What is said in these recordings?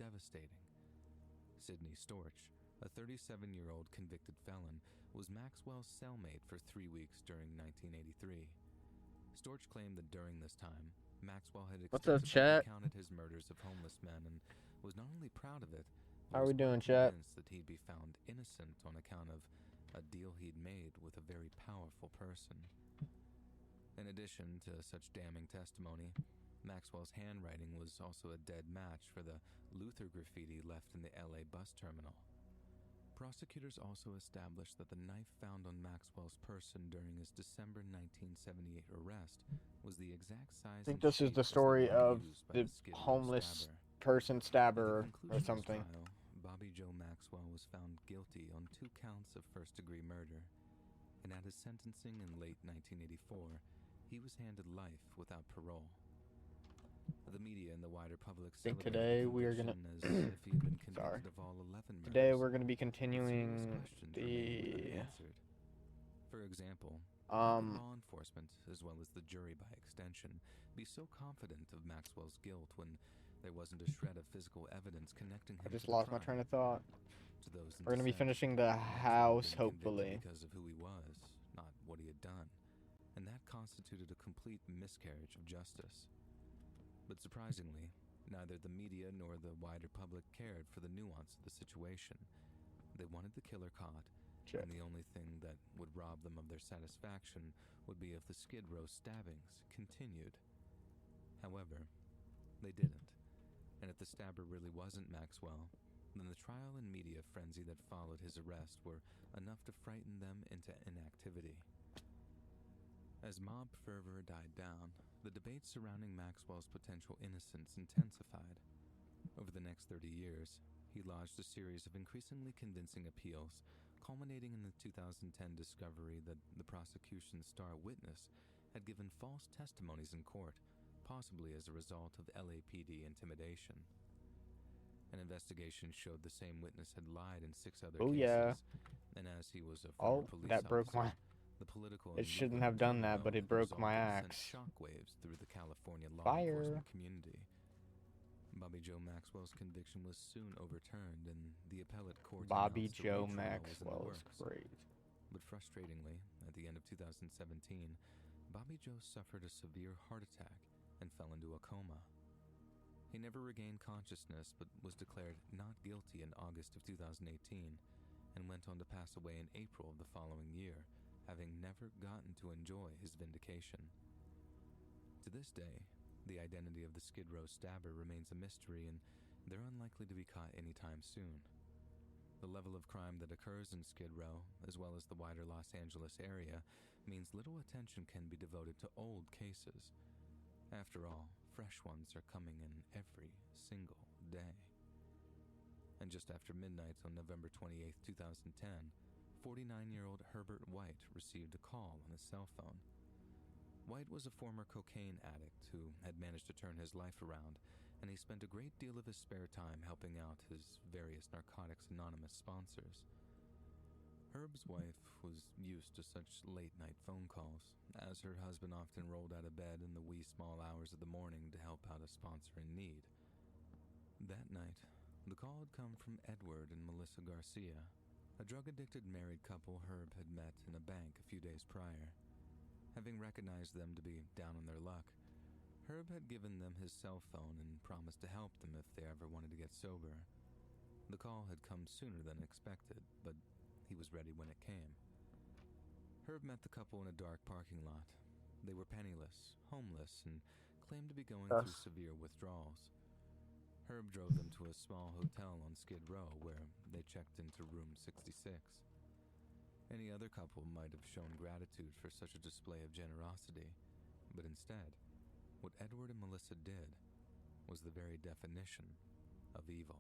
devastating. Sidney Storch, a 37-year-old convicted felon, was Maxwell's cellmate for 3 weeks during 1983. Storch claimed that during this time, Maxwell had extensively recounted his murders of homeless men and was not only proud of it, how are we doing, chat? Convinced that he'd be found innocent on account of a deal he'd made with a very powerful person. In addition to such damning testimony, Maxwell's handwriting was also a dead match for the Luther graffiti left in the LA bus terminal. Prosecutors also established that the knife found on Maxwell's person during his December 1978 arrest was the exact size. I think this is the story of the homeless person stabber or something. Trial, Bobby Joe Maxwell was found guilty on 2 counts of first-degree murder, and at his sentencing in late 1984, he was handed life without parole. The media and the wider public today we are gonna sorry. Today we're gonna be continuing the For example, law enforcement, as well as the jury by extension, be so confident of Maxwell's guilt when there wasn't a shred of physical evidence connecting him. I just lost my train of thought. To those we're gonna be finishing the house, hopefully. Because of who he was, not what he had done. And that constituted a complete miscarriage of justice. But surprisingly, neither the media nor the wider public cared for the nuance of the situation. They wanted the killer caught, and the only thing that would rob them of their satisfaction would be if the Skid Row stabbings continued. However, they didn't, and if the stabber really wasn't Maxwell, then the trial and media frenzy that followed his arrest were enough to frighten them into inactivity. As mob fervor died down, the debate surrounding Maxwell's potential innocence intensified. Over the next 30 years, he lodged a series of increasingly convincing appeals, culminating in the 2010 discovery that the prosecution's star witness had given false testimonies in court, possibly as a result of LAPD intimidation. An investigation showed the same witness had lied in 6 other cases, and as he was a former police that broke officer, my... the political It shouldn't have done that, but it broke my axe. Shockwaves through the California law enforcement community. Bobby Joe Maxwell's conviction was soon overturned, and the appellate court. Bobby Joe Maxwell is great. But frustratingly, at the end of 2017, Bobby Joe suffered a severe heart attack and fell into a coma. He never regained consciousness, but was declared not guilty in August of 2018, and went on to pass away in April of the following year, having never gotten to enjoy his vindication. To this day, the identity of the Skid Row stabber remains a mystery, and they're unlikely to be caught anytime soon. The level of crime that occurs in Skid Row, as well as the wider Los Angeles area, means little attention can be devoted to old cases. After all, fresh ones are coming in every single day. And just after midnight on November 28, 2010, 49-year-old Herbert White received a call on his cell phone. White was a former cocaine addict who had managed to turn his life around, and he spent a great deal of his spare time helping out his various Narcotics Anonymous sponsors. Herb's wife was used to such late-night phone calls, as her husband often rolled out of bed in the wee small hours of the morning to help out a sponsor in need. That night, the call had come from Edward and Melissa Garcia, a drug-addicted married couple Herb had met in a bank a few days prior. Having recognized them to be down on their luck, Herb had given them his cell phone and promised to help them if they ever wanted to get sober. The call had come sooner than expected, but he was ready when it came. Herb met the couple in a dark parking lot. They were penniless, homeless, and claimed to be going through severe withdrawals. Herb drove them to a small hotel on Skid Row where they checked into room 66. Any other couple might have shown gratitude for such a display of generosity, but instead, what Edward and Melissa did was the very definition of evil.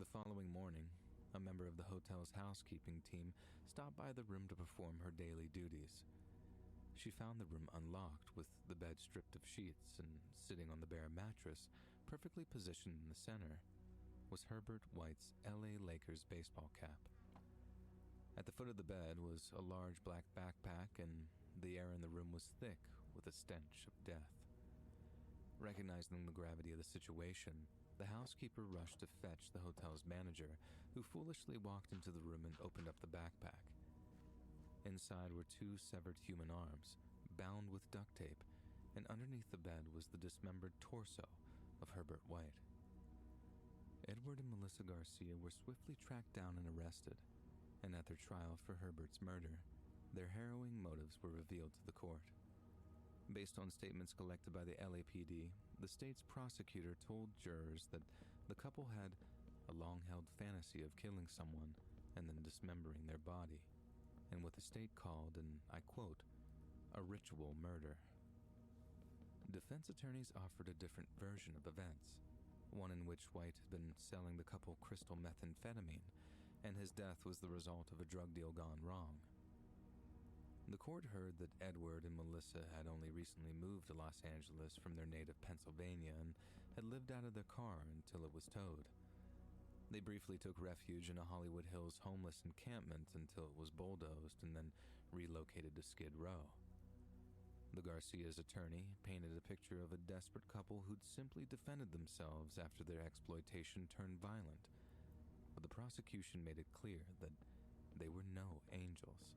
The following morning, a member of the hotel's housekeeping team stopped by the room to perform her daily duties. She found the room unlocked, with the bed stripped of sheets, and sitting on the bare mattress, perfectly positioned in the center, was Herbert White's LA Lakers baseball cap. At the foot of the bed was a large black backpack, and the air in the room was thick with a stench of death. Recognizing the gravity of the situation, The housekeeper rushed to fetch the hotel's manager, who foolishly walked into the room and opened up the backpack. Inside were 2 severed human arms, bound with duct tape, and underneath the bed was the dismembered torso of Herbert White. Edward and Melissa Garcia were swiftly tracked down and arrested, and at their trial for Herbert's murder, their harrowing motives were revealed to the court. Based on statements collected by the LAPD, the state's prosecutor told jurors that the couple had a long-held fantasy of killing someone and then dismembering their body, and what the state called an, I quote, a ritual murder. Defense attorneys offered a different version of events, one in which White had been selling the couple crystal methamphetamine, and his death was the result of a drug deal gone wrong. The court heard that Edward and Melissa had only recently moved to Los Angeles from their native Pennsylvania and had lived out of their car until it was towed. They briefly took refuge in a Hollywood Hills homeless encampment until it was bulldozed and then relocated to Skid Row. The Garcia's attorney painted a picture of a desperate couple who'd simply defended themselves after their exploitation turned violent, but the prosecution made it clear that they were no angels.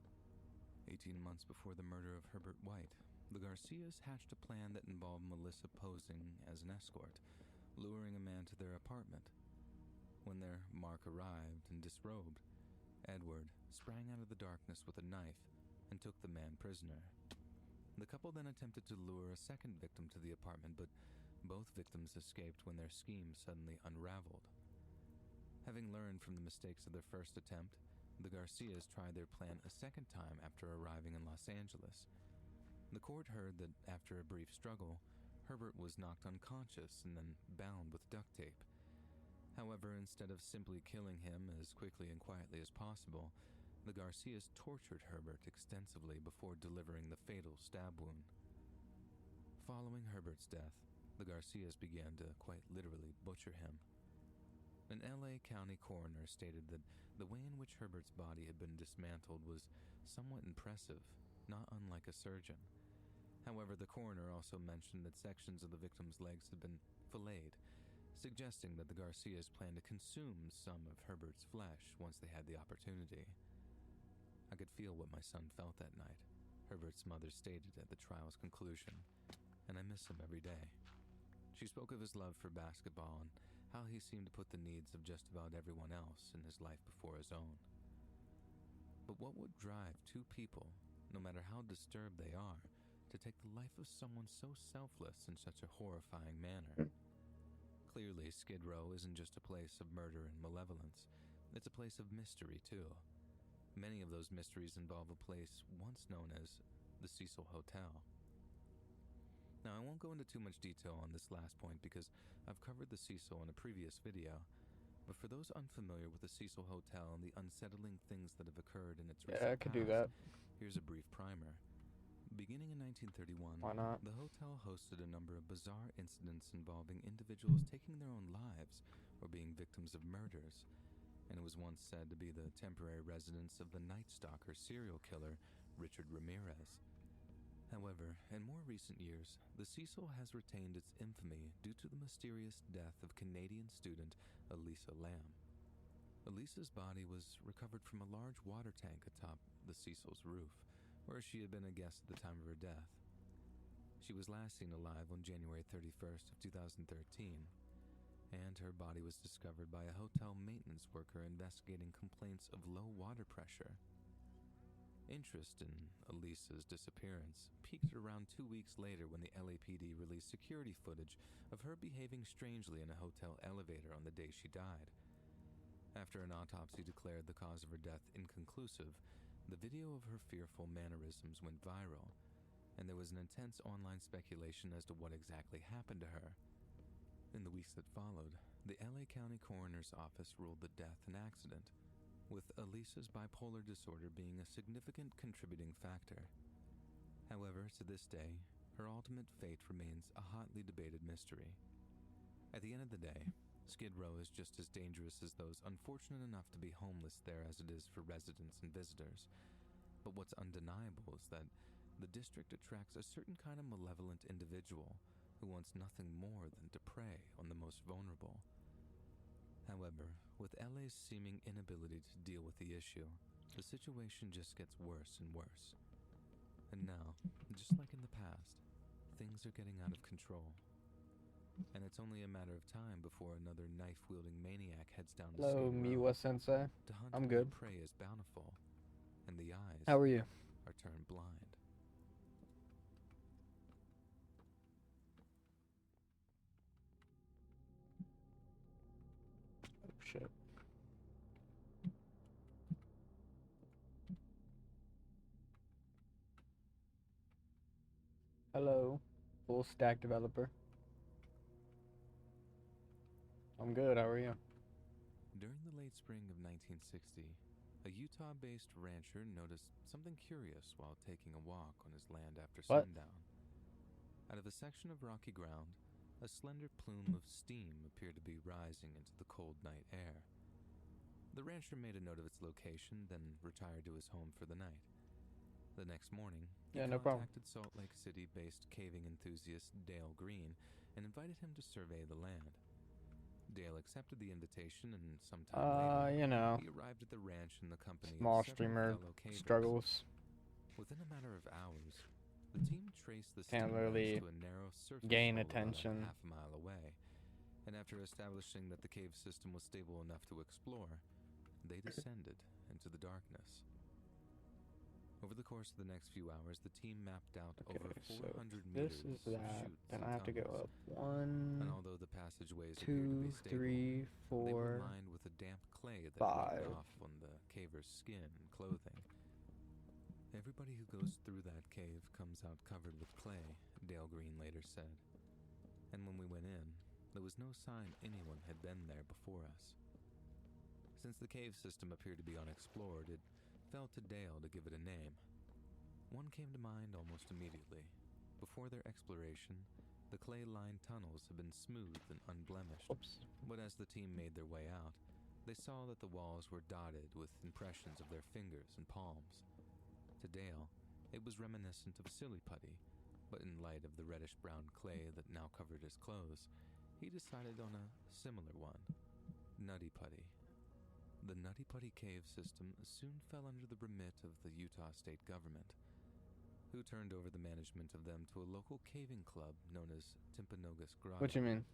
18 months before the murder of Herbert White, the Garcias hatched a plan that involved Melissa posing as an escort, luring a man to their apartment. When their mark arrived and disrobed, Edward sprang out of the darkness with a knife and took the man prisoner. The couple then attempted to lure a second victim to the apartment, but both victims escaped when their scheme suddenly unraveled. Having learned from the mistakes of their first attempt, the Garcias tried their plan a second time after arriving in Los Angeles. The court heard that after a brief struggle, Herbert was knocked unconscious and then bound with duct tape. However, instead of simply killing him as quickly and quietly as possible, the Garcias tortured Herbert extensively before delivering the fatal stab wound. Following Herbert's death, the Garcias began to quite literally butcher him. An LA County coroner stated that the way in which Herbert's body had been dismantled was somewhat impressive, not unlike a surgeon. However, the coroner also mentioned that sections of the victim's legs had been filleted, suggesting that the Garcias planned to consume some of Herbert's flesh once they had the opportunity. I could feel what my son felt that night, Herbert's mother stated at the trial's conclusion, and I miss him every day. She spoke of his love for basketball and how he seemed to put the needs of just about everyone else in his life before his own. But what would drive 2 people, no matter how disturbed they are, to take the life of someone so selfless in such a horrifying manner? Clearly, Skid Row isn't just a place of murder and malevolence. It's a place of mystery, too. Many of those mysteries involve a place once known as the Cecil Hotel. Now, I won't go into too much detail on this last point because I've covered the Cecil in a previous video, but for those unfamiliar with the Cecil Hotel and the unsettling things that have occurred in its recent I could past, do that. Here's a brief primer. Beginning in 1931, Why not? the hotel hosted a number of bizarre incidents involving individuals taking their own lives or being victims of murders, and it was once said to be the temporary residence of the Night Stalker serial killer Richard Ramirez. However, in more recent years, the Cecil has retained its infamy due to the mysterious death of Canadian student Elisa Lam. Elisa's body was recovered from a large water tank atop the Cecil's roof, where she had been a guest at the time of her death. She was last seen alive on January 31st of 2013, and her body was discovered by a hotel maintenance worker investigating complaints of low water pressure. Interest in Elisa's disappearance peaked around 2 weeks later when the LAPD released security footage of her behaving strangely in a hotel elevator on the day she died. After an autopsy declared the cause of her death inconclusive, the video of her fearful mannerisms went viral, and there was an intense online speculation as to what exactly happened to her. In the weeks that followed, the LA County Coroner's Office ruled the death an accident, with Elisa's bipolar disorder being a significant contributing factor. However, to this day, her ultimate fate remains a hotly debated mystery. At the end of the day, Skid Row is just as dangerous as those unfortunate enough to be homeless there as it is for residents and visitors. But what's undeniable is that the district attracts a certain kind of malevolent individual who wants nothing more than to prey on the most most vulnerable. However, with LA's seeming inability to deal with the issue, the situation just gets worse and worse. And now, just like in the past, things are getting out of control. And it's only a matter of time before another knife-wielding maniac heads down the Hello, same Miwa road Sensei. to hunt I'm where good. the prey is bountiful, and the eyes How are you? are turned blind. Oh, shit. Hello, full stack developer. I'm good, how are you? During the late spring of 1960, a Utah-based rancher noticed something curious while taking a walk on his land after sundown. Out of a section of rocky ground, a slender plume of steam appeared to be rising into the cold night air. The rancher made a note of its location, then retired to his home for the night. The next morning, he contacted Salt Lake City-based caving enthusiast Dale Green and invited him to survey the land. Dale accepted the invitation, and sometime later, he arrived at the ranch in the company of several fellow cavers. Struggles. Within a matter of hours, the team traced the steam rise to a narrow surface hole about a half a mile away, and after establishing that the cave system was stable enough to explore, they descended into the darkness. Over the course of the next few hours, the team mapped out over 400 meters of chutes then and I have to go tunnels. up 1, And although the passageways 2, 3, 4, they were lined with a damp clay that 5. rubbed off on the caver's skin and clothing. Everybody who goes through that cave comes out covered with clay, Dale Green later said. And when we went in, there was no sign anyone had been there before us. Since the cave system appeared to be unexplored, it fell to Dale to give it a name. One came to mind almost immediately. Before their exploration, the clay-lined tunnels had been smooth and unblemished. But as the team made their way out, they saw that the walls were dotted with impressions of their fingers and palms. To Dale, it was reminiscent of silly putty, but in light of the reddish-brown clay that now covered his clothes, he decided on a similar one, nutty putty. The Nutty Putty cave system soon fell under the remit of the Utah state government, who turned over the management of them to a local caving club known as Timpanogos Grotto. What you mean?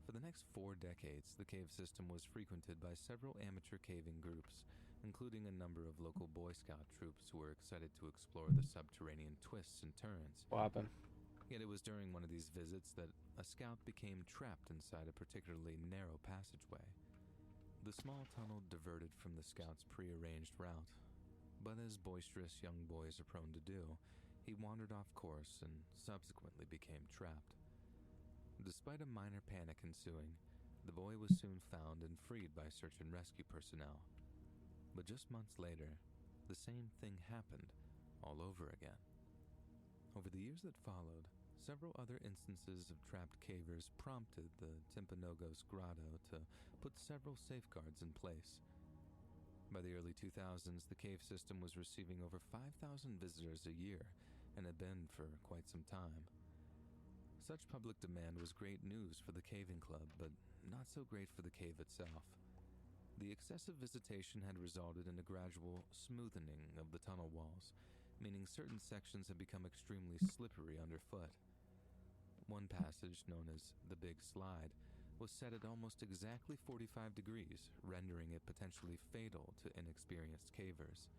For the next 4 decades, the cave system was frequented by several amateur caving groups, including a number of local Boy Scout troops who were excited to explore the subterranean twists and turns. What happened? Yet it was during one of these visits that a scout became trapped inside a particularly narrow passageway. The small tunnel diverted from the scout's prearranged route, but as boisterous young boys are prone to do, he wandered off course and subsequently became trapped. Despite a minor panic ensuing, the boy was soon found and freed by search and rescue personnel. But just months later, the same thing happened all over again. Over the years that followed, several other instances of trapped cavers prompted the Timpanogos Grotto to put several safeguards in place. By the early 2000s, the cave system was receiving over 5,000 visitors a year and had been for quite some time. Such public demand was great news for the caving club, but not so great for the cave itself. The excessive visitation had resulted in a gradual smoothening of the tunnel walls, meaning certain sections had become extremely slippery underfoot. One passage, known as the Big Slide, was set at almost exactly 45 degrees, rendering it potentially fatal to inexperienced cavers.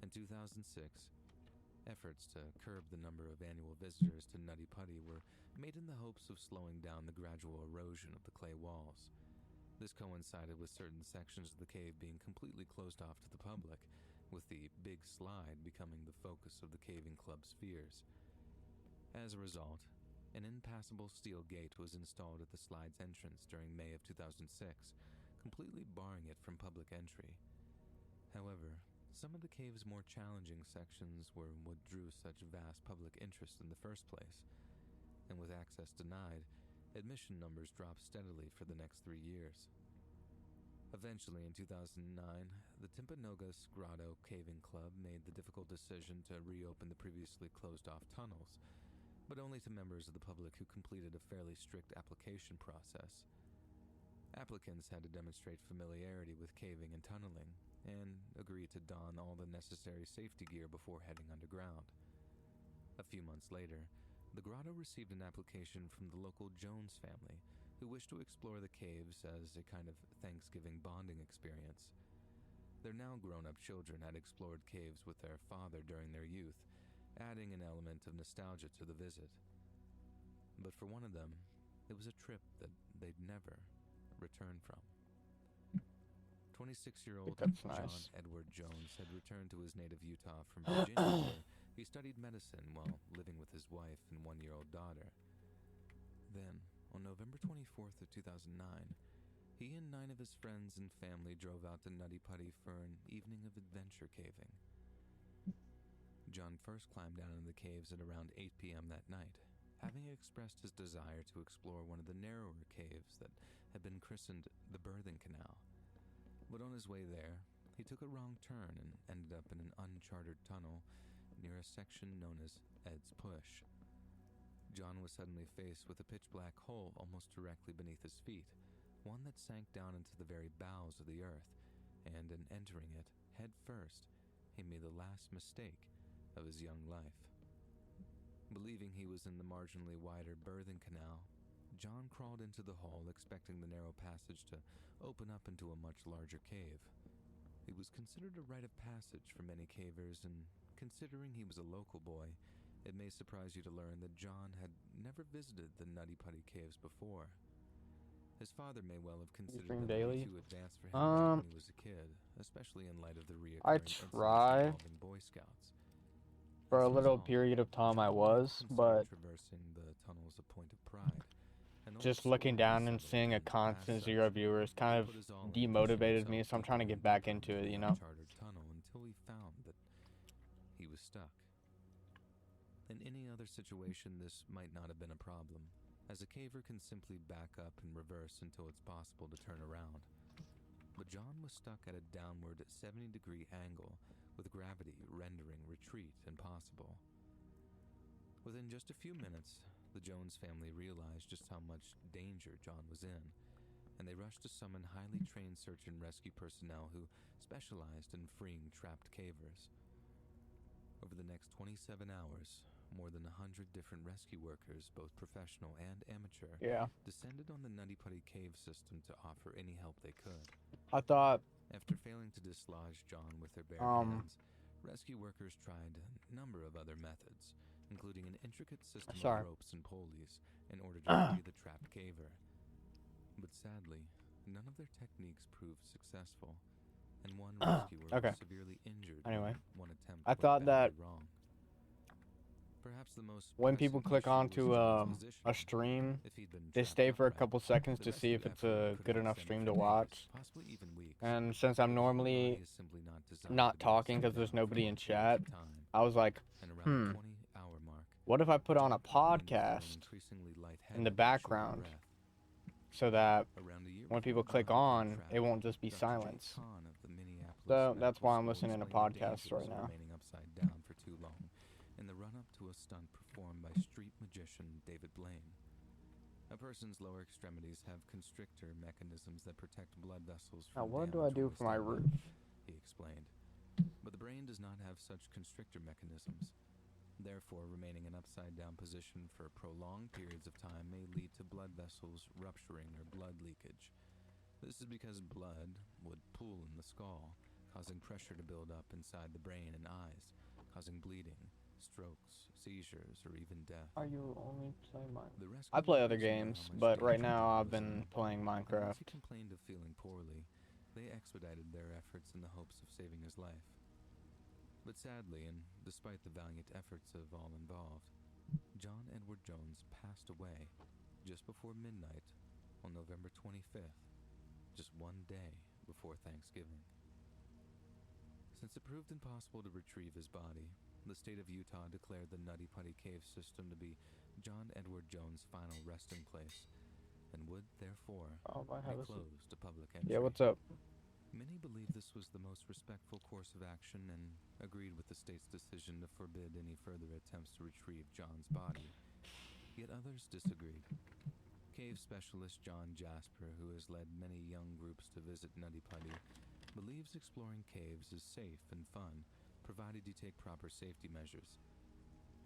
In 2006, efforts to curb the number of annual visitors to Nutty Putty were made in the hopes of slowing down the gradual erosion of the clay walls. This coincided with certain sections of the cave being completely closed off to the public, with the Big Slide becoming the focus of the caving club's fears. As a result, an impassable steel gate was installed at the slide's entrance during May of 2006, completely barring it from public entry. However, some of the cave's more challenging sections were what drew such vast public interest in the first place, and with access denied, admission numbers dropped steadily for the next 3 years. Eventually, in 2009, the Timpanogos Grotto Caving Club made the difficult decision to reopen the previously closed-off tunnels, but only to members of the public who completed a fairly strict application process. Applicants had to demonstrate familiarity with caving and tunneling, and agree to don all the necessary safety gear before heading underground. A few months later, the grotto received an application from the local Jones family, who wished to explore the caves as a kind of Thanksgiving bonding experience. Their now grown-up children had explored caves with their father during their youth, adding an element of nostalgia to the visit. But for one of them, it was a trip that they'd never return from. 26-year-old John Edward Jones had returned to his native Utah from Virginia, where he studied medicine while living with his wife and one-year-old daughter. Then, on November 24th of 2009, he and 9 of his friends and family drove out to Nutty Putty for an evening of adventure caving. John first climbed down into the caves at around 8 p.m. that night, having expressed his desire to explore one of the narrower caves that had been christened the Birthing Canal. But on his way there, he took a wrong turn and ended up in an uncharted tunnel near a section known as Ed's Push. John was suddenly faced with a pitch-black hole almost directly beneath his feet, one that sank down into the very bowels of the earth, and in entering it head first, he made the last mistake of his young life. Believing he was in the marginally wider Birthing Canal, John crawled into the hole expecting the narrow passage to open up into a much larger cave. It was considered a rite of passage for many cavers, and considering he was a local boy, it may surprise you to learn that John had never visited the Nutty Putty Caves before. His father may well have considered them to be too advanced for him when he was a kid, especially in light of the reoccurring incidents involving Boy Scouts. For a little period of time I was, but traversing the tunnels a point of pride, just looking down and seeing a constant 0 viewers kind of demotivated me, so I'm trying to get back into it, you know? Tunnel until he found that he was stuck. In any other situation, this might not have been a problem, as a caver can simply back up and reverse until it's possible to turn around. But John was stuck at a downward 70-degree angle, with gravity rendering retreat impossible. Within just a few minutes, the Jones family realized just how much danger John was in, and they rushed to summon highly trained search and rescue personnel who specialized in freeing trapped cavers. Over the next 27 hours, more than 100 different rescue workers, both professional and amateur, descended on the Nutty Putty cave system to offer any help they could. I thought, after failing to dislodge John with their bare hands, rescue workers tried a number of other methods, including an intricate system of ropes and pulleys in order to free the trapped caver. But sadly, none of their techniques proved successful, and one rescuer was severely injured. Anyway, one attempt I thought that wrong. Perhaps the most when people click onto a stream, they stay for a couple seconds to see if it's a good enough stream to watch. And since I'm normally not talking because there's nobody in chat, I was like, what if I put on a podcast in the background so that when people click on, it won't just be silence. So that's why I'm listening to podcasts right now. In the run-up to a stunt performed by street magician David Blaine. A person's lower extremities have constrictor mechanisms that protect blood vessels from now, what do I do for my roof? He explained. But the brain does not have such constrictor mechanisms. Therefore, remaining in upside-down position for prolonged periods of time may lead to blood vessels rupturing or blood leakage. This is because blood would pool in the skull, causing pressure to build up inside the brain and eyes, causing bleeding, strokes, seizures, or even death. Are you only playing Minecraft? I play other games, but right now I've been playing Minecraft. He complained of feeling poorly. They expedited their efforts in the hopes of saving his life. But sadly, and despite the valiant efforts of all involved, John Edward Jones passed away just before midnight on November 25th, just one day before Thanksgiving. Since it proved impossible to retrieve his body, the state of Utah declared the Nutty Putty Cave system to be John Edward Jones' final resting place, and would, therefore, be closed to public entry. Yeah, what's up? Many believe this was the most respectful course of action and agreed with the state's decision to forbid any further attempts to retrieve John's body, Yet others disagreed. Cave specialist John Jasper, who has led many young groups to visit Nutty Putty, believes exploring caves is safe and fun, provided you take proper safety measures.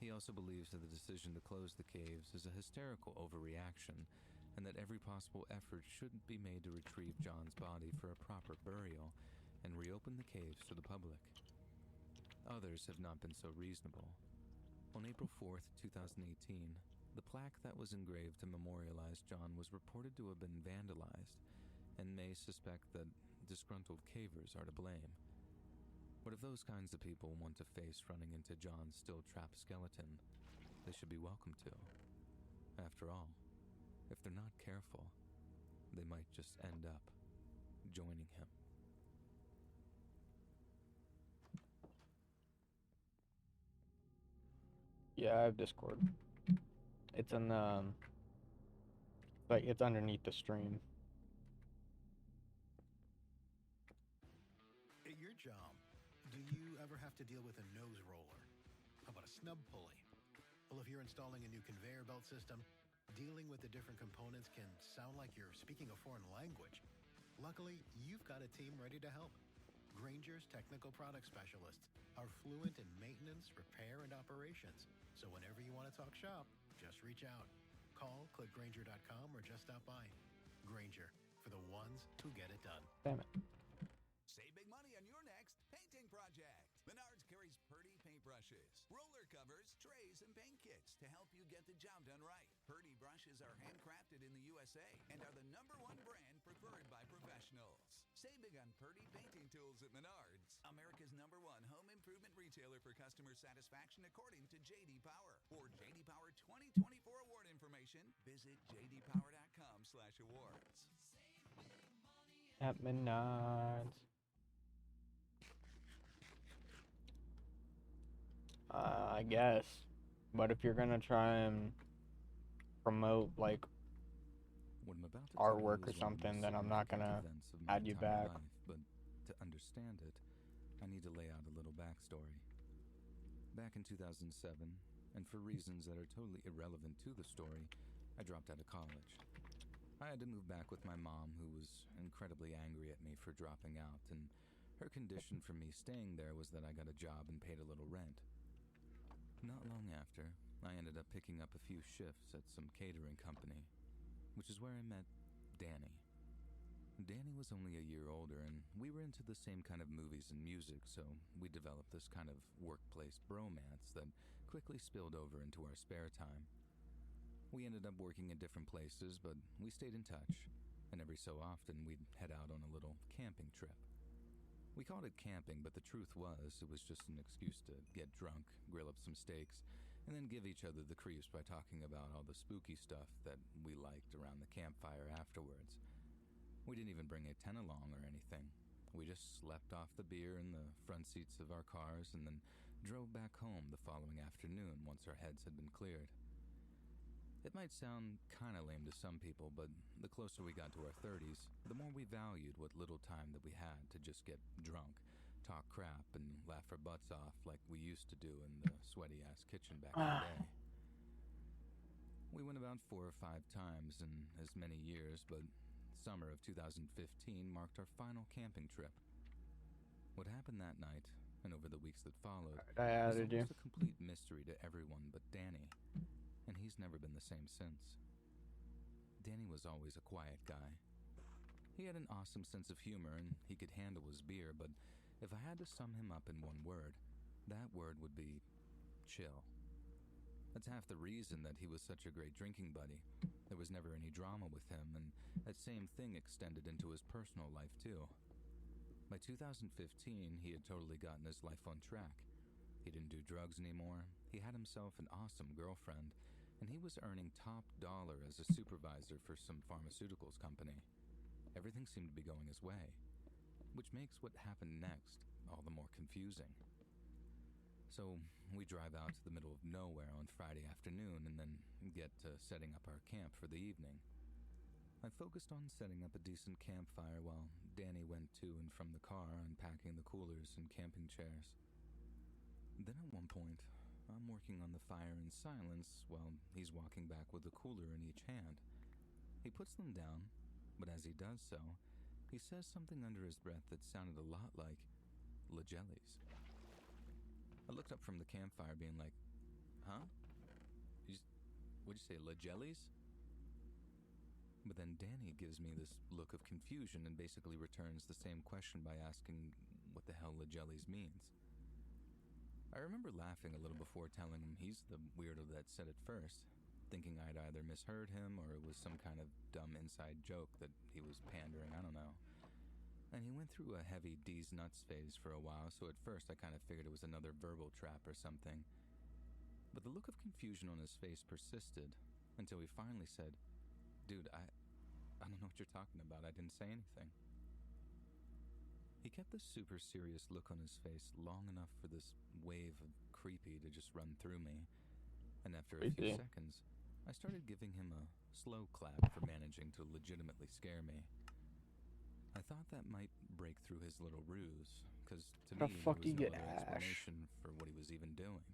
He also believes that the decision to close the caves is a hysterical overreaction, and that every possible effort should be made to retrieve John's body for a proper burial and reopen the caves to the public. Others have not been so reasonable. On April 4th, 2018, the plaque that was engraved to memorialize John was reported to have been vandalized, and may suspect that disgruntled cavers are to blame. But if those kinds of people want to face running into John's still-trapped skeleton, they should be welcome to. After all, if they're not careful, they might just end up joining him. Yeah, I have Discord. It's in the, like, it's underneath the stream. At your job, do you ever have to deal with a nose roller? How about a snub pulley? Well, if you're installing a new conveyor belt system, dealing with the different components can sound like you're speaking a foreign language. Luckily, you've got a team ready to help. Grainger's technical product specialists are fluent in maintenance, repair, and operations. So whenever you want to talk shop, just reach out. Call, click Grainger.com, or just stop by. Grainger, for the ones who get it done. Damn it. Save big money on your next painting project. Menards carries Purdy paintbrushes, roller covers, trays, and paint kits to help you get the job done right. Purdy brushes are handcrafted in the USA and are the #1 brand preferred by professionals. Save big on Purdy painting tools at Menards, America's #1 home improvement retailer for customer satisfaction according to J.D. Power. For J.D. Power 2024 award information, visit jdpower.com/awards. At Menards. I guess. But if you're gonna try and promote, like, artwork or something, then I'm not gonna add you back. But to understand it, I need to lay out a little backstory. Back in 2007, and for reasons that are totally irrelevant to the story, I dropped out of college. I had to move back with my mom, who was incredibly angry at me for dropping out, and her condition for me staying there was that I got a job and paid a little rent. Not long after, I ended up picking up a few shifts at some catering company, which is where I met Danny. Danny was only a year older, and we were into the same kind of movies and music, so we developed this kind of workplace bromance that quickly spilled over into our spare time. We ended up working at different places, but we stayed in touch, and every so often we'd head out on a little camping trip. We called it camping, but the truth was, it was just an excuse to get drunk, grill up some steaks, and then give each other the creeps by talking about all the spooky stuff that we liked around the campfire afterwards. We didn't even bring a tent along or anything. We just slept off the beer in the front seats of our cars and then drove back home the following afternoon once our heads had been cleared. It might sound kinda lame to some people, but the closer we got to our 30s, the more we valued what little time that we had to just get drunk, talk crap, and laugh our butts off like we used to do in the sweaty-ass kitchen back in the day. We went about 4 or 5 times in as many years, but summer of 2015 marked our final camping trip. What happened that night, and over the weeks that followed, was almost a complete mystery to everyone but Danny. And he's never been the same since. Danny was always a quiet guy. He had an awesome sense of humor and he could handle his beer, but if I had to sum him up in one word, that word would be chill. That's half the reason that he was such a great drinking buddy. There was never any drama with him, and that same thing extended into his personal life too. By 2015, he had totally gotten his life on track. He didn't do drugs anymore, he had himself an awesome girlfriend, and he was earning top dollar as a supervisor for some pharmaceuticals company. Everything seemed to be going his way, which makes what happened next all the more confusing. So we drive out to the middle of nowhere on Friday afternoon and then get to setting up our camp for the evening. I focused on setting up a decent campfire while Danny went to and from the car unpacking the coolers and camping chairs. Then at one point, I'm working on the fire in silence while he's walking back with a cooler in each hand. He puts them down, but as he does so, he says something under his breath that sounded a lot like "Lajellies." I looked up from the campfire being like, huh? What'd you say, Lajellies? But then Danny gives me this look of confusion and basically returns the same question by asking what the hell Lajellies means. I remember laughing a little before telling him he's the weirdo that said it first, thinking I'd either misheard him or it was some kind of dumb inside joke that he was pandering, I don't know. And he went through a heavy D's nuts phase for a while, so at first I kind of figured it was another verbal trap or something. But the look of confusion on his face persisted until he finally said, "Dude, I don't know what you're talking about. I didn't say anything." He kept this super serious look on his face long enough for this wave of creepy to just run through me. And after a few seconds, I started giving him a slow clap for managing to legitimately scare me. I thought that might break through his little ruse, because to me there was no other explanation for what he was even doing.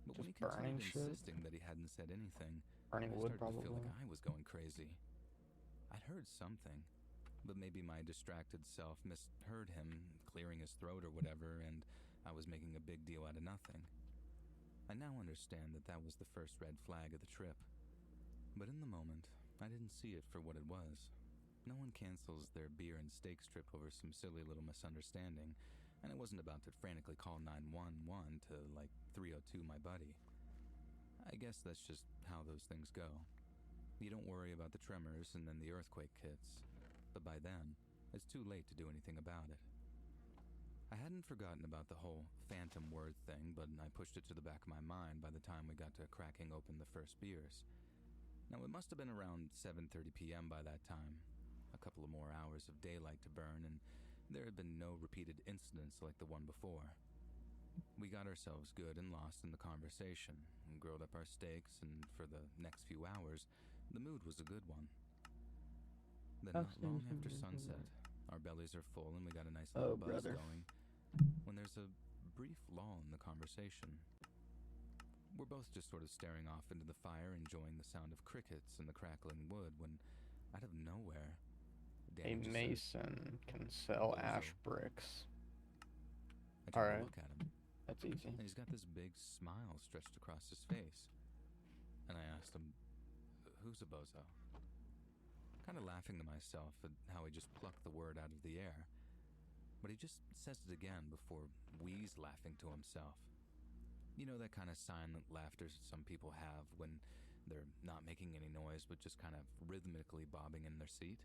But when he continued insisting that he hadn't said anything, I started to feel like I was going crazy. I'd heard something, but maybe my distracted self misheard him clearing his throat or whatever, and I was making a big deal out of nothing. I now understand that that was the first red flag of the trip. But in the moment, I didn't see it for what it was. No one cancels their beer and steaks trip over some silly little misunderstanding, and I wasn't about to frantically call 911 to, 302 my buddy. I guess that's just how those things go. You don't worry about the tremors and then the earthquake hits, but by then, it's too late to do anything about it. I hadn't forgotten about the whole phantom word thing, but I pushed it to the back of my mind by the time we got to cracking open the first beers. Now, it must have been around 7:30 p.m. by that time. A couple of more hours of daylight to burn, and there had been no repeated incidents like the one before. We got ourselves good and lost in the conversation, and grilled up our steaks, and for the next few hours, the mood was a good one. Then not long after sunset, our bellies are full and we got a nice little buzz going, when there's a brief lull in the conversation. We're both just sort of staring off into the fire, enjoying the sound of crickets and the crackling wood, when, out of nowhere, a mason can sell ash bricks. I took a look at him. That's easy. And he's got this big smile stretched across his face. And I asked him, "Who's a bozo?" Kind of laughing to myself at how he just plucked the word out of the air. But he just says it again before wheeze laughing to himself. You know that kind of silent laughter some people have when they're not making any noise but just kind of rhythmically bobbing in their seat?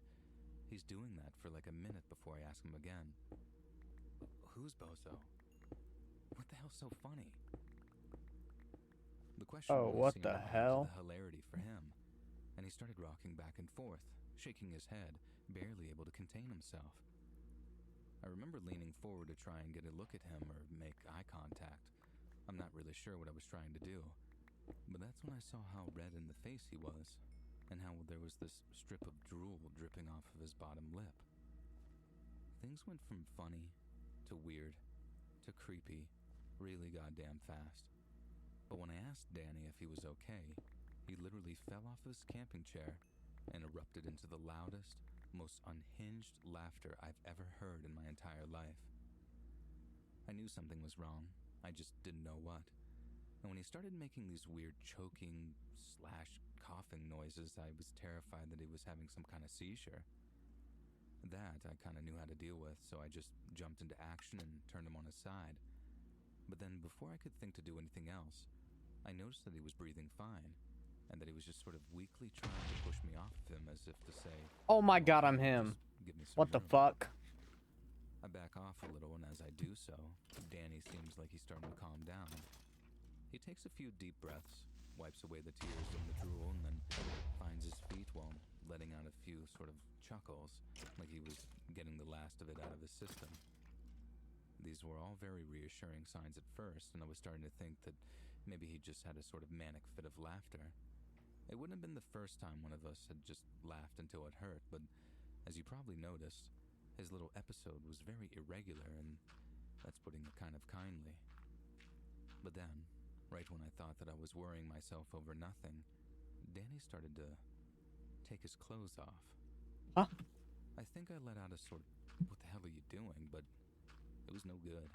He's doing that for like a minute before I ask him again. "Who's bozo? What the hell's so funny?" The question what the hell? The hilarity for him, and he started rocking back and forth, shaking his head, barely able to contain himself. I remember leaning forward to try and get a look at him or make eye contact. I'm not really sure what I was trying to do, but that's when I saw how red in the face he was, and how there was this strip of drool dripping off of his bottom lip. Things went from funny to weird to creepy really goddamn fast. But when I asked Danny if he was okay, he literally fell off his camping chair and erupted into the loudest, most unhinged laughter I've ever heard in my entire life. I knew something was wrong, I just didn't know what. And when he started making these weird choking / coughing noises, I was terrified that he was having some kind of seizure. That I kind of knew how to deal with, so I just jumped into action and turned him on his side. But then before I could think to do anything else, I noticed that he was breathing fine, and that he was just sort of weakly trying to push me off of him as if to say, "Oh my god, I'm him. What the fuck?" I back off a little, and as I do so, Danny seems like he's starting to calm down. He takes a few deep breaths, wipes away the tears and the drool, and then finds his feet while letting out a few sort of chuckles, like he was getting the last of it out of his system. These were all very reassuring signs at first, and I was starting to think that maybe he just had a sort of manic fit of laughter. It wouldn't have been the first time one of us had just laughed until it hurt, but as you probably noticed, his little episode was very irregular, and that's putting it kind of kindly. But then, Right when I thought that I was worrying myself over nothing, Danny started to take his clothes off. Huh? I think I let out a sort of, "What the hell are you doing?" But it was no good.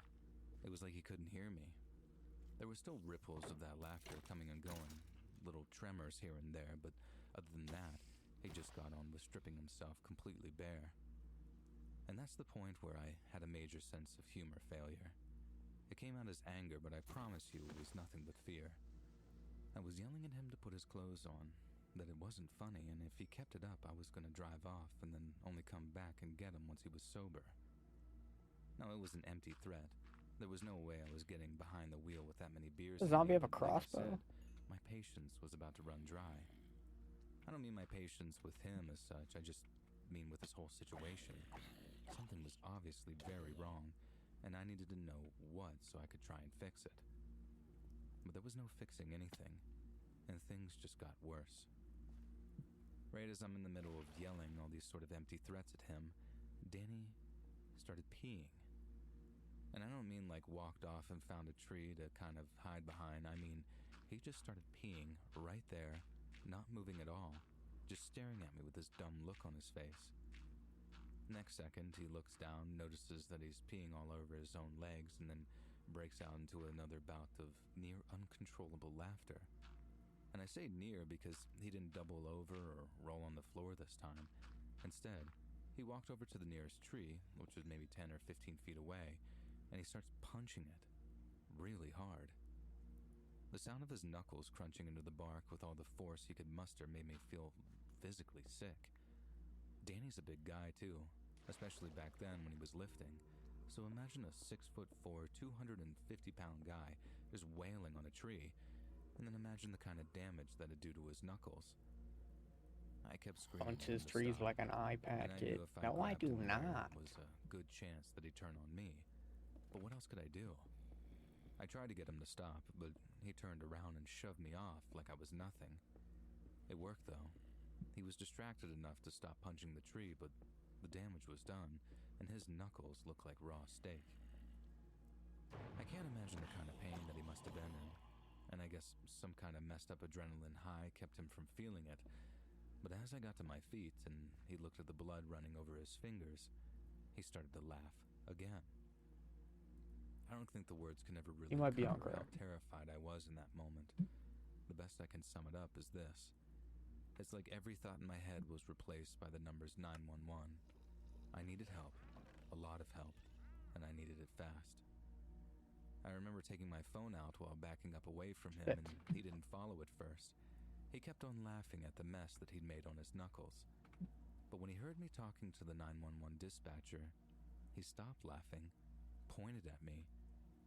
It was like he couldn't hear me. There were still ripples of that laughter coming and going, little tremors here and there, but other than that, he just got on with stripping himself completely bare. And that's the point where I had a major sense of humor failure. It came out as anger, but I promise you it was nothing but fear. I was yelling at him to put his clothes on, that it wasn't funny, and if he kept it up, I was going to drive off and then only come back and get him once he was sober. Now, it was an empty threat. There was no way I was getting behind the wheel with that many beers. Does zombie have a but like I crossbow? said, my patience was about to run dry. I don't mean my patience with him as such, I just mean with this whole situation. Something was obviously very wrong, and I needed to know what so I could try and fix it. But there was no fixing anything, and things just got worse. Right as I'm in the middle of yelling all these sort of empty threats at him, Danny started peeing. And I don't mean like walked off and found a tree to kind of hide behind. I mean, he just started peeing right there, not moving at all, just staring at me with this dumb look on his face. Next second, he looks down, notices that he's peeing all over his own legs, and then breaks out into another bout of near uncontrollable laughter. And I say near because he didn't double over or roll on the floor this time. Instead, he walked over to the nearest tree, which was maybe 10 or 15 feet away, and he starts punching it really hard. The sound of his knuckles crunching into the bark with all the force he could muster made me feel physically sick. Danny's a big guy too, especially back then when he was lifting. So imagine a 6'4", 250-pound guy just wailing on a tree, and then imagine the kind of damage that'd do to his knuckles. I kept screaming. Punches trees like an iPad kid. No, I do not. There was a good chance that he'd turn on me. But what else could I do? I tried to get him to stop, but he turned around and shoved me off like I was nothing. It worked, though. He was distracted enough to stop punching the tree, but the damage was done, and his knuckles looked like raw steak. I can't imagine the kind of pain that he must have been in, and I guess some kind of messed up adrenaline high kept him from feeling it. But as I got to my feet and he looked at the blood running over his fingers, he started to laugh again. I don't think the words can ever really cover how terrified I was in that moment. The best I can sum it up is this. It's like every thought in my head was replaced by the numbers 911. I needed help, a lot of help, and I needed it fast. I remember taking my phone out while backing up away from him, and he didn't follow at first. He kept on laughing at the mess that he'd made on his knuckles. But when he heard me talking to the 911 dispatcher, he stopped laughing, pointed at me,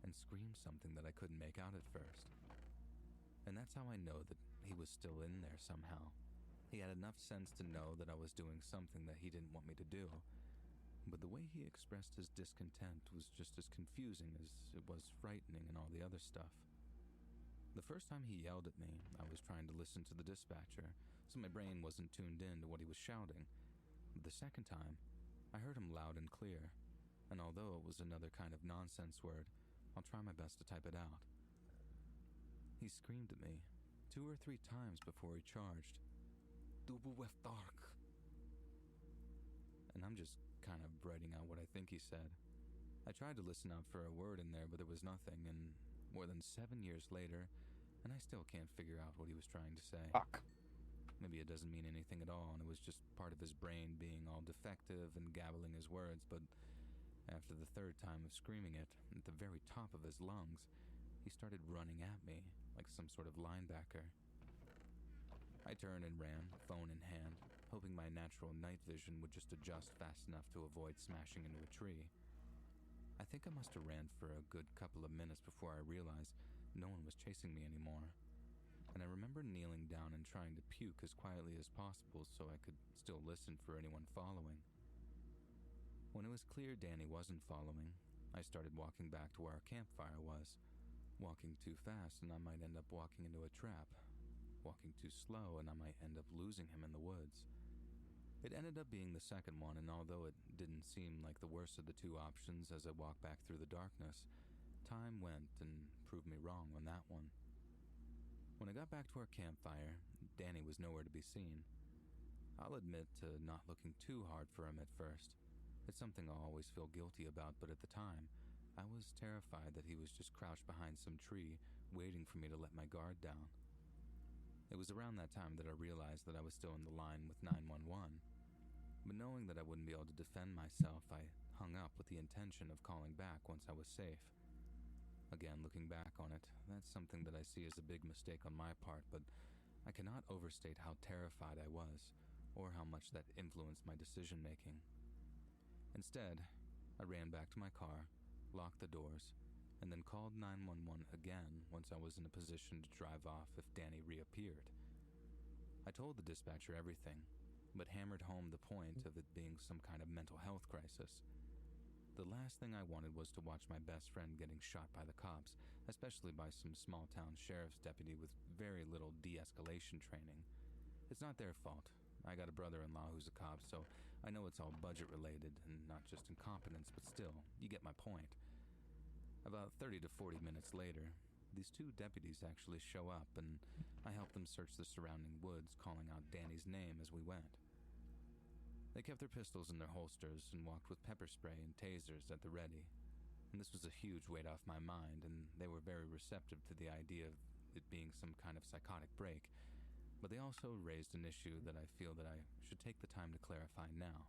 and screamed something that I couldn't make out at first. And that's how I know that he was still in there somehow. He had enough sense to know that I was doing something that he didn't want me to do. But the way he expressed his discontent was just as confusing as it was frightening and all the other stuff. The first time he yelled at me, I was trying to listen to the dispatcher, so my brain wasn't tuned in to what he was shouting. But the second time, I heard him loud and clear, and although it was another kind of nonsense word, I'll try my best to type it out. He screamed at me 2 or 3 times before he charged. Double with dark. And I'm just kind of writing out what I think he said. I tried to listen out for a word in there, but there was nothing, and more than 7 years later, and I still can't figure out what he was trying to say. Fuck. Maybe it doesn't mean anything at all, and it was just part of his brain being all defective and gabbling his words, but after the 3rd time of screaming it, at the very top of his lungs, he started running at me like some sort of linebacker. I turned and ran, phone in hand, hoping my natural night vision would just adjust fast enough to avoid smashing into a tree. I think I must have ran for a good couple of minutes before I realized no one was chasing me anymore, and I remember kneeling down and trying to puke as quietly as possible so I could still listen for anyone following. When it was clear Danny wasn't following, I started walking back to where our campfire was. Walking too fast and I might end up walking into a trap. Walking too slow and I might end up losing him in the woods. It ended up being the second one, and although it didn't seem like the worst of the 2 options as I walked back through the darkness, time went and proved me wrong on that one. When I got back to our campfire, Danny was nowhere to be seen. I'll admit to not looking too hard for him at first. It's something I'll always feel guilty about, but at the time, I was terrified that he was just crouched behind some tree, waiting for me to let my guard down. It was around that time that I realized that I was still in the line with 911. But knowing that I wouldn't be able to defend myself, I hung up with the intention of calling back once I was safe. Again, looking back on it, that's something that I see as a big mistake on my part, but I cannot overstate how terrified I was, or how much that influenced my decision-making. Instead, I ran back to my car, locked the doors, and then called 911 again once I was in a position to drive off if Danny reappeared. I told the dispatcher everything, but hammered home the point of it being some kind of mental health crisis. The last thing I wanted was to watch my best friend getting shot by the cops, especially by some small-town sheriff's deputy with very little de-escalation training. It's not their fault. I got a brother-in-law who's a cop, so I know it's all budget-related and not just incompetence, but still, you get my point. About 30 to 40 minutes later, these two deputies actually show up, and I help them search the surrounding woods, calling out Danny's name as we went. They kept their pistols in their holsters and walked with pepper spray and tasers at the ready. And this was a huge weight off my mind, and they were very receptive to the idea of it being some kind of psychotic break. But they also raised an issue that I feel that I should take the time to clarify now.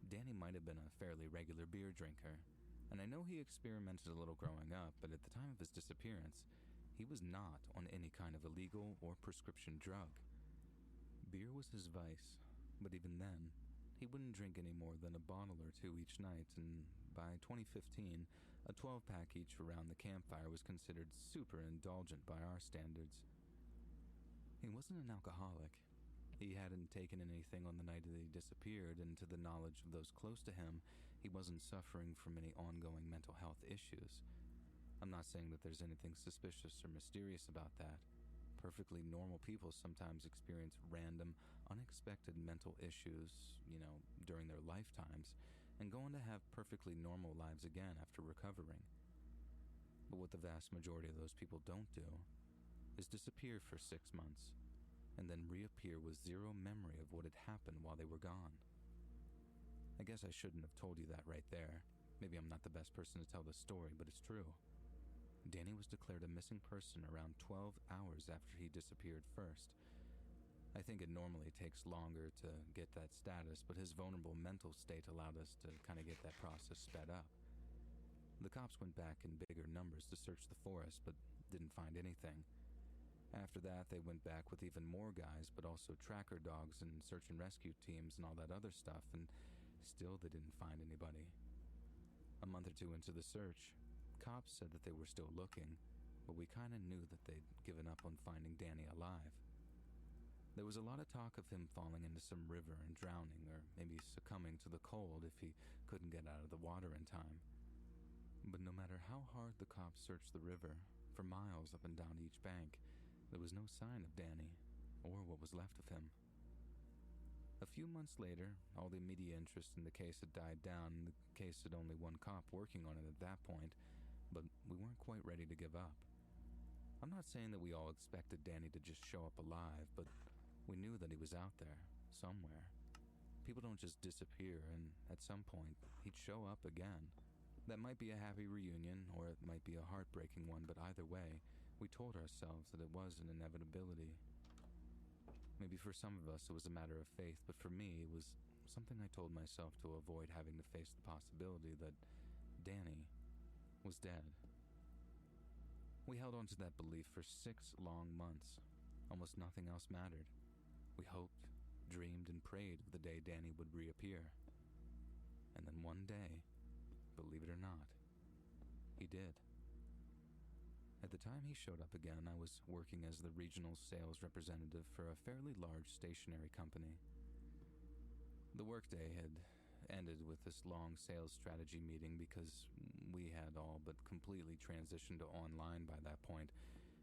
Danny might have been a fairly regular beer drinker, and I know he experimented a little growing up, but at the time of his disappearance, he was not on any kind of illegal or prescription drug. Beer was his vice. But even then, he wouldn't drink any more than a bottle or two each night, and by 2015, a 12-pack each around the campfire was considered super indulgent by our standards. He wasn't an alcoholic. He hadn't taken anything on the night that he disappeared, and to the knowledge of those close to him, he wasn't suffering from any ongoing mental health issues. I'm not saying that there's anything suspicious or mysterious about that. Perfectly normal people sometimes experience random, unexpected mental issues, during their lifetimes, and go on to have perfectly normal lives again after recovering. But what the vast majority of those people don't do is disappear for 6 months, and then reappear with zero memory of what had happened while they were gone. I guess I shouldn't have told you that right there. Maybe I'm not the best person to tell the story, but it's true. Danny was declared a missing person around 12 hours after he disappeared first. I think it normally takes longer to get that status, but his vulnerable mental state allowed us to kind of get that process sped up. The cops went back in bigger numbers to search the forest, but didn't find anything. After that, they went back with even more guys, but also tracker dogs and search and rescue teams and all that other stuff, and still they didn't find anybody. A month or two into the search, cops said that they were still looking, but we kind of knew that they'd given up on finding Danny alive. There was a lot of talk of him falling into some river and drowning, or maybe succumbing to the cold if he couldn't get out of the water in time. But no matter how hard the cops searched the river, for miles up and down each bank, there was no sign of Danny, or what was left of him. A few months later, all the media interest in the case had died down, and the case had only one cop working on it at that point, but we weren't quite ready to give up. I'm not saying that we all expected Danny to just show up alive, but we knew that he was out there, somewhere. People don't just disappear, and at some point, he'd show up again. That might be a happy reunion, or it might be a heartbreaking one, but either way, we told ourselves that it was an inevitability. Maybe for some of us it was a matter of faith, but for me it was something I told myself to avoid having to face the possibility that Danny was dead. We held on to that belief for 6 long months. Almost nothing else mattered. We hoped, dreamed, and prayed for the day Danny would reappear. And then one day, believe it or not, he did. At the time he showed up again, I was working as the regional sales representative for a fairly large stationery company. The workday had ended with this long sales strategy meeting because we had all but completely transitioned to online by that point,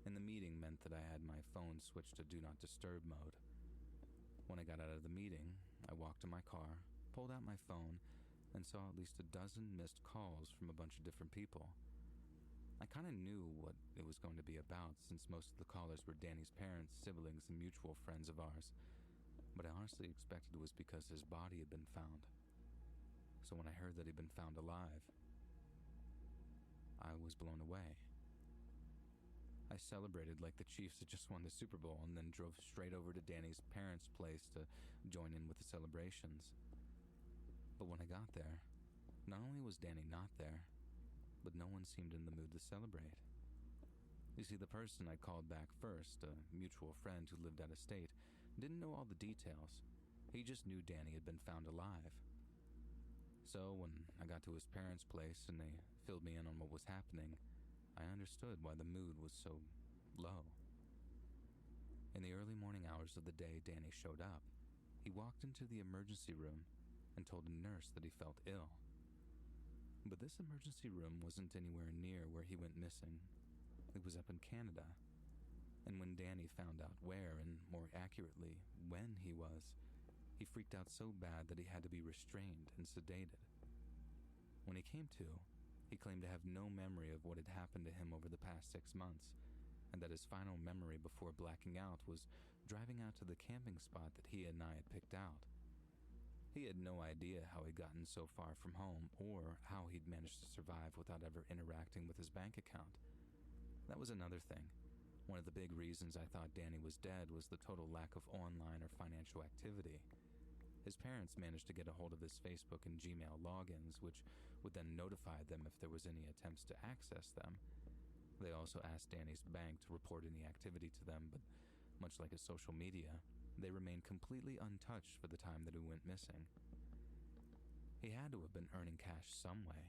and the meeting meant that I had my phone switched to Do Not Disturb mode. When I got out of the meeting, I walked to my car, pulled out my phone, and saw at least a dozen missed calls from a bunch of different people. I kind of knew what it was going to be about since most of the callers were Danny's parents, siblings, and mutual friends of ours, but I honestly expected it was because his body had been found. So when I heard that he'd been found alive, I was blown away. I celebrated like the Chiefs had just won the Super Bowl and then drove straight over to Danny's parents' place to join in with the celebrations. But when I got there, not only was Danny not there, but no one seemed in the mood to celebrate. You see, the person I called back first, a mutual friend who lived out of state, didn't know all the details. He just knew Danny had been found alive. So when I got to his parents' place and they filled me in on what was happening, I understood why the mood was so low. In the early morning hours of the day Danny showed up, he walked into the emergency room and told a nurse that he felt ill. But this emergency room wasn't anywhere near where he went missing. It was up in Canada. And when Danny found out where, and more accurately, when he was, he freaked out so bad that he had to be restrained and sedated. When he came to, he claimed to have no memory of what had happened to him over the past 6 months, and that his final memory before blacking out was driving out to the camping spot that he and I had picked out. He had no idea how he'd gotten so far from home or how he'd managed to survive without ever interacting with his bank account. That was another thing. One of the big reasons I thought Danny was dead was the total lack of online or financial activity. His parents managed to get a hold of his Facebook and Gmail logins, which would then notify them if there was any attempts to access them. They also asked Danny's bank to report any activity to them, but much like his social media, they remained completely untouched for the time that he went missing. He had to have been earning cash some way,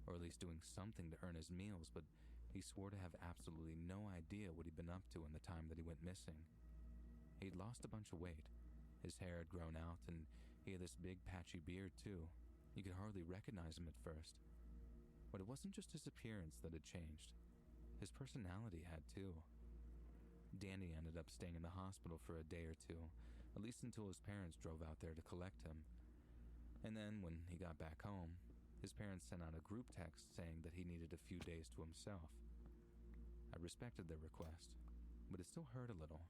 or at least doing something to earn his meals, but he swore to have absolutely no idea what he'd been up to in the time that he went missing. He'd lost a bunch of weight. His hair had grown out, and he had this big patchy beard too. You could hardly recognize him at first. But it wasn't just his appearance that had changed. His personality had too. Danny ended up staying in the hospital for a day or two, at least until his parents drove out there to collect him. And then, when he got back home, his parents sent out a group text saying that he needed a few days to himself. I respected their request, but it still hurt a little.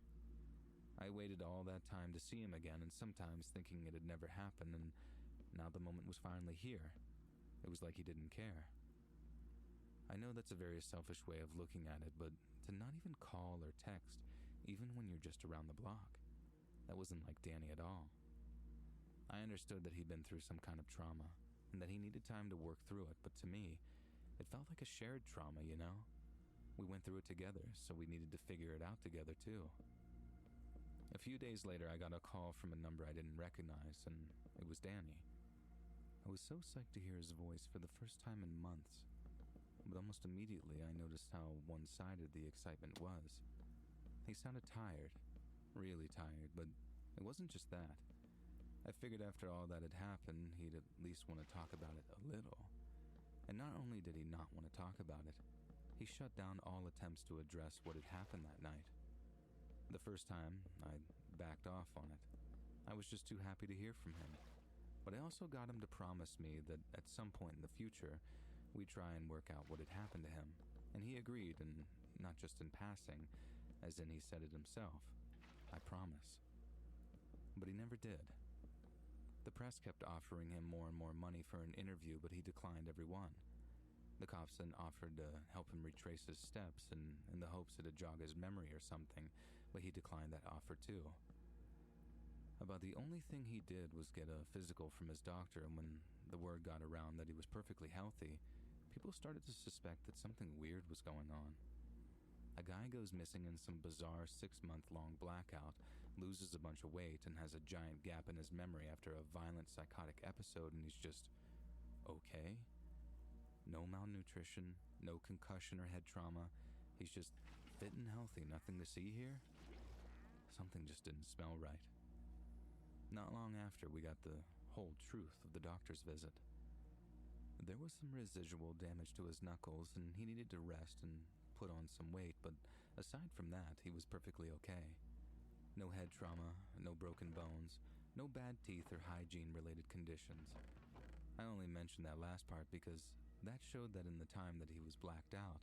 I waited all that time to see him again, and sometimes thinking it had never happened, and now the moment was finally here. It was like he didn't care. I know that's a very selfish way of looking at it, but to not even call or text, even when you're just around the block, that wasn't like Danny at all. I understood that he'd been through some kind of trauma, and that he needed time to work through it, but to me, it felt like a shared trauma, you know? We went through it together, so we needed to figure it out together too. A few days later, I got a call from a number I didn't recognize, and it was Danny. I was so psyched to hear his voice for the first time in months. But almost immediately I noticed how one-sided the excitement was. He sounded tired, really tired, but it wasn't just that. I figured after all that had happened, he'd at least want to talk about it a little. And not only did he not want to talk about it, he shut down all attempts to address what had happened that night. The first time, I backed off on it. I was just too happy to hear from him. But I also got him to promise me that at some point in the future, we'd try and work out what had happened to him, and he agreed, and not just in passing, as in he said it himself, I promise. But he never did. The press kept offering him more and more money for an interview, but he declined every one. The cops then offered to help him retrace his steps, and in the hopes it'd jog his memory or something, but he declined that offer too. About the only thing he did was get a physical from his doctor, and when the word got around that he was perfectly healthy, people started to suspect that something weird was going on. A guy goes missing in some bizarre 6-month-long blackout, loses a bunch of weight, and has a giant gap in his memory after a violent psychotic episode, and he's just okay? No malnutrition, no concussion or head trauma. He's just fit and healthy, nothing to see here? Something just didn't smell right. Not long after, we got the whole truth of the doctor's visit. There was some residual damage to his knuckles, and he needed to rest and put on some weight, but aside from that, he was perfectly okay. No head trauma, no broken bones, no bad teeth or hygiene-related conditions. I only mentioned that last part because that showed that in the time that he was blacked out,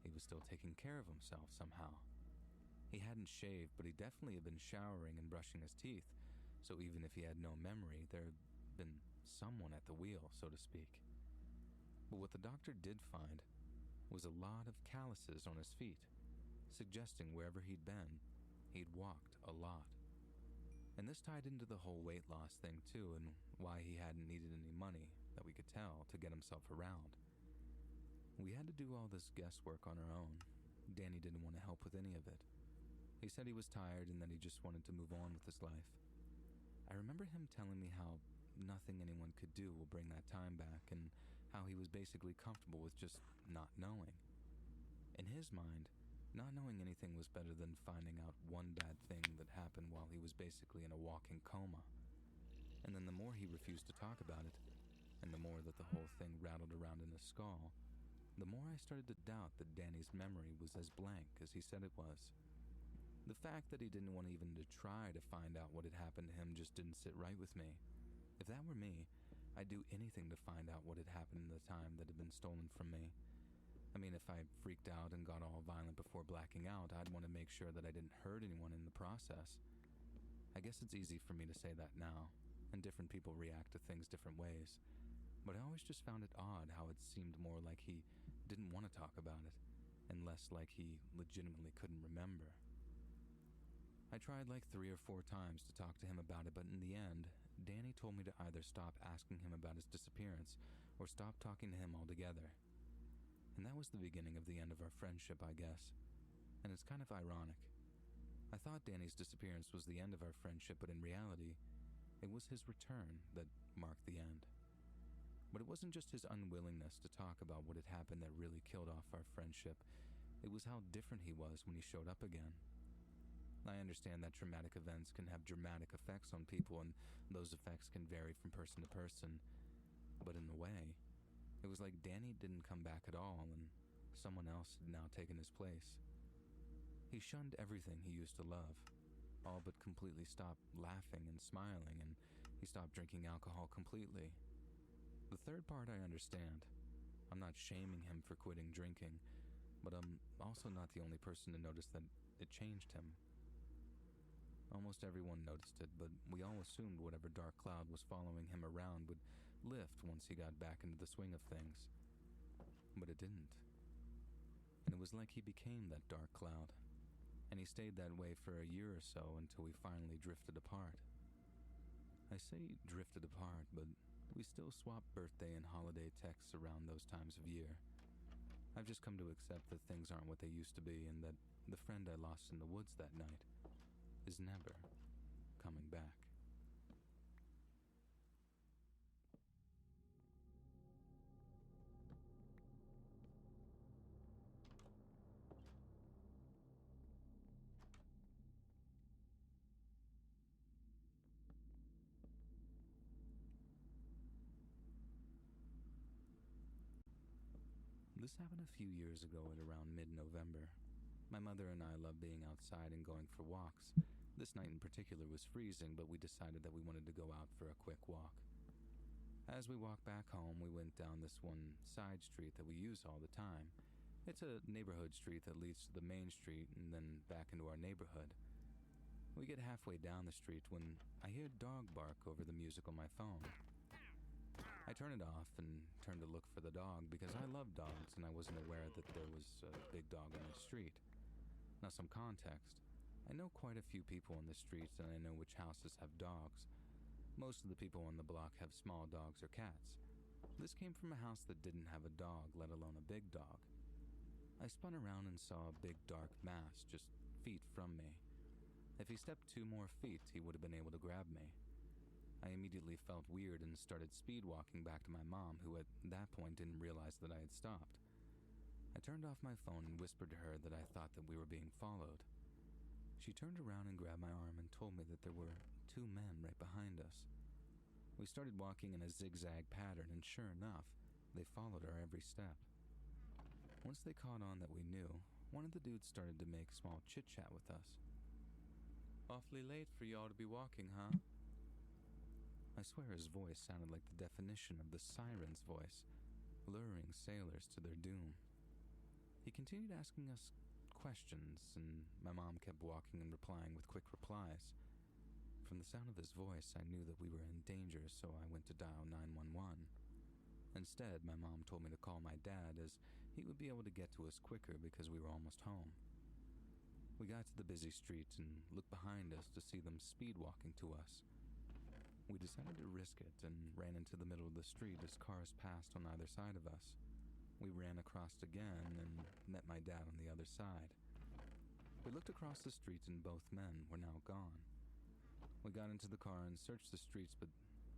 he was still taking care of himself somehow. He hadn't shaved, but he definitely had been showering and brushing his teeth, so even if he had no memory, there had been someone at the wheel, so to speak. But what the doctor did find was a lot of calluses on his feet, suggesting wherever he'd been, he'd walked a lot. And this tied into the whole weight loss thing too, and why he hadn't needed any money, that we could tell, to get himself around. We had to do all this guesswork on our own. Danny didn't want to help with any of it. He said he was tired and that he just wanted to move on with his life. I remember him telling me how nothing anyone could do will bring that time back, and how he was basically comfortable with just not knowing. In his mind, not knowing anything was better than finding out one bad thing that happened while he was basically in a walking coma. And then the more he refused to talk about it, and the more that the whole thing rattled around in his skull, the more I started to doubt that Danny's memory was as blank as he said it was. The fact that he didn't want even to try to find out what had happened to him just didn't sit right with me. If that were me, I'd do anything to find out what had happened in the time that had been stolen from me. I mean, if I freaked out and got all violent before blacking out, I'd want to make sure that I didn't hurt anyone in the process. I guess it's easy for me to say that now, and different people react to things different ways, but I always just found it odd how it seemed more like he didn't want to talk about it, and less like he legitimately couldn't remember. I tried like 3 or 4 times to talk to him about it, but in the end, Danny told me to either stop asking him about his disappearance or stop talking to him altogether. And that was the beginning of the end of our friendship, I guess. And it's kind of ironic. I thought Danny's disappearance was the end of our friendship, but in reality, it was his return that marked the end. But it wasn't just his unwillingness to talk about what had happened that really killed off our friendship. It was how different he was when he showed up again. I understand that traumatic events can have dramatic effects on people, and those effects can vary from person to person. But in a way, it was like Danny didn't come back at all, and someone else had now taken his place. He shunned everything he used to love, all but completely stopped laughing and smiling, and he stopped drinking alcohol completely. The third part I understand. I'm not shaming him for quitting drinking, but I'm also not the only person to notice that it changed him. Almost everyone noticed it, but we all assumed whatever dark cloud was following him around would lift once he got back into the swing of things. But it didn't. And it was like he became that dark cloud, and he stayed that way for a year or so until we finally drifted apart. I say drifted apart, but we still swap birthday and holiday texts around those times of year. I've just come to accept that things aren't what they used to be, and that the friend I lost in the woods that night is never coming back. This happened a few years ago at around mid-November. My mother and I love being outside and going for walks. This night in particular was freezing, but we decided that we wanted to go out for a quick walk. As we walked back home, we went down this one side street that we use all the time. It's a neighborhood street that leads to the main street and then back into our neighborhood. We get halfway down the street when I hear a dog bark over the music on my phone. I turn it off and turn to look for the dog because I love dogs and I wasn't aware that there was a big dog on the street. Now, some context. I know quite a few people in the streets and I know which houses have dogs. Most of the people on the block have small dogs or cats. This came from a house that didn't have a dog, let alone a big dog. I spun around and saw a big dark mass just feet from me. If he stepped 2 more feet, he would have been able to grab me. I immediately felt weird and started speed walking back to my mom, who at that point didn't realize that I had stopped. I turned off my phone and whispered to her that I thought that we were being followed. She turned around and grabbed my arm and told me that there were 2 men right behind us. We started walking in a zigzag pattern, and sure enough, they followed our every step. Once they caught on that we knew, one of the dudes started to make small chit-chat with us. "Awfully late for y'all to be walking, huh?" I swear his voice sounded like the definition of the siren's voice, luring sailors to their doom. He continued asking us questions, and my mom kept walking and replying with quick replies. From the sound of his voice, I knew that we were in danger, so I went to dial 911. Instead, my mom told me to call my dad, as he would be able to get to us quicker because we were almost home. We got to the busy street and looked behind us to see them speed walking to us. We decided to risk it and ran into the middle of the street as cars passed on either side of us. We ran across again and met my dad on the other side. We looked across the street and both men were now gone. We got into the car and searched the streets, but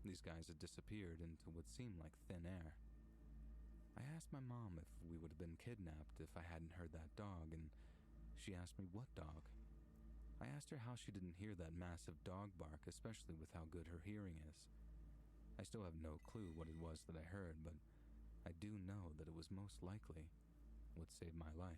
these guys had disappeared into what seemed like thin air. I asked my mom if we would have been kidnapped if I hadn't heard that dog, and she asked me what dog. I asked her how she didn't hear that massive dog bark, especially with how good her hearing is. I still have no clue what it was that I heard, but I do know that it was most likely what saved my life.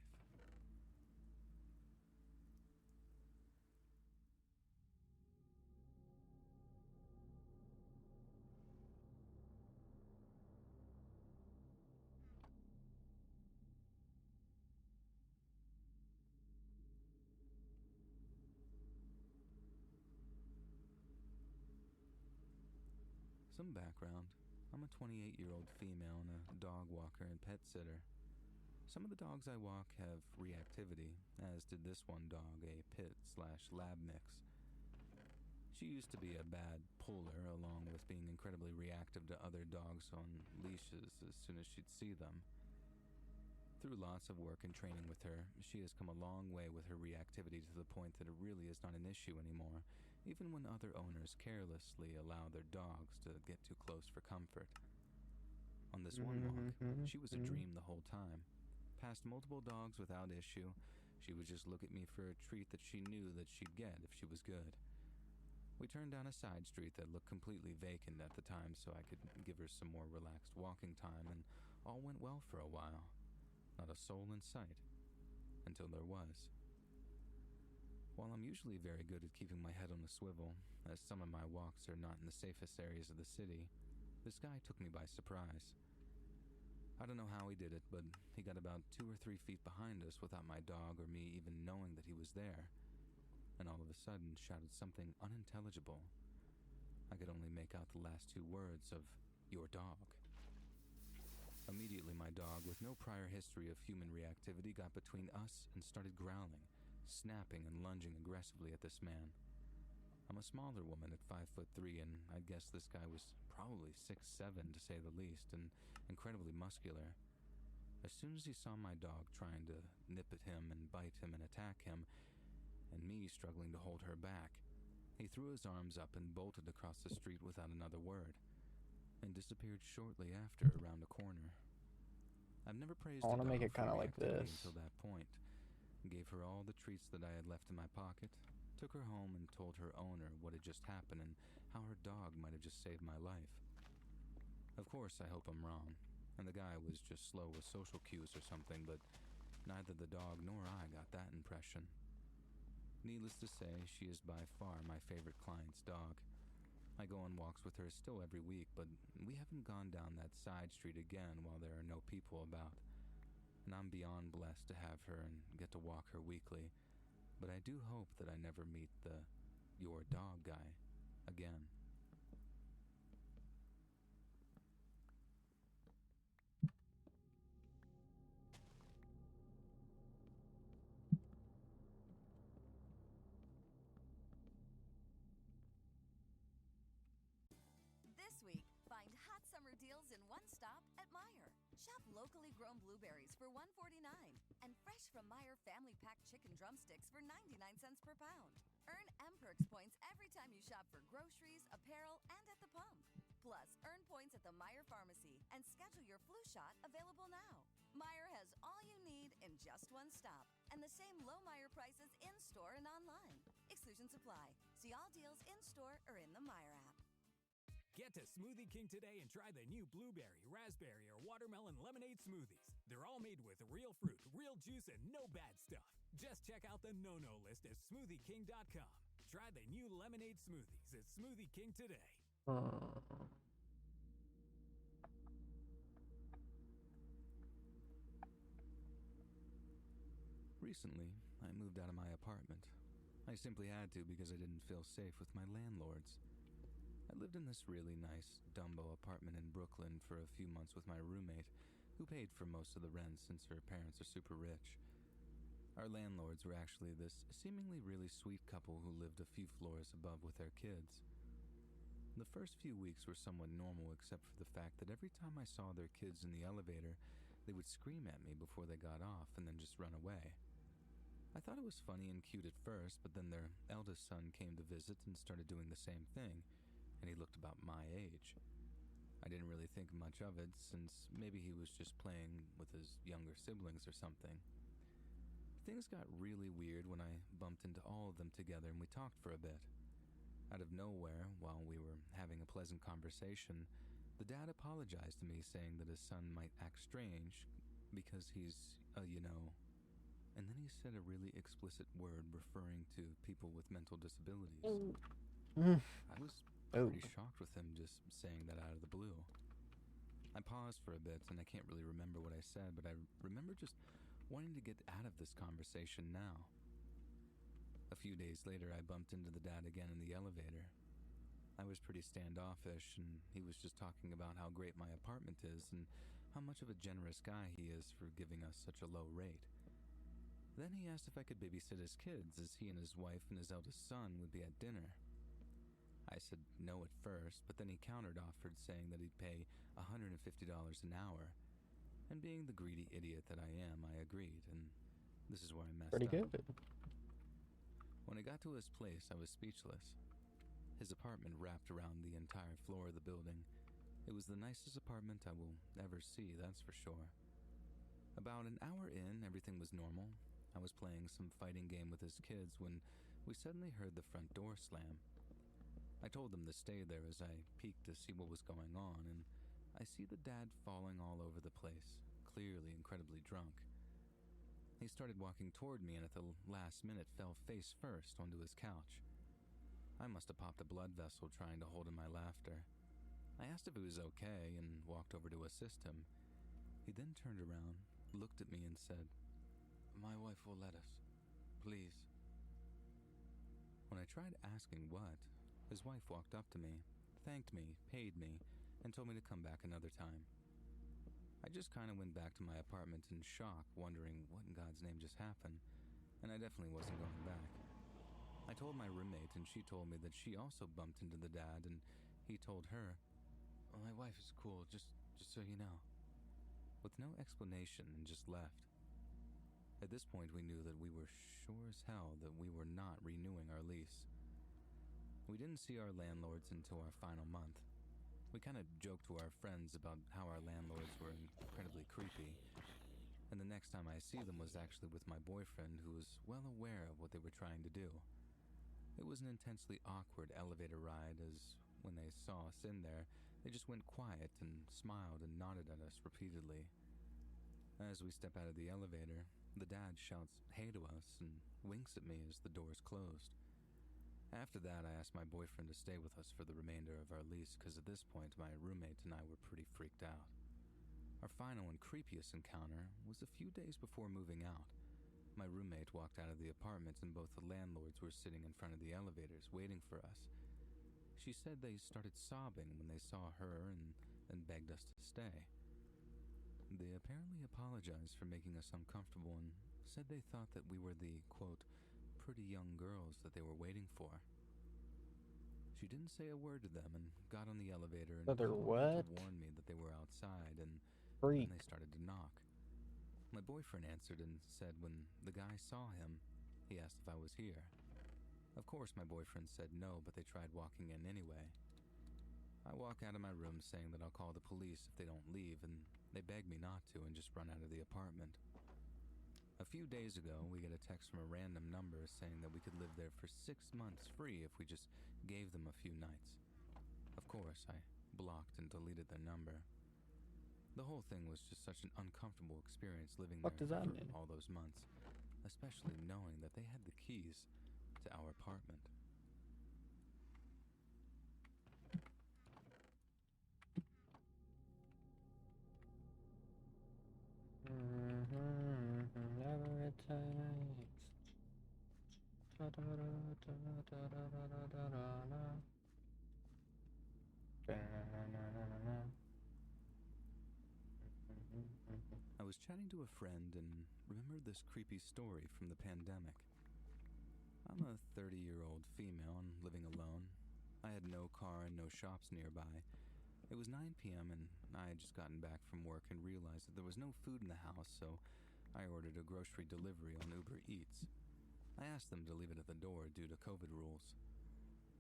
Some background. I'm a 28-year-old female and a dog walker and pet sitter. Some of the dogs I walk have reactivity, as did this one dog, a pit/lab mix. She used to be a bad puller, along with being incredibly reactive to other dogs on leashes as soon as she'd see them. Through lots of work and training with her, she has come a long way with her reactivity to the point that it really is not an issue anymore, even when other owners carelessly allow their dogs to get too close for comfort. On this one walk, she was a dream the whole time. Past multiple dogs without issue, she would just look at me for a treat that she knew that she'd get if she was good. We turned down a side street that looked completely vacant at the time so I could give her some more relaxed walking time, and all went well for a while. Not a soul in sight. Until there was. While I'm usually very good at keeping my head on a swivel, as some of my walks are not in the safest areas of the city, this guy took me by surprise. I don't know how he did it, but he got about 2 or 3 feet behind us without my dog or me even knowing that he was there, and all of a sudden shouted something unintelligible. I could only make out the last 2 words of, "Your dog." Immediately, my dog, with no prior history of human reactivity, got between us and started growling, snapping and lunging aggressively at this man. I'm a smaller woman at 5'3", and I'd guess this guy was probably 6'7", to say the least, and incredibly muscular. As soon as he saw my dog trying to nip at him and bite him and attack him, and me struggling to hold her back, he threw his arms up and bolted across the street without another word, and disappeared shortly after around a corner. I've never praised I want to make it kind of like this until that point. Gave her all the treats that I had left in my pocket, took her home and told her owner what had just happened and how her dog might have just saved my life. Of course, I hope I'm wrong, and the guy was just slow with social cues or something, but neither the dog nor I got that impression. Needless to say, she is by far my favorite client's dog. I go on walks with her still every week, but we haven't gone down that side street again while there are no people about. And I'm beyond blessed to have her and get to walk her weekly, but I do hope that I never meet the "your dog" guy again. This week, find hot summer deals in one stop at Meijer. Shop locally grown blueberries for $1.49 and fresh from Meijer family pack chicken drumsticks for 99 cents per pound. Earn M-Perks points every time you shop for groceries, apparel, and at the pump. Plus, earn points at the Meijer Pharmacy and schedule your flu shot available now. Meijer has all you need in just one stop and the same low Meijer prices in-store and online. Exclusions apply. See all deals in-store or in the Meijer app. Get to Smoothie King today and try the new blueberry, raspberry, or watermelon lemonade smoothies. They're all made with real fruit, real juice, and no bad stuff. Just check out the no-no list at smoothieking.com. Try the new lemonade smoothies at Smoothie King today. Recently, I moved out of my apartment. I simply had to because I didn't feel safe with my landlords. I lived in this really nice Dumbo apartment in Brooklyn for a few months with my roommate, who paid for most of the rent since her parents are super rich. Our landlords were actually this seemingly really sweet couple who lived a few floors above with their kids. The first few weeks were somewhat normal except for the fact that every time I saw their kids in the elevator, they would scream at me before they got off and then just run away. I thought it was funny and cute at first, but then their eldest son came to visit and started doing the same thing, and he looked about my age. I didn't really think much of it, since maybe he was just playing with his younger siblings or something. Things got really weird when I bumped into all of them together and we talked for a bit. Out of nowhere, while we were having a pleasant conversation, the dad apologized to me, saying that his son might act strange because he's, and then he said a really explicit word referring to people with mental disabilities. I was pretty shocked with him just saying that out of the blue. I paused for a bit and I can't really remember what I said, but I remember just wanting to get out of this conversation now. A few days later, I bumped into the dad again in the elevator. I was pretty standoffish, and he was just talking about how great my apartment is and how much of a generous guy he is for giving us such a low rate. Then he asked if I could babysit his kids, as he and his wife and his eldest son would be at dinner. I said no at first, but then he counter-offered, saying that he'd pay $150 an hour. And being the greedy idiot that I am, I agreed, and this is where I messed Pretty up. good. When I got to his place, I was speechless. His apartment wrapped around the entire floor of the building. It was the nicest apartment I will ever see, that's for sure. About an hour in, everything was normal. I was playing some fighting game with his kids when we suddenly heard the front door slam. I told them to stay there as I peeked to see what was going on, and I see the dad falling all over the place, clearly incredibly drunk. He started walking toward me and at the last minute fell face first onto his couch. I must have popped a blood vessel trying to hold in my laughter. I asked if he was okay and walked over to assist him. He then turned around, looked at me and said, "My wife will let us. Please." When I tried asking what, his wife walked up to me, thanked me, paid me, and told me to come back another time. I just kind of went back to my apartment in shock, wondering what in God's name just happened, and I definitely wasn't going back. I told my roommate, and she told me that she also bumped into the dad, and he told her, "Well, my wife is cool, just so you know," with no explanation, and just left. At this point, we knew that we were sure as hell that we were not renewing our lease. We didn't see our landlords until our final month. We kind of joked to our friends about how our landlords were incredibly creepy, and the next time I see them was actually with my boyfriend, who was well aware of what they were trying to do. It was an intensely awkward elevator ride, as when they saw us in there, they just went quiet and smiled and nodded at us repeatedly. As we step out of the elevator, the dad shouts "hey" to us and winks at me as the doors closed. After that, I asked my boyfriend to stay with us for the remainder of our lease, because at this point, my roommate and I were pretty freaked out. Our final and creepiest encounter was a few days before moving out. My roommate walked out of the apartment and both the landlords were sitting in front of the elevators waiting for us. She said they started sobbing when they saw her and then begged us to stay. They apparently apologized for making us uncomfortable and said they thought that we were the, quote, pretty young girls that they were waiting for. She didn't say a word to them and got on the elevator and What? to warn me that they were outside, and Freak. then they started to knock. My boyfriend answered and said when the guy saw him, he asked if I was here. Of course, my boyfriend said no, but they tried walking in anyway. I walk out of my room saying that I'll call the police if they don't leave, and they beg me not to and just run out of the apartment. A few days ago, we get a text from a random number saying that we could live there for 6 months free if we just gave them a few nights. Of course, I blocked and deleted their number. The whole thing was just such an uncomfortable experience living What there does that for mean? all those months, especially knowing that they had the keys to our apartment. Never return. I was chatting to a friend and remembered this creepy story from the pandemic. I'm a 30-year-old female and living alone. I had no car and no shops nearby. It was 9 p.m. and I had just gotten back from work and realized that there was no food in the house, so I ordered a grocery delivery on Uber Eats. I asked them to leave it at the door due to COVID rules.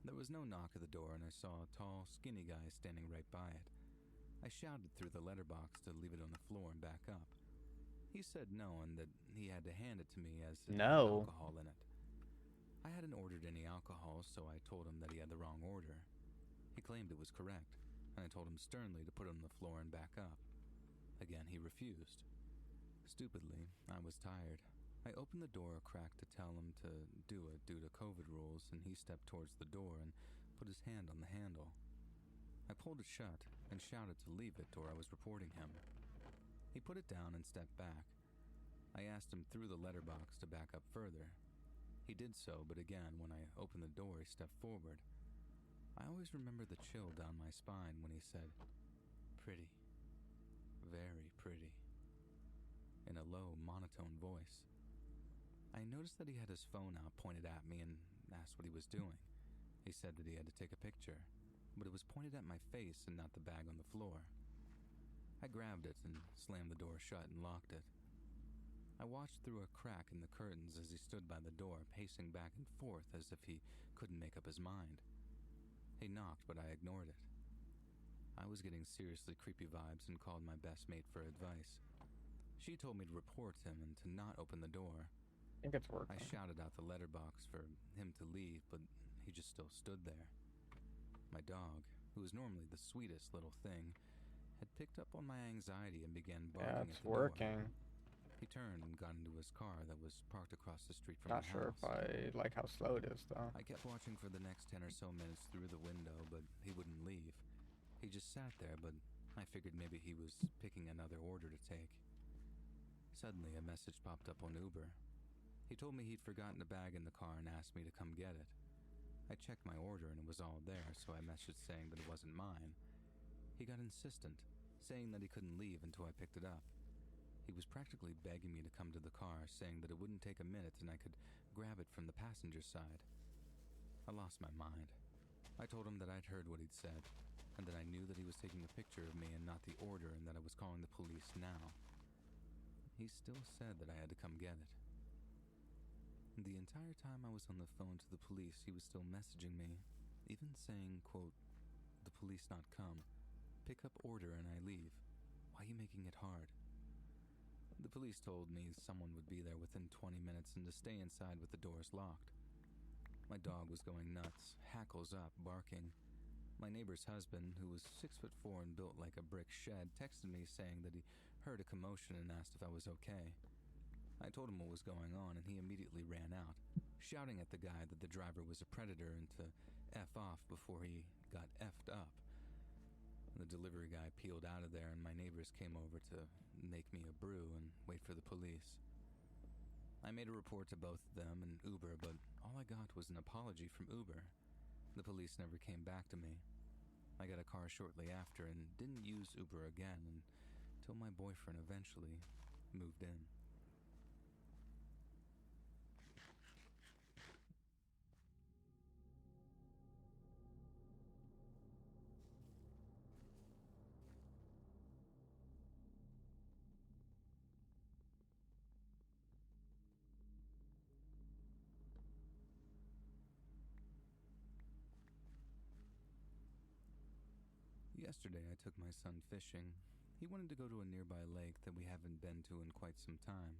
There was no knock at the door and I saw a tall, skinny guy standing right by it. I shouted through the letterbox to leave it on the floor and back up. He said no and that he had to hand it to me as it had alcohol in it. I hadn't ordered any alcohol, so I told him that he had the wrong order. He claimed it was correct, and I told him sternly to put it on the floor and back up. Again, he refused. Stupidly, I was tired. I opened the door a crack to tell him to do it due to COVID rules, and he stepped towards the door and put his hand on the handle. I pulled it shut and shouted to leave it or I was reporting him. He put it down and stepped back. I asked him through the letterbox to back up further. He did so, but again, when I opened the door, he stepped forward. I always remember the chill down my spine when he said, "Pretty. Very pretty," in a low, monotone voice. I noticed that he had his phone out pointed at me and asked what he was doing. He said that he had to take a picture, but it was pointed at my face and not the bag on the floor. I grabbed it and slammed the door shut and locked it. I watched through a crack in the curtains as he stood by the door, pacing back and forth as if he couldn't make up his mind. He knocked, but I ignored it. I was getting seriously creepy vibes and called my best mate for advice. She told me to report him and to not open the door. I think it's working. I shouted out the letterbox for him to leave, but he just still stood there. My dog, who is normally the sweetest little thing, had picked up on my anxiety and began barking Yeah, at it's the working. door. He turned and got into his car that was parked across the street from Not the sure house. if I like how slow it is, though. I kept watching for the next 10 or so minutes through the window, but he wouldn't leave. He just sat there, but I figured maybe he was picking another order to take. Suddenly, a message popped up on Uber. He told me he'd forgotten a bag in the car and asked me to come get it. I checked my order and it was all there, so I messaged saying that it wasn't mine. He got insistent, saying that he couldn't leave until I picked it up. He was practically begging me to come to the car, saying that it wouldn't take a minute and I could grab it from the passenger side. I lost my mind. I told him that I'd heard what he'd said, and that I knew that he was taking a picture of me and not the order, and that I was calling the police now. He still said that I had to come get it. The entire time I was on the phone to the police, he was still messaging me, even saying, quote, "The police not come. Pick up order and I leave. Why you making it hard?" The police told me someone would be there within 20 minutes and to stay inside with the doors locked. My dog was going nuts, hackles up, barking. My neighbor's husband, who was 6'4" and built like a brick shed, texted me saying that he heard a commotion and asked if I was okay. I told him what was going on and he immediately ran out, shouting at the guy that the driver was a predator and to F off before he got F'd up. The delivery guy peeled out of there and my neighbors came over to make me a brew and wait for the police. I made a report to both them and Uber, but all I got was an apology from Uber. The police never came back to me. I got a car shortly after and didn't use Uber again until my boyfriend eventually moved in. Yesterday, I took my son fishing. He wanted to go to a nearby lake that we haven't been to in quite some time.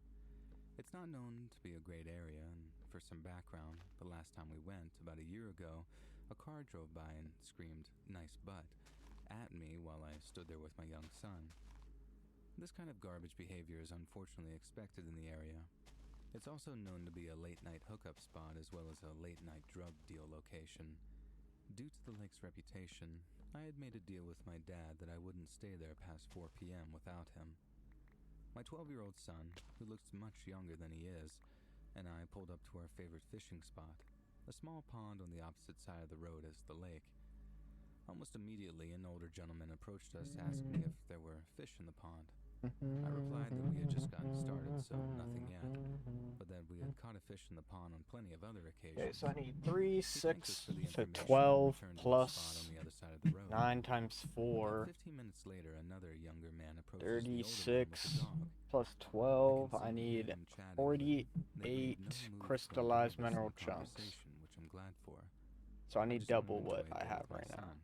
It's not known to be a great area, and for some background, the last time we went, about a year ago, a car drove by and screamed, "Nice butt," at me while I stood there with my young son. This kind of garbage behavior is unfortunately expected in the area. It's also known to be a late-night hookup spot as well as a late-night drug deal location. Due to the lake's reputation, I had made a deal with my dad that I wouldn't stay there past 4 p.m. without him. My 12-year-old son, who looks much younger than he is, and I pulled up to our favorite fishing spot. a small pond on the opposite side of the road as the lake. Almost immediately, an older gentleman approached us asking if there were fish in the pond. I replied that we had just gotten started, so nothing yet, but that we had caught a fish in the pond on plenty of other occasions. Okay, so I need 3, He thanked us 6, for the so information and 12 returned to the plus spot on the other side of the road. 9 times About 4, 15 minutes later, another younger man approaches the older man with 36 the dog. plus 12. I need 48 crystallized mineral chunks. Which I'm glad for. So I need just wanted double to what enjoy a I day have with my right now. son.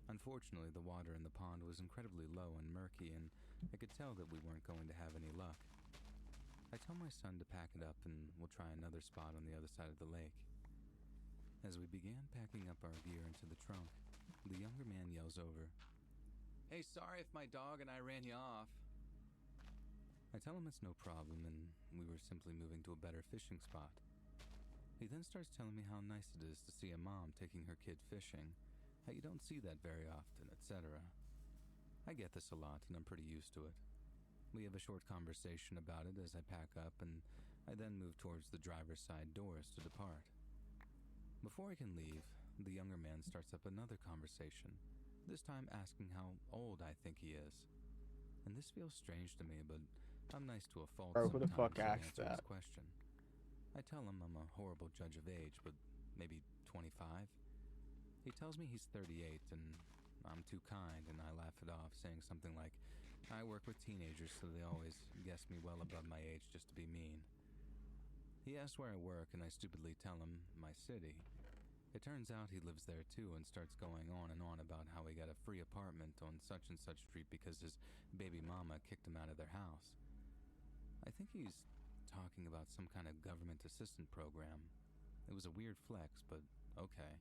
Unfortunately, the water in the pond was incredibly low and murky, and I could tell that we weren't going to have any luck. I tell my son to pack it up and we'll try another spot on the other side of the lake. As we began packing up our gear into the trunk, the younger man yells over, "Hey, sorry if my dog and I ran you off." I tell him it's no problem and we were simply moving to a better fishing spot. He then starts telling me how nice it is to see a mom taking her kid fishing, how you don't see that very often, etc. I get this a lot and I'm pretty used to it. We have a short conversation about it as I pack up, and I then move towards the driver's side doors to depart. Before I can leave, the younger man starts up another conversation, this time asking how old I think he is. And this feels strange to me, but I'm nice to a fault Bro, who the sometimes fuck to asked answer that? his question. I tell him I'm a horrible judge of age, but maybe 25. He tells me he's 38, and I'm too kind, and I laugh it off, saying something like, I work with teenagers, so they always guess me well above my age just to be mean. He asks where I work, and I stupidly tell him my city. It turns out he lives there too, and starts going on and on about how he got a free apartment on such and such street because his baby mama kicked him out of their house. I think he's talking about some kind of government assistant program. It was a weird flex, but okay.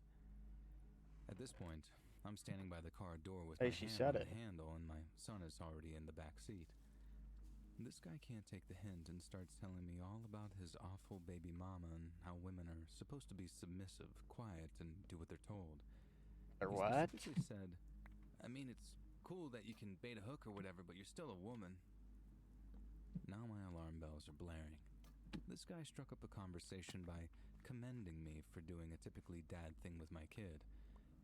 At this point, I'm standing by the car door with my hand on the handle, and my son is already in the back seat. This guy can't take the hint and starts telling me all about his awful baby mama and how women are supposed to be submissive, quiet, and do what they're told. Or He what? specifically said, I mean, it's cool that you can bait a hook or whatever, but you're still a woman. Now my alarm bells are blaring. This guy struck up a conversation by commending me for doing a typically dad thing with my kid,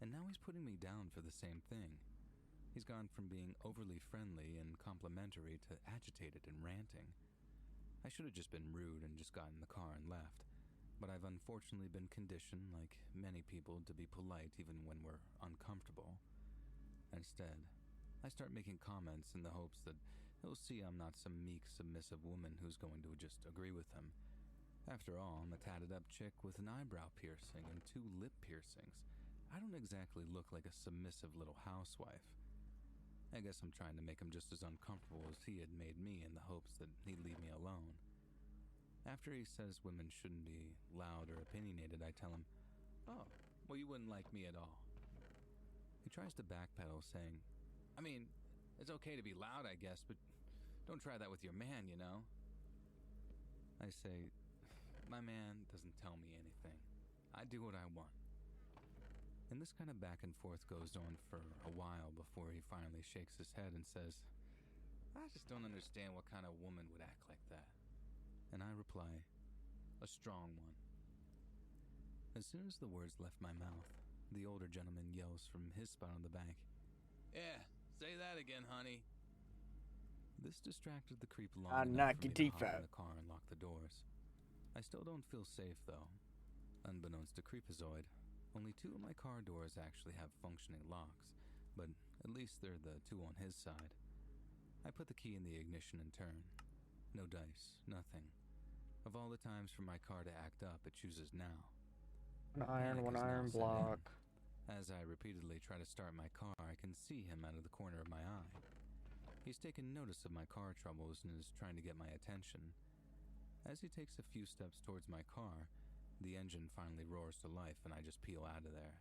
and now he's putting me down for the same thing. He's gone from being overly friendly and complimentary to agitated and ranting. I should have just been rude and just got in the car and left, but I've unfortunately been conditioned, like many people, to be polite even when we're uncomfortable. Instead, I start making comments in the hopes that he'll see I'm not some meek, submissive woman who's going to just agree with him. After all, I'm a tatted-up chick with an eyebrow piercing and 2 lip piercings. I don't exactly look like a submissive little housewife. I guess I'm trying to make him just as uncomfortable as he had made me in the hopes that he'd leave me alone. After he says women shouldn't be loud or opinionated, I tell him, "Oh, well, you wouldn't like me at all." He tries to backpedal, saying, I mean, it's okay to be loud, I guess, but don't try that with your man, you know? I say, my man doesn't tell me anything. I do what I want. And this kind of back and forth goes on for a while before he finally shakes his head and says, I just don't understand what kind of woman would act like that. And I reply, a strong one. As soon as the words left my mouth, the older gentleman yells from his spot on the bank, Yeah, say that again, honey. This distracted the creep long enough for me to hop in the car and lock the doors. I still don't feel safe, though. Unbeknownst to Creepazoid, only 2 of my car doors actually have functioning locks, but at least they're the 2 on his side. I put the key in the ignition and turn. No dice, nothing. Of all the times for my car to act up, it chooses now. One iron block. As I repeatedly try to start my car, I can see him out of the corner of my eye. He's taken notice of my car troubles and is trying to get my attention. As he takes a few steps towards my car, the engine finally roars to life and I just peel out of there.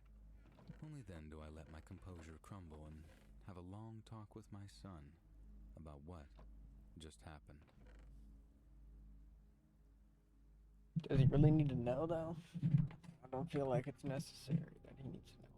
Only then do I let my composure crumble and have a long talk with my son about what just happened. Does he really need to know, though? I don't feel like it's necessary that he needs to know.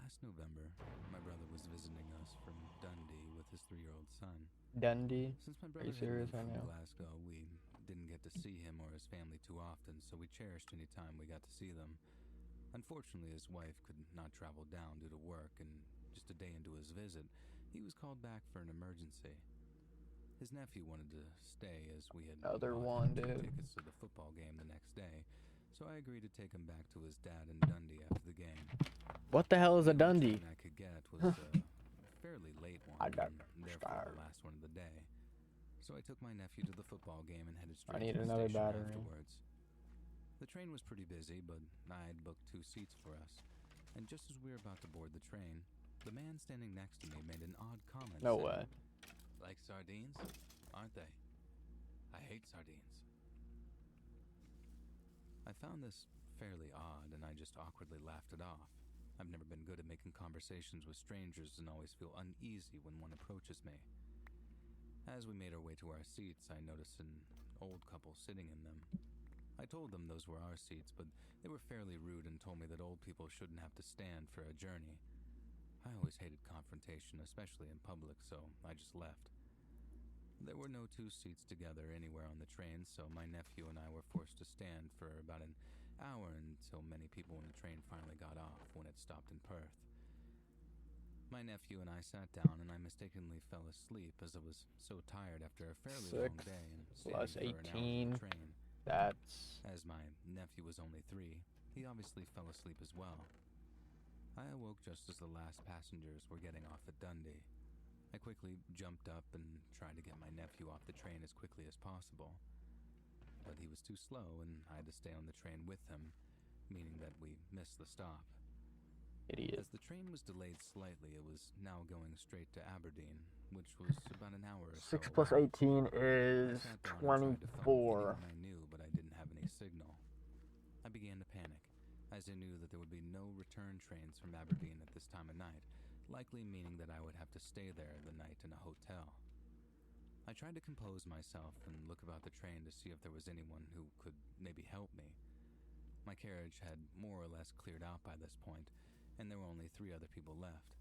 Last November, my brother was visiting us from Dundee with his 3-year-old son. Dundee? Since my Are brother you had serious moved right from now? Glasgow, we didn't get to see him or his family too often, so we cherished any time we got to see them. Unfortunately, his wife could not travel down due to work, and just a day into his visit, he was called back for an emergency. His nephew wanted to stay as we had Other bought one, him 2 dude. tickets to the football game the next day, so I agreed to take him back to his dad in Dundee after the game. What the hell is a The only Dundee? train I could get was a fairly late one, I got and therefore starved. the last one of the day. So I took my nephew to the football game and headed I straight need to the another station battery. afterwards. The train was pretty busy, but I had booked 2 seats for us. And just as we were about to board the train, the man standing next to me made an odd comment. No saying, way. "Like sardines? Aren't they? I hate sardines." I found this fairly odd, and I just awkwardly laughed it off. I've never been good at making conversations with strangers and always feel uneasy when one approaches me. As we made our way to our seats, I noticed an old couple sitting in them. I told them those were our seats, but they were fairly rude and told me that old people shouldn't have to stand for a journey. I always hated confrontation, especially in public, so I just left. There were no 2 seats together anywhere on the train, so my nephew and I were forced to stand for about an hour until many people in the train finally got off when it stopped in Perth. My nephew and I sat down, and I mistakenly fell asleep as I was so tired after a fairly long 6 day and plus standing for an hour 18. on the train. That's... As my nephew was only 3, he obviously fell asleep as well. I awoke just as the last passengers were getting off at Dundee. I quickly jumped up and tried to get my nephew off the train as quickly as possible. But he was too slow, and I had to stay on the train with him, meaning that we missed the stop. Idiot. As the train was delayed slightly, it was now going straight to Aberdeen, which was about an hour or so 6 plus away. 18 is I sat down and tried to phone 24. anyone I knew, but I didn't have any signal. I began to panic, as I knew that there would be no return trains from Aberdeen at this time of night, likely meaning that I would have to stay there the night in a hotel. I tried to compose myself and look about the train to see if there was anyone who could maybe help me. My carriage had more or less cleared out by this point, and there were only 3 other people left.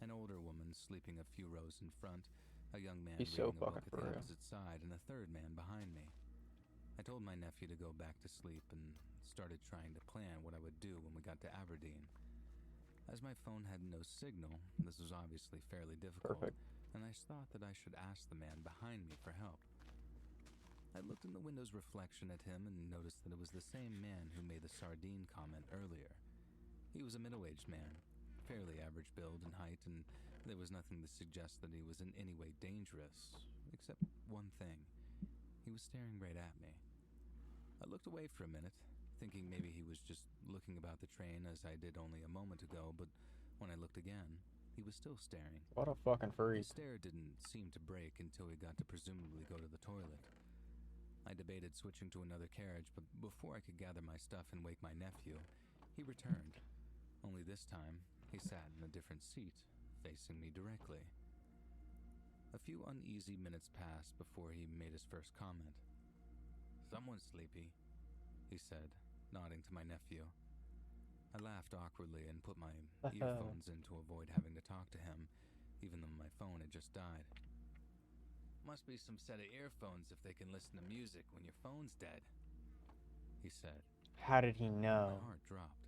An older woman sleeping a few rows in front, a young man He's so reading a book fucking at for the real. opposite side, and a 3rd man behind me. I told my nephew to go back to sleep and started trying to plan what I would do when we got to Aberdeen. As my phone had no signal, this was obviously fairly difficult, Perfect. and I thought that I should ask the man behind me for help. I looked in the window's reflection at him and noticed that it was the same man who made the sardine comment earlier. He was a middle-aged man, fairly average build and height, and there was nothing to suggest that he was in any way dangerous, except one thing. He was staring right at me. I looked away for a minute, thinking maybe he was just looking about the train as I did only a moment ago, but when I looked again, he was still staring. What a fucking freak. His stare didn't seem to break until we got to presumably go to the toilet. I debated switching to another carriage, but before I could gather my stuff and wake my nephew, he returned. Only this time, he sat in a different seat, facing me directly. A few uneasy minutes passed before he made his first comment. "Someone's sleepy," he said, nodding to my nephew. I laughed awkwardly and put my earphones in to avoid having to talk to him, even though my phone had just died. "Must be some set of earphones if they can listen to music when your phone's dead," he said. How did he My know? heart dropped.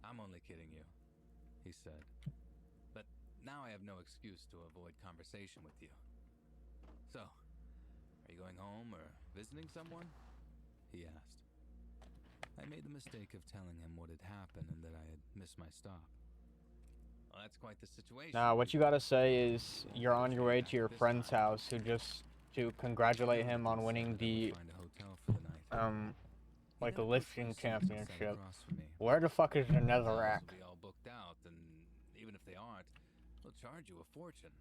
"I'm only kidding you," he said. "But now I have no excuse to avoid conversation with you. So, are you going home or visiting someone?" he asked. I made the mistake of telling him what had happened and that I had missed my stop. "Well, that's quite the situation." Nah, what you gotta say is you're on your way to your friend's house who just to congratulate him on winning the Find a hotel for the night. like a He then lifting approached my seat and sat championship. across from me. Where the fuck is the Hotels netherrack? will be all booked out, and even if they aren't, they'll charge you a fortune.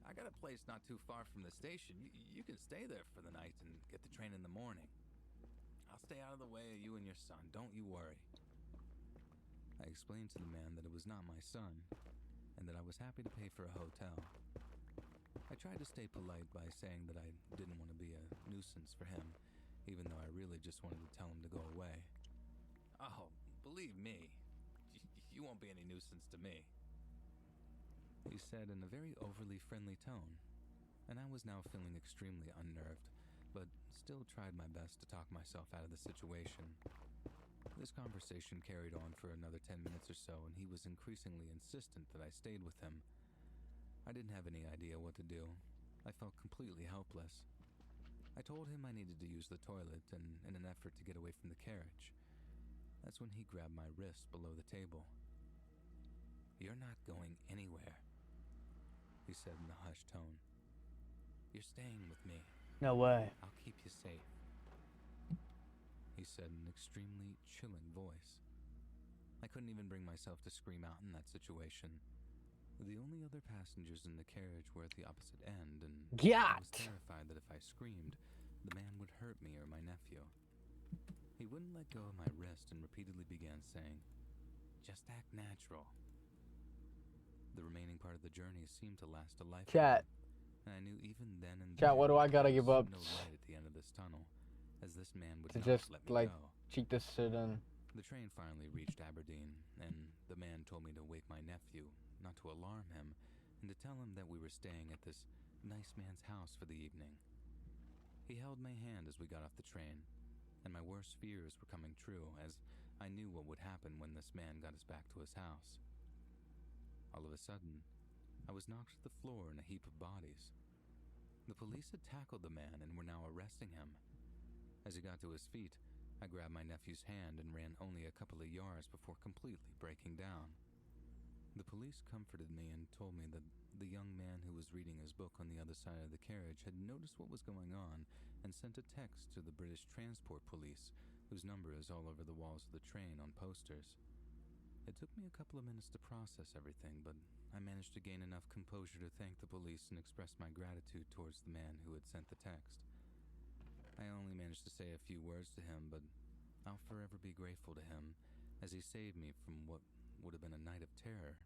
"I got a place not too far from the station. You can stay there for the night and get the train in the morning. I'll stay out of the way of you and your son, don't you worry." I explained to the man that it was not my son, and that I was happy to pay for a hotel. I tried to stay polite by saying that I didn't want to be a nuisance for him, even though I really just wanted to tell him to go away. "Oh, believe me, You won't be any nuisance to me," he said in a very overly friendly tone, and I was now feeling extremely unnerved, but still tried my best to talk myself out of the situation. This conversation carried on for another 10 minutes or so, and he was increasingly insistent that I stayed with him. I didn't have any idea what to do. I felt completely helpless. I told him I needed to use the toilet, and in an effort to get away from the carriage, that's when he grabbed my wrist below the table. "You're not going anywhere," he said in a hushed tone. "You're staying with me. No way. I'll keep you safe," he said in an extremely chilling voice. I couldn't even bring myself to scream out in that situation. The only other passengers in the carriage were at the opposite end, and I was terrified that if I screamed, the man would hurt me or my nephew. He wouldn't let go of my wrist and repeatedly began saying, "Just act natural." The remaining part of the journey seemed to last a lifetime. Chat. And I knew even then and Chat, there what do I gotta there give was up no light at the end of this tunnel, as this man would to not just, let me like, go. cheat this shit in? The train finally reached Aberdeen, and the man told me to wake my nephew, not to alarm him, and to tell him that we were staying at this nice man's house for the evening. He held my hand as we got off the train, and my worst fears were coming true, as I knew what would happen when this man got us back to his house. All of a sudden, I was knocked to the floor in a heap of bodies. The police had tackled the man and were now arresting him. As he got to his feet, I grabbed my nephew's hand and ran only a couple of yards before completely breaking down. The police comforted me and told me that the young man who was reading his book on the other side of the carriage had noticed what was going on and sent a text to the British Transport Police, whose number is all over the walls of the train on posters. It took me a couple of minutes to process everything, but I managed to gain enough composure to thank the police and express my gratitude towards the man who had sent the text. I only managed to say a few words to him, but I'll forever be grateful to him, as he saved me from what would have been a night of terror,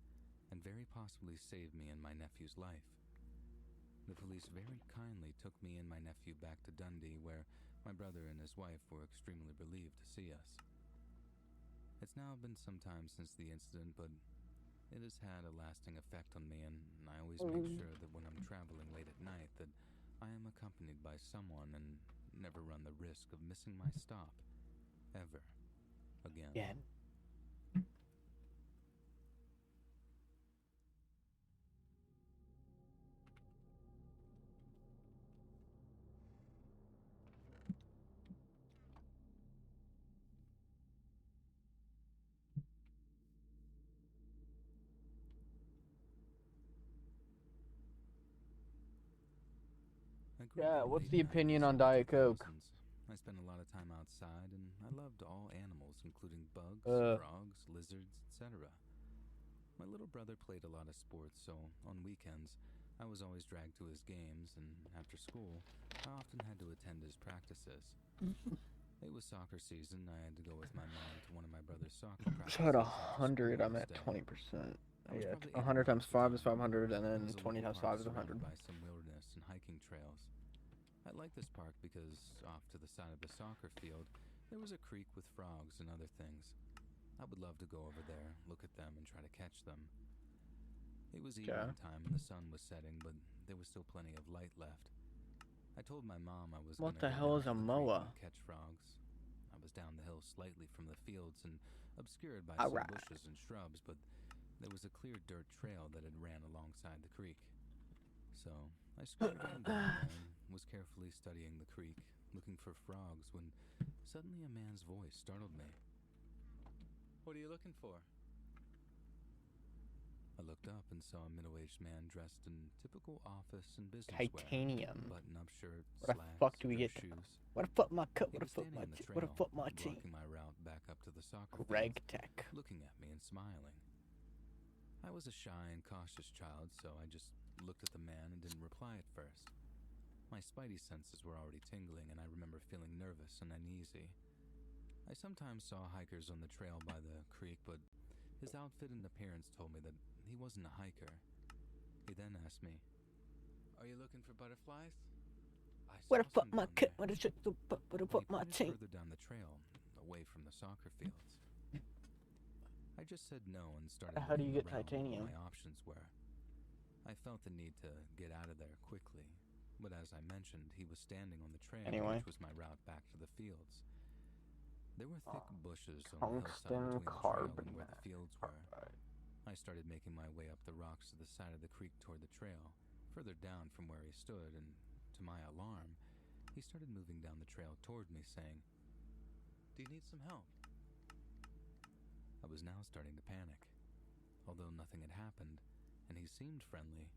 and very possibly saved me and my nephew's life. The police very kindly took me and my nephew back to Dundee, where my brother and his wife were extremely relieved to see us. It's now been some time since the incident, but it has had a lasting effect on me, and I always make sure that when I'm traveling late at night that I am accompanied by someone and never run the risk of missing my stop, ever again. Yeah, what's the opinion on Diet Coke? I spent a lot of time outside, and I loved all animals, including bugs, frogs, lizards, etc. My little brother played a lot of sports, so on weekends, I was always dragged to his games, and after school, I often had to attend his practices. It was soccer season. I had to go with my mom to one of my brother's soccer practices. So at 100, I'm at 20%. Yeah, 100 times 5 is 500, and then 20 times 5 is 100. By some wilderness and hiking trails. I liked this park because off to the side of the soccer field, there was a creek with frogs and other things. I would love to go over there, look at them, and try to catch them. It was evening time and the sun was setting, but there was still plenty of light left. I told my mom I was What the hell is a moa? Catch frogs. I was down the hill slightly from the fields and obscured by some bushes and shrubs, but there was a clear dirt trail that had ran alongside the creek. So I scooted on down and was carefully studying the creek, looking for frogs, when suddenly a man's voice startled me. "What are you looking for?" I looked up and saw a middle-aged man dressed in typical office and business Titanium. wear, button-up shirt, what slacks, the fuck do we get? shoes. What the fuck my cup? What He the was fuck standing my on the tea? What the trail, fuck my tea? blocking my route back up to the soccer Greg field, Tech. looking at me and smiling. I was a shy and cautious child, so I just looked at the man and didn't reply at first. My spidey senses were already tingling, and I remember feeling nervous and uneasy. I sometimes saw hikers on the trail by the creek, but his outfit and appearance told me that he wasn't a hiker. He then asked me, "Are you looking for butterflies?" What the fuck my cup? What the fuck my tea? Further down the trail, away from the soccer fields. I just said no and started How do you looking get around titanium? what my options were. I felt the need to get out of there quickly, but as I mentioned, he was standing on the trail, Anyway. which was my route back to the fields. There were thick bushes on the hillside Tungsten between the trail and carbonate. where the fields were. I started making my way up the rocks to the side of the creek toward the trail, further down from where he stood, and to my alarm, he started moving down the trail toward me, saying, "Do you need some help?" I was now starting to panic. Although nothing had happened, and he seemed friendly,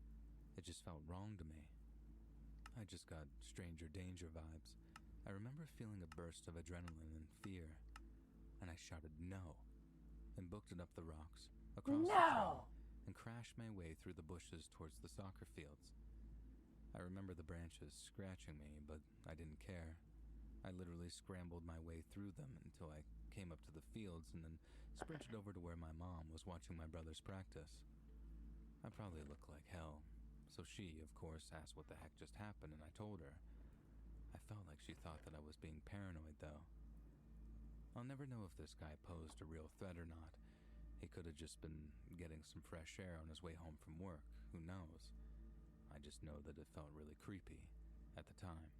it just felt wrong to me. I just got stranger danger vibes. I remember feeling a burst of adrenaline and fear, and I shouted no, and booked it up the rocks, across the trail, and crashed my way through the bushes towards the soccer fields. I remember the branches scratching me, but I didn't care. I literally scrambled my way through them until I came up to the fields and then sprinted over to where my mom was watching my brothers practice. I probably looked like hell, so she, of course, asked what the heck just happened, and I told her. I felt like she thought that I was being paranoid, though. I'll never know if this guy posed a real threat or not. He could have just been getting some fresh air on his way home from work, who knows? I just know that it felt really creepy at the time.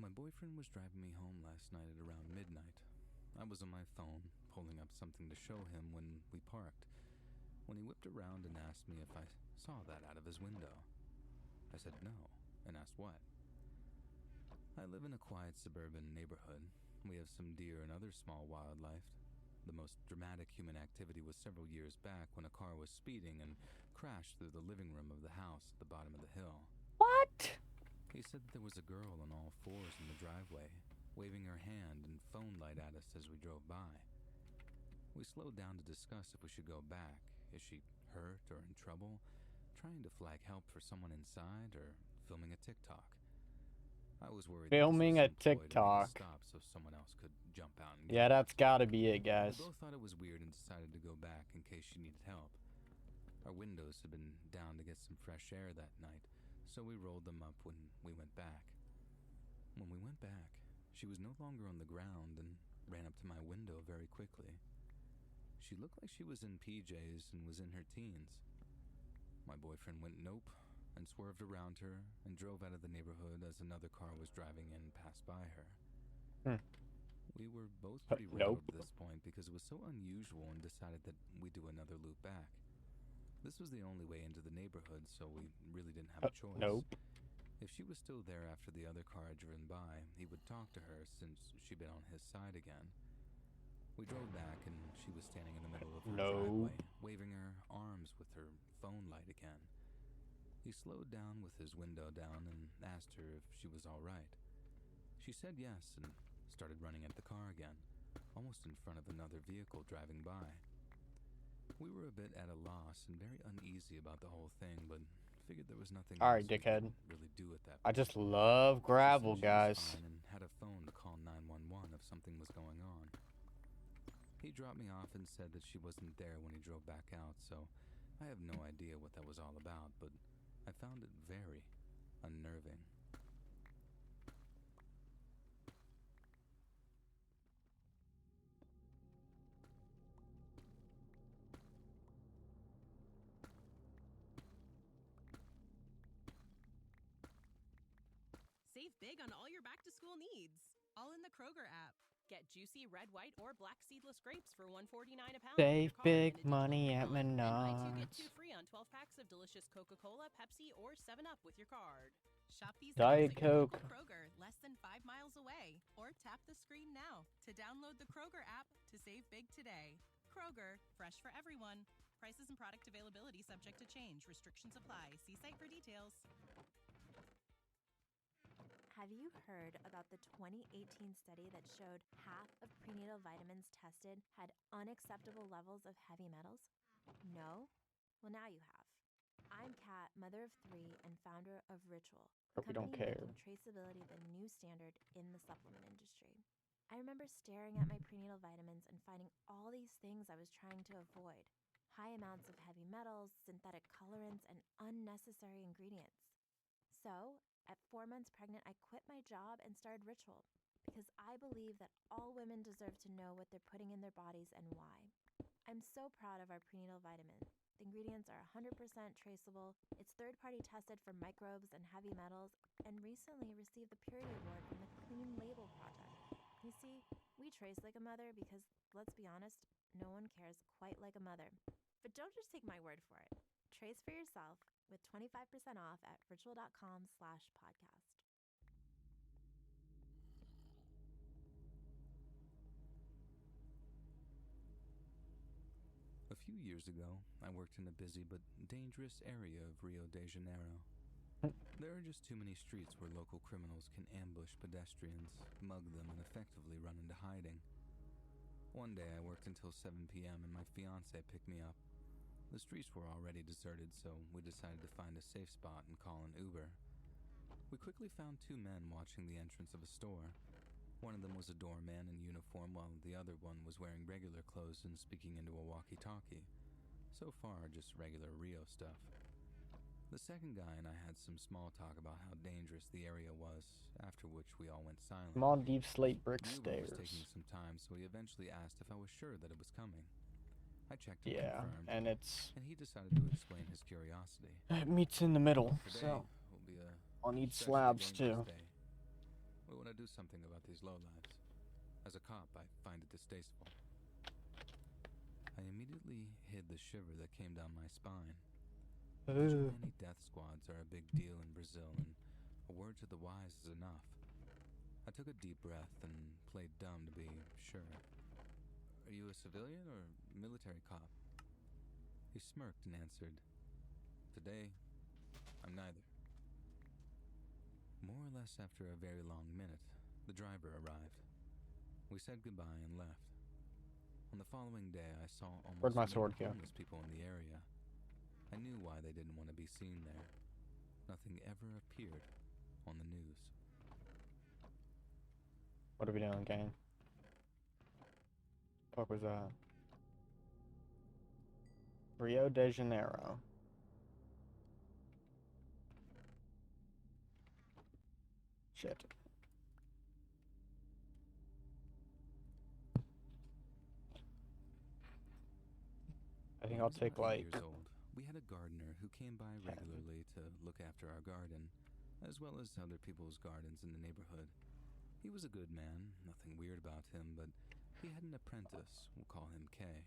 My boyfriend was driving me home last night at around midnight. I was on my phone, pulling up something to show him when we parked, when he whipped around and asked me if I saw that out of his window. I said no, and asked what. I live in a quiet suburban neighborhood. We have some deer and other small wildlife. The most dramatic human activity was several years back when a car was speeding and crashed through the living room of the house at the bottom of the hill. What? He said that there was a girl on all fours in the driveway, waving her hand and phone light at us as we drove by. We slowed down to discuss if we should go back. Is she hurt or in trouble? Trying to flag help for someone inside or filming a TikTok? I was worried Filming a that this was some ploy to make TikTok. us stop so someone else could jump out and Yeah, get that's gotta be it, guys. We both thought it was weird and decided to go back in case she needed help. Our windows had been down to get some fresh air that night, so we rolled them up when we went back. When we went back, she was no longer on the ground and ran up to my window very quickly. She looked like she was in PJs and was in her teens. My boyfriend went nope and swerved around her and drove out of the neighborhood as another car was driving in past by her. We were both pretty rattled at this point because it was so unusual and decided that we'd do another loop back. This was the only way into the neighborhood, so we really didn't have a choice. If she was still there after the other car had driven by, he would talk to her since she'd been on his side again. We drove back and she was standing in the middle of her driveway, waving her arms with her phone light again. He slowed down with his window down and asked her if she was all right. She said yes and started running at the car again, almost in front of another vehicle driving by. We were a bit at a loss and very uneasy about the whole thing, but figured there was nothing else we could really do at that point. I just love gravel, guys. She was fine and had a phone to call 911 if something was going on. He dropped me off and said that she wasn't there when he drove back out, so I have no idea what that was all about, but I found it very unnerving. Save big on all your back-to-school needs, all in the Kroger app. Get juicy red, white, or black seedless grapes for $1.49 a pound. Save big money at Menards. And buy 2 get 2 free on 12 packs of delicious Coca-Cola, Pepsi, or 7-Up with your card. Shop these Diet items at your Coke. local Kroger, less than 5 miles away, or tap the screen now to download the Kroger app to save big today. Kroger, fresh for everyone. Prices and product availability subject to change. Restrictions apply. See site for details. Have you heard about the 2018 study that showed half of prenatal vitamins tested had unacceptable levels of heavy metals? No? Well, now you have. I'm Kat, mother of 3 and founder of Ritual, a Hope you don't company care. making traceability the new standard in the supplement industry. I remember staring at my prenatal vitamins and finding all these things I was trying to avoid. High amounts of heavy metals, synthetic colorants, and unnecessary ingredients. So, at 4 months pregnant, I quit my job and started Ritual because I believe that all women deserve to know what they're putting in their bodies and why. I'm so proud of our prenatal vitamin. The ingredients are 100% traceable, it's third-party tested for microbes and heavy metals, and recently received the Purity Award from the Clean Label Project. You see, we trace like a mother because, let's be honest, no one cares quite like a mother. But don't just take my word for it. Trace for yourself with 25% off at ritual.com/podcast. A few years ago, I worked in a busy but dangerous area of Rio de Janeiro. There are just too many streets where local criminals can ambush pedestrians, mug them, and effectively run into hiding. One day I worked until 7 p.m. and my fiancé picked me up. The streets were already deserted, so we decided to find a safe spot and call an Uber. We quickly found 2 men watching the entrance of a store. One of them was a doorman in uniform, while the other one was wearing regular clothes and speaking into a walkie-talkie. So far, just regular Rio stuff. The second guy and I had some small talk about how dangerous the area was, after which we all went silent. Small deep slate brick The Uber stairs. was taking some time, so he eventually asked if I was sure that it was coming. I checked and Yeah, confirmed, and it's and he decided to explain his curiosity. it meets in the middle, Today so will be a I'll need especially slabs dangerous too. day. We want to do something about these lowlives. As a cop, I find it distasteful. I immediately hid the shiver that came down my spine. Vigilante death squads are a big deal in Brazil, and a word to the wise is enough. I took a deep breath and played dumb to be sure. Are you a civilian or military cop? He smirked and answered, Today, I'm neither. More or less after a very long minute, the driver arrived. We said goodbye and left. On the following day, I saw Where'd almost my no sword go? homeless people in the area. I knew why they didn't want to be seen there. Nothing ever appeared on the news. What are we doing, gang? What was that? Rio de Janeiro. Shit. I think When I I'll was take about 8 like years old, we had a gardener who came by regularly to look after our garden, as well as other people's gardens in the neighborhood. He was a good man, nothing weird about him, but he had an apprentice, we'll call him Kay.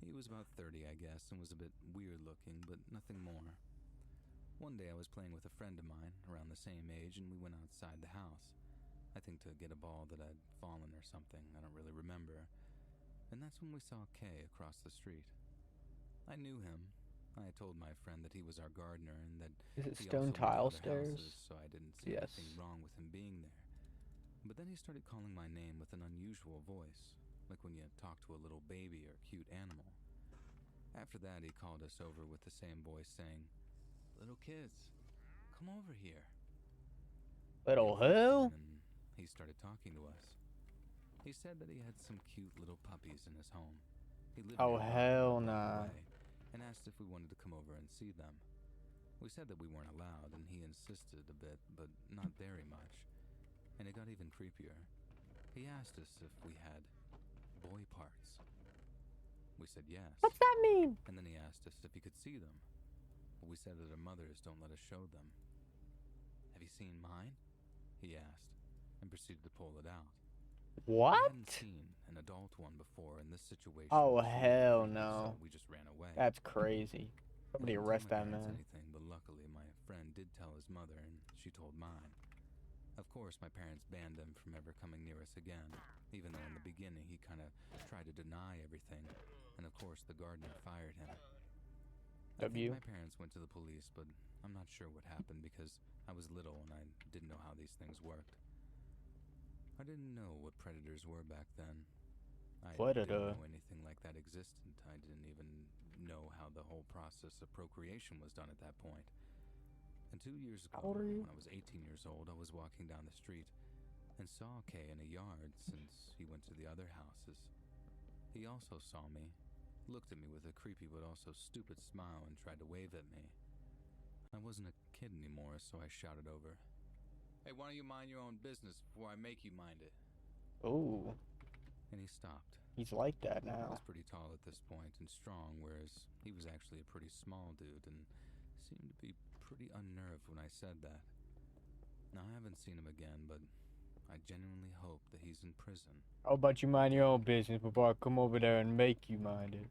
He was about 30, I guess, and was a bit weird looking, but nothing more. One day I was playing with a friend of mine, around the same age, and we went outside the house. I think to get a ball that had fallen or something, I don't really remember. And that's when we saw Kay across the street. I knew him. I had told my friend that he was our gardener and that is it he stone also lived in tile other stairs? houses, so I didn't see Yes. anything wrong with him being there. But then he started calling my name with an unusual voice, like when you talk to a little baby or cute animal. After that, he called us over with the same voice saying, Little kids, come over here. Little We who? left him, and he started talking to us. He said that he had some cute little puppies in his home. He lived Oh, nearby, hell a block nah. away, and asked if we wanted to come over and see them. We said that we weren't allowed, and he insisted a bit, but not very much. And it got even creepier. He asked us if we had boy parts. We said yes. What's that mean? And then he asked us if he could see them. But we said that our mothers don't let us show them. Have you seen mine? He asked, and proceeded to pull it out. We What? hadn't seen an adult one before in this situation. Oh, was really hell creepy, no. So we just ran away. That's crazy. Somebody I didn't arrest tell that my parents man. anything, but luckily my friend did tell his mother, and she told mine. Of course, my parents banned him from ever coming near us again, even though in the beginning he kind of tried to deny everything, and of course the gardener fired him. I think W. my parents went to the police, but I'm not sure what happened because I was little and I didn't know how these things worked. I didn't know what predators were back then. I Predator. didn't know anything like that existed. I didn't even know how the whole process of procreation was done at that point. And 2 years ago, How old are you? when I was 18 years old, I was walking down the street and saw Kay in a yard since he went to the other houses. He also saw me, looked at me with a creepy but also stupid smile, and tried to wave at me. I wasn't a kid anymore, so I shouted over, "Hey, why don't you mind your own business before I make you mind it?" Ooh. And he stopped. He's like that I now. was pretty tall at this point and strong, whereas he was actually a pretty small dude and seemed to be pretty unnerved when I said that. Now, I haven't seen him again, but I genuinely hope that he's in prison. How about you mind your own business before I come over there and make you mind it?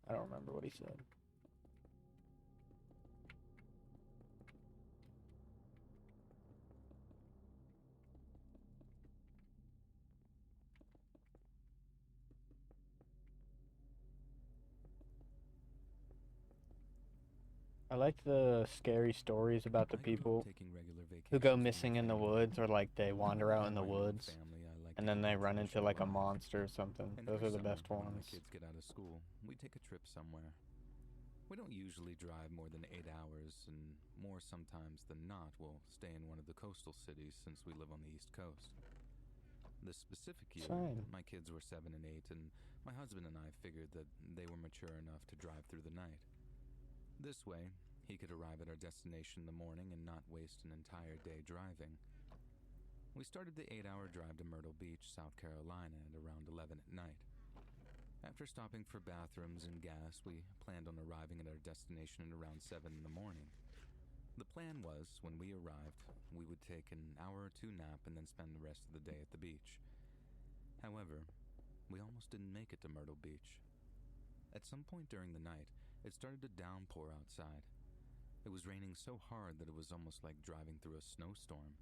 I don't remember what he said. I like the scary stories about the people who go missing in the woods, or like they wander out in the woods and then they run into like a monster or something. Those are the best When my ones. kids get out of school, we take a trip somewhere. We don't usually drive more than 8 hours, and more sometimes than not, we'll stay in one of the coastal cities since we live on the East Coast. This specific year, Same. my kids were 7 and 8, and my husband and I figured that they were mature enough to drive through the night. This way, he could arrive at our destination in the morning and not waste an entire day driving. We started the 8-hour drive to Myrtle Beach, South Carolina at around 11 at night. After stopping for bathrooms and gas, we planned on arriving at our destination at around 7 in the morning. The plan was, when we arrived, we would take an hour or two nap and then spend the rest of the day at the beach. However, we almost didn't make it to Myrtle Beach. At some point during the night, it started to downpour outside. It was raining so hard that it was almost like driving through a snowstorm.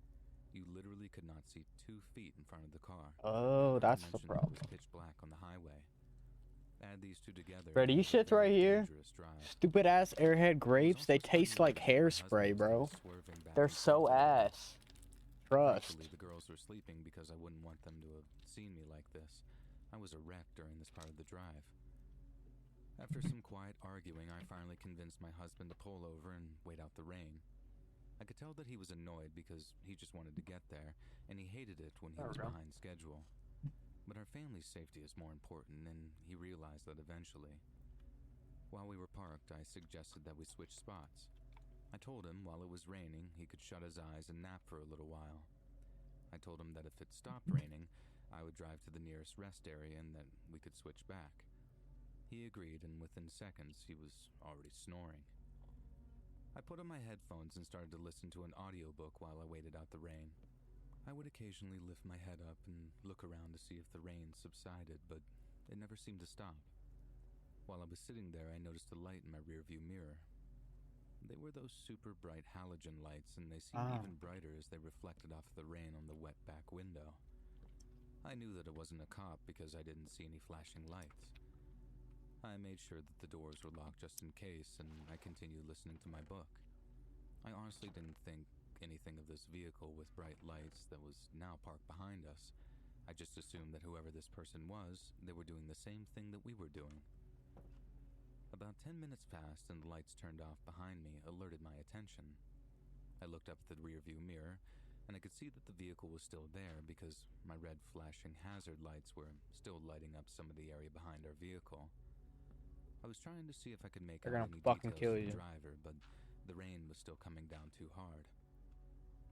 You literally could not see 2 feet in front of the car. Oh, that's the It problem. was pitch black on the highway. Add these two together. Bro, these shits right here, stupid ass Airhead grapes, they taste like hairspray, bro. They're so ass. Trust. Actually, the girls were sleeping because I wouldn't want them to have seen me like this. I was a wreck during this part of the drive. After some quiet arguing, I finally convinced my husband to pull over and wait out the rain. I could tell that he was annoyed because he just wanted to get there, and he hated it when he was behind schedule. But our family's safety is more important, and he realized that eventually. While we were parked, I suggested that we switch spots. I told him while it was raining, he could shut his eyes and nap for a little while. I told him that if it stopped raining, I would drive to the nearest rest area and that we could switch back. He agreed, and within seconds, he was already snoring. I put on my headphones and started to listen to an audiobook while I waited out the rain. I would occasionally lift my head up and look around to see if the rain subsided, but it never seemed to stop. While I was sitting there, I noticed a light in my rearview mirror. They were those super bright halogen lights, and they seemed even brighter as they reflected off the rain on the wet back window. I knew that it wasn't a cop because I didn't see any flashing lights. I made sure that the doors were locked just in case, and I continued listening to my book. I honestly didn't think anything of this vehicle with bright lights that was now parked behind us. I just assumed that whoever this person was, they were doing the same thing that we were doing. About 10 minutes passed and the lights turned off behind me alerted my attention. I looked up at the rearview mirror, and I could see that the vehicle was still there because my red flashing hazard lights were still lighting up some of the area behind our vehicle. I was trying to see if I could make out any details of the driver, but the rain was still coming down too hard.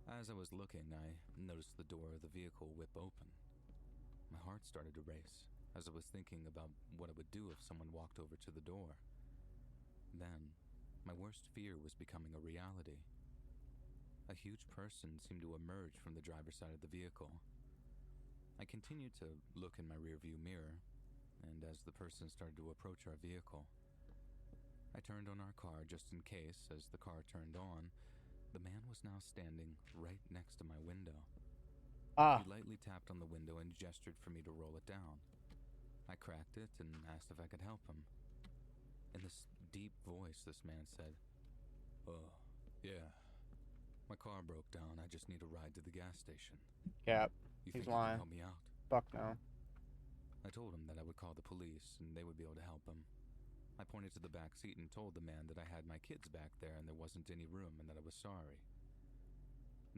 As I was looking, I noticed the door of the vehicle whip open. My heart started to race as I was thinking about what I would do if someone walked over to the door. Then, my worst fear was becoming a reality. A huge person seemed to emerge from the driver's side of the vehicle. I continued to look in my rearview mirror, and as the person started to approach our vehicle, I turned on our car just in case. As the car turned on, the man was now standing right next to my window. He lightly tapped on the window and gestured for me to roll it down. I cracked it and asked if I could help him. In this deep voice, this man said, "Oh, yeah. My car broke down. I just need a ride to the gas station." Cap. You He's think lying. you can help me out? Fuck no. I told him that I would call the police and they would be able to help him. I pointed to the back seat and told the man that I had my kids back there and there wasn't any room and that I was sorry.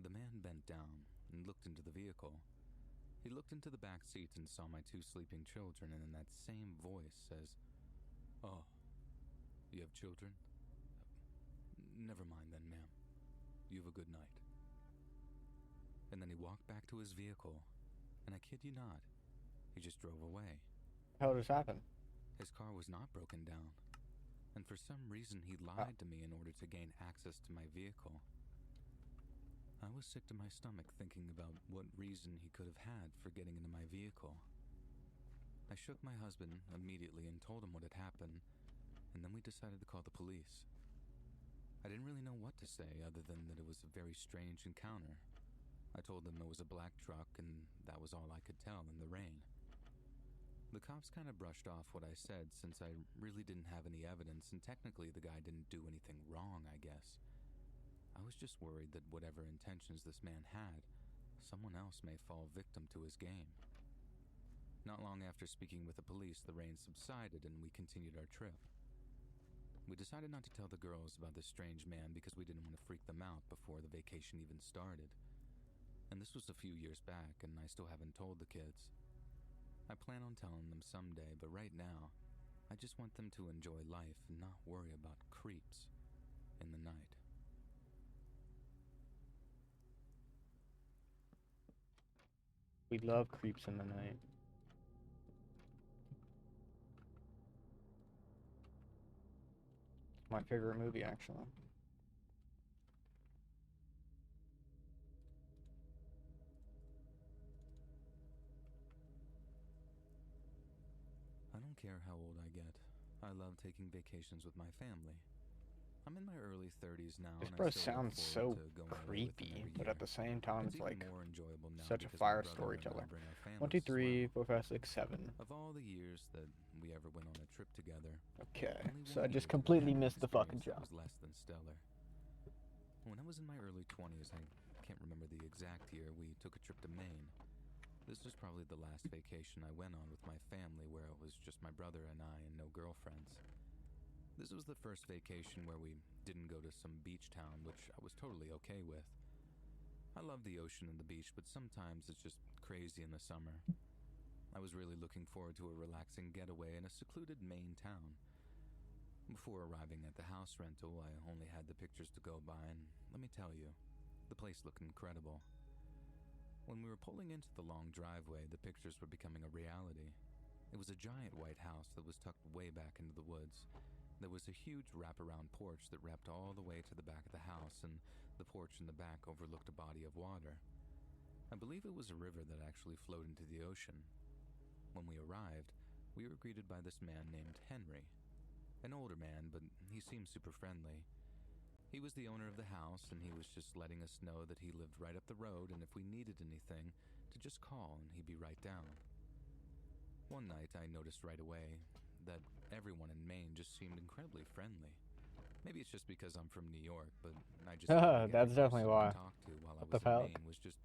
The man bent down and looked into the vehicle. He looked into the back seat and saw my 2 sleeping children, and in that same voice says, "Oh, you have children? Never mind then, ma'am. You have a good night." And then he walked back to his vehicle, and I kid you not, he just drove away. How did this happen? His car was not broken down, and for some reason he lied to me in order to gain access to my vehicle. I was sick to my stomach thinking about what reason he could have had for getting into my vehicle. I shook my husband immediately and told him what had happened, and then we decided to call the police. I didn't really know what to say other than that it was a very strange encounter. I told them it was a black truck, and that was all I could tell in the rain. The cops kind of brushed off what I said since I really didn't have any evidence, and technically the guy didn't do anything wrong, I guess. I was just worried that whatever intentions this man had, someone else may fall victim to his game. Not long after speaking with the police, the rain subsided and we continued our trip. We decided not to tell the girls about this strange man because we didn't want to freak them out before the vacation even started. And this was a few years back, and I still haven't told the kids. I plan on telling them someday, but right now, I just want them to enjoy life and not worry about creeps in the night. We love creeps in the night. It's my favorite movie, actually. I don't care how old I get. I love taking vacations with my family. I'm in my early 30s now. This and bro I still look sounds so forward to going away with them creepy, every but year. at the same time, It's it's even like more enjoyable now such a because my fire brother and I storyteller. bring our 1, families 2, as 3, well. 4, 5, 6, 7. Of all the years that we ever went on a trip together, Okay, only so one I just year did completely have an missed the fucking experience that jump. was less than stellar. When I was in my early 20s, I can't remember the exact year, we took a trip to Maine. This was probably the last vacation I went on with my family, where it was just my brother and I and no girlfriends. This was the first vacation where we didn't go to some beach town, which I was totally okay with. I love the ocean and the beach, but sometimes it's just crazy in the summer. I was really looking forward to a relaxing getaway in a secluded Maine town. Before arriving at the house rental, I only had the pictures to go by, and let me tell you, the place looked incredible. When we were pulling into the long driveway, the pictures were becoming a reality. It was a giant white house that was tucked way back into the woods. There was a huge wraparound porch that wrapped all the way to the back of the house, and the porch in the back overlooked a body of water. I believe it was a river that actually flowed into the ocean. When we arrived, we were greeted by this man named Henry. An older man, but he seemed super friendly. He was the owner of the house, and he was just letting us know that he lived right up the road, and if we needed anything, to just call and he'd be right down. One night, I noticed right away that everyone in Maine just seemed incredibly friendly. Maybe it's just because I'm from New York, but I just felt like That's every definitely person I why. talked to while I What the was in fuck? Maine was just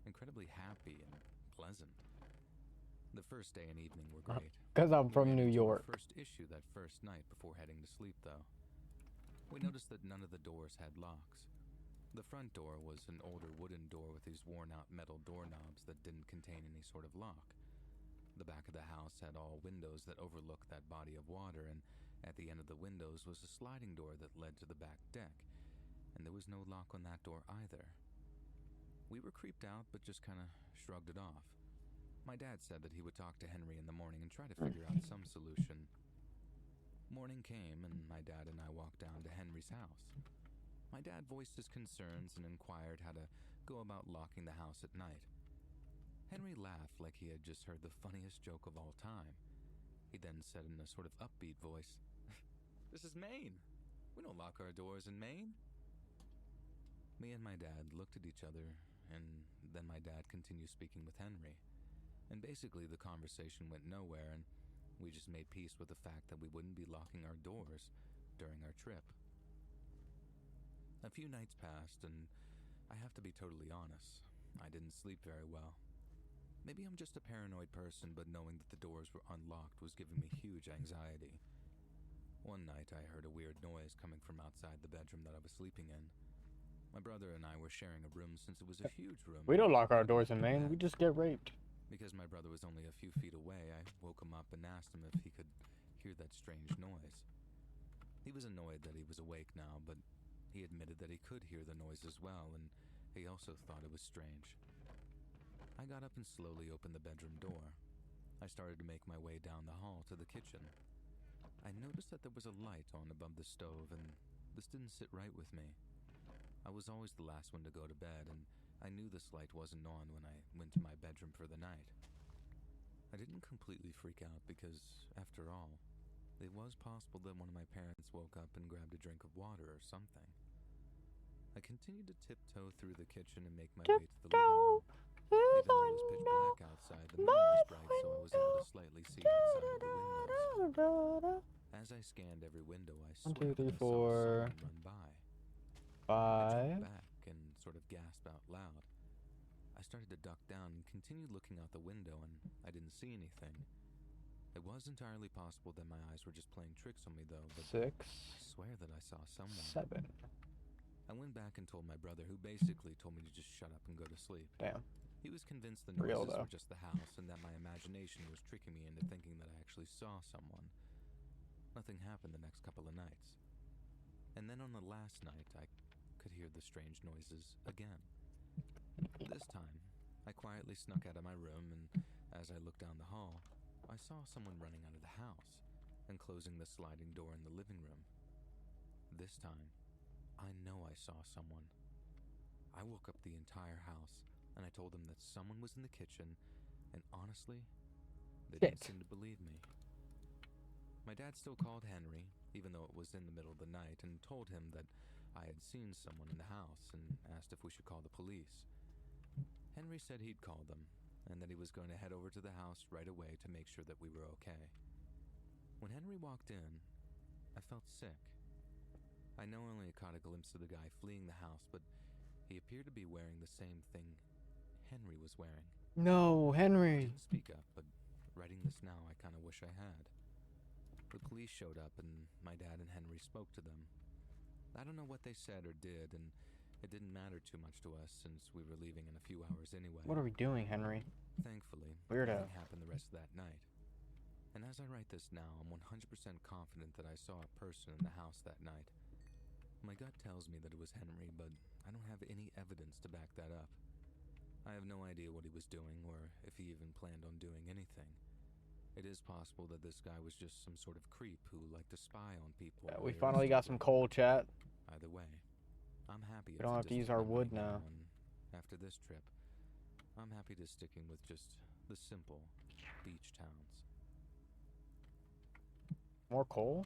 incredibly happy and pleasant. The first day and evening were great. Because I'm We from ran New into our York. first issue that first night before heading to sleep, though. We noticed that none of the doors had locks. The front door was an older wooden door with these worn-out metal doorknobs that didn't contain any sort of lock. The back of the house had all windows that overlooked that body of water, and at the end of the windows was a sliding door that led to the back deck, and there was no lock on that door either. We were creeped out, but just kind of shrugged it off. My dad said that he would talk to Henry in the morning and try to figure out some solution. Morning came, and my dad and I walked down to Henry's house. My dad voiced his concerns and inquired how to go about locking the house at night. Henry laughed like he had just heard the funniest joke of all time. He then said in a sort of upbeat voice, "This is Maine. We don't lock our doors in Maine." Me and my dad looked at each other, and then my dad continued speaking with Henry. And basically the conversation went nowhere, and we just made peace with the fact that we wouldn't be locking our doors during our trip. A few nights passed, and I have to be totally honest, I didn't sleep very well. Maybe I'm just a paranoid person, but knowing that the doors were unlocked was giving me huge anxiety. One night I heard a weird noise coming from outside the bedroom that I was sleeping in. My brother and I were sharing a room since it was a huge room. We don't lock our doors in Maine. We just get raped. Because my brother was only a few feet away, I woke him up and asked him if he could hear that strange noise. He was annoyed that he was awake now, but he admitted that he could hear the noise as well, and he also thought it was strange. I got up and slowly opened the bedroom door. I started to make my way down the hall to the kitchen. I noticed that there was a light on above the stove, and this didn't sit right with me. I was always the last one to go to bed, and I knew this light wasn't on when I went to my bedroom for the night. I didn't completely freak out because, after all, it was possible that one of my parents woke up and grabbed a drink of water or something. I continued to tiptoe through the kitchen and make my way to the living room. Even though it was pitch black outside, the moon was bright, so I was able to slightly see outside of the windows. As I scanned every window, I swear that I saw someone run by. I jumped back and sort of gasped out loud. I started to duck down and continued looking out the window, and I didn't see anything. It was entirely possible that my eyes were just playing tricks on me, though, but 6, I swear that I saw someone. 7. I went back and told my brother, who basically told me to just shut up and go to sleep. Damn. He was convinced the noises were just the house and that my imagination was tricking me into thinking that I actually saw someone. Nothing happened the next couple of nights. And then on the last night, I could hear the strange noises again. This time, I quietly snuck out of my room, and as I looked down the hall, I saw someone running out of the house and closing the sliding door in the living room. This time, I know I saw someone. I woke up the entire house, and I told them that someone was in the kitchen, and honestly, they didn't seem to believe me. My dad still called Henry, even though it was in the middle of the night, and told him that I had seen someone in the house and asked if we should call the police. Henry said he'd call them, and that he was going to head over to the house right away to make sure that we were okay. When Henry walked in, I felt sick. I know I only caught a glimpse of the guy fleeing the house, but he appeared to be wearing the same thing Henry was wearing. No, Henry! I didn't speak up, but writing this now, I kind of wish I had. The police showed up, and my dad and Henry spoke to them. I don't know what they said or did, and it didn't matter too much to us since we were leaving in a few hours anyway. What are we doing, Henry? Thankfully, Weirdo. nothing happened the rest of that night. And as I write this now, I'm 100% confident that I saw a person in the house that night. My gut tells me that it was Henry, but I don't have any evidence to back that up. I have no idea what he was doing, or if he even planned on doing anything. It is possible that this guy was just some sort of creep who liked to spy on people. Yeah, we finally got some coal, chat. Either way, I'm happy. We don't have to use our wood now. After this trip, I'm happy to sticking with just the simple beach towns. More coal?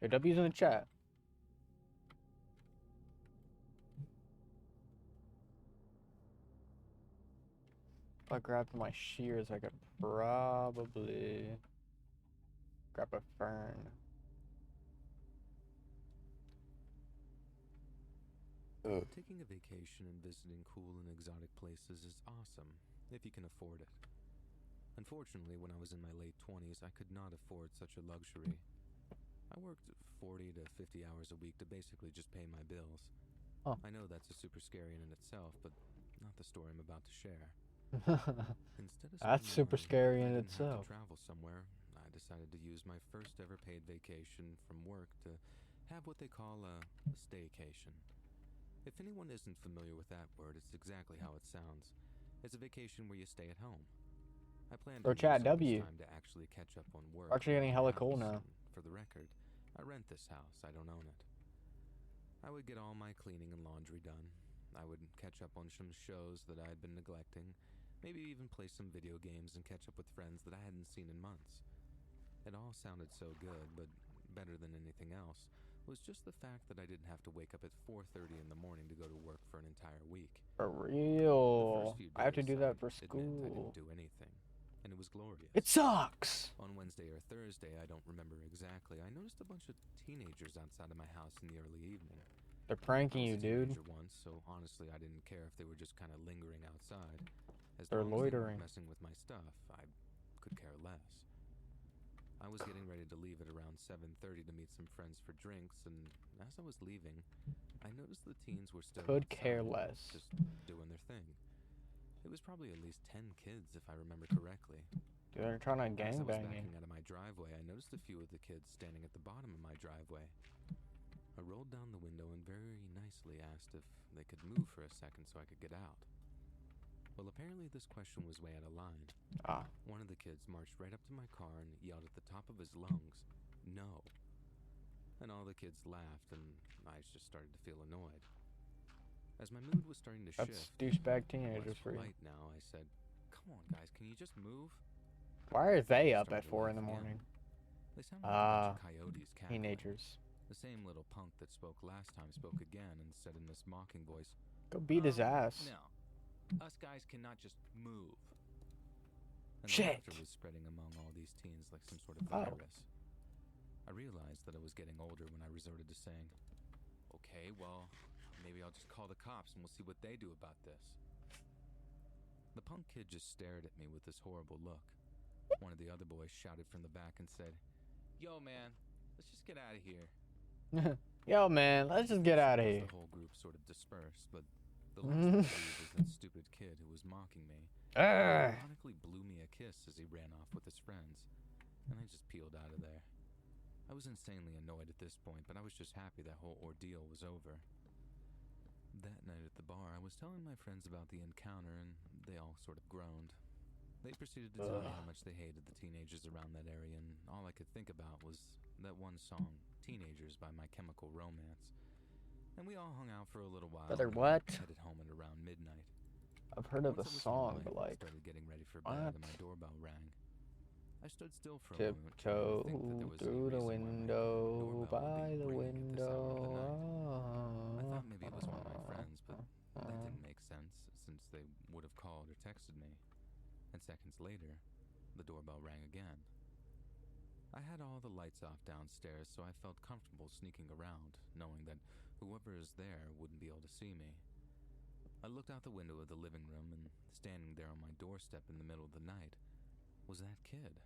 Your W's in the chat. If I grabbed my shears, I could probably grab a fern. Taking a vacation and visiting cool and exotic places is awesome, if you can afford it. Unfortunately, when I was in my late 20s, I could not afford such a luxury. I worked 40 to 50 hours a week to basically just pay my bills. Oh. I know that's a super scary in itself, but not the story I'm about to share. Instead of That's super scary in itself. To travel somewhere, I decided to use my first ever paid vacation from work to have what they call a staycation. If anyone isn't familiar with that word, it's exactly how it sounds. It's a vacation where you stay at home. I plan to use chat some of W. this time to actually catch up on work. We're actually getting hella cool now. For the record, I rent this house. I don't own it. I would get all my cleaning and laundry done. I would catch up on some shows that I had been neglecting. Maybe even play some video games and catch up with friends that I hadn't seen in months. It all sounded so good, but better than anything else was just the fact that I didn't have to wake up at 4:30 in the morning to go to work for an entire week. For real. I have to do that for I school. didn't do anything, and it was glorious. It sucks! On Wednesday or Thursday, I don't remember exactly, I noticed a bunch of teenagers outside of my house in the early evening. They're pranking you, dude. Once, so honestly, I didn't care if they were just kind of lingering outside. As They're long as they loitering. weren't messing with my stuff, I could care less. I I was getting ready to leave at around 7:30 to meet some friends for drinks, and as I was leaving, I noticed the teens were still Could outside, care less. just doing their thing. It was probably at least 10 kids, if I remember correctly. Dude, they're trying to As I was gangbang backing you. out of my driveway, I noticed a few of the kids standing at the bottom of my driveway. I rolled down the window and very nicely asked if they could move for a second so I could get out. Well, apparently this question was way out of line. One of the kids marched right up to my car and yelled at the top of his lungs, "No." And all the kids laughed, and I just started to feel annoyed. As my mood was starting to That's shift, douchebag less teenagers for you. polite now, I said, "Come on, guys, can you just move?" Why are they up Started at to 4 in laugh the again. morning? They sounded like a bunch of coyotes cackling. Teenagers. The same little punk that spoke last time spoke again and said in this mocking voice, Go beat his ass. "No, us guys cannot just move." And Shit. the laughter was spreading among all these teens like some sort of virus. I realized that I was getting older when I resorted to saying, "Okay, well, maybe I'll just call the cops and we'll see what they do about this." The punk kid just stared at me with this horrible look. One of the other boys shouted from the back and said, "Yo, man, let's just get out of here." Yo, man, let's just get out of here. The whole group sort of dispersed, but the last to leave was that stupid kid who was mocking me. He ironically blew me a kiss as he ran off with his friends, and I just peeled out of there. I was insanely annoyed at this point, but I was just happy that whole ordeal was over. That night at the bar, I was telling my friends about the encounter, and they all sort of groaned. They proceeded to tell me how much they hated the teenagers around that area, and all I could think about was that one song, "Teenagers" by My Chemical Romance. And we all hung out for a little while. Brother, and what? Headed home at around midnight. I've heard of the Once I was song, home, but I like, started getting ready for what? bed, and my doorbell rang. I stood still for a moment, trying tiptoe to think that there was any through the reason why my window, doorbell would by be the ringing at this hour of the night. I window. thought maybe it was one of my friends, but that didn't make sense, since they would have called or texted me. And seconds later, the doorbell rang again. I had all the lights off downstairs, so I felt comfortable sneaking around, knowing that whoever is there wouldn't be able to see me. I looked out the window of the living room, and standing there on my doorstep in the middle of the night was that kid.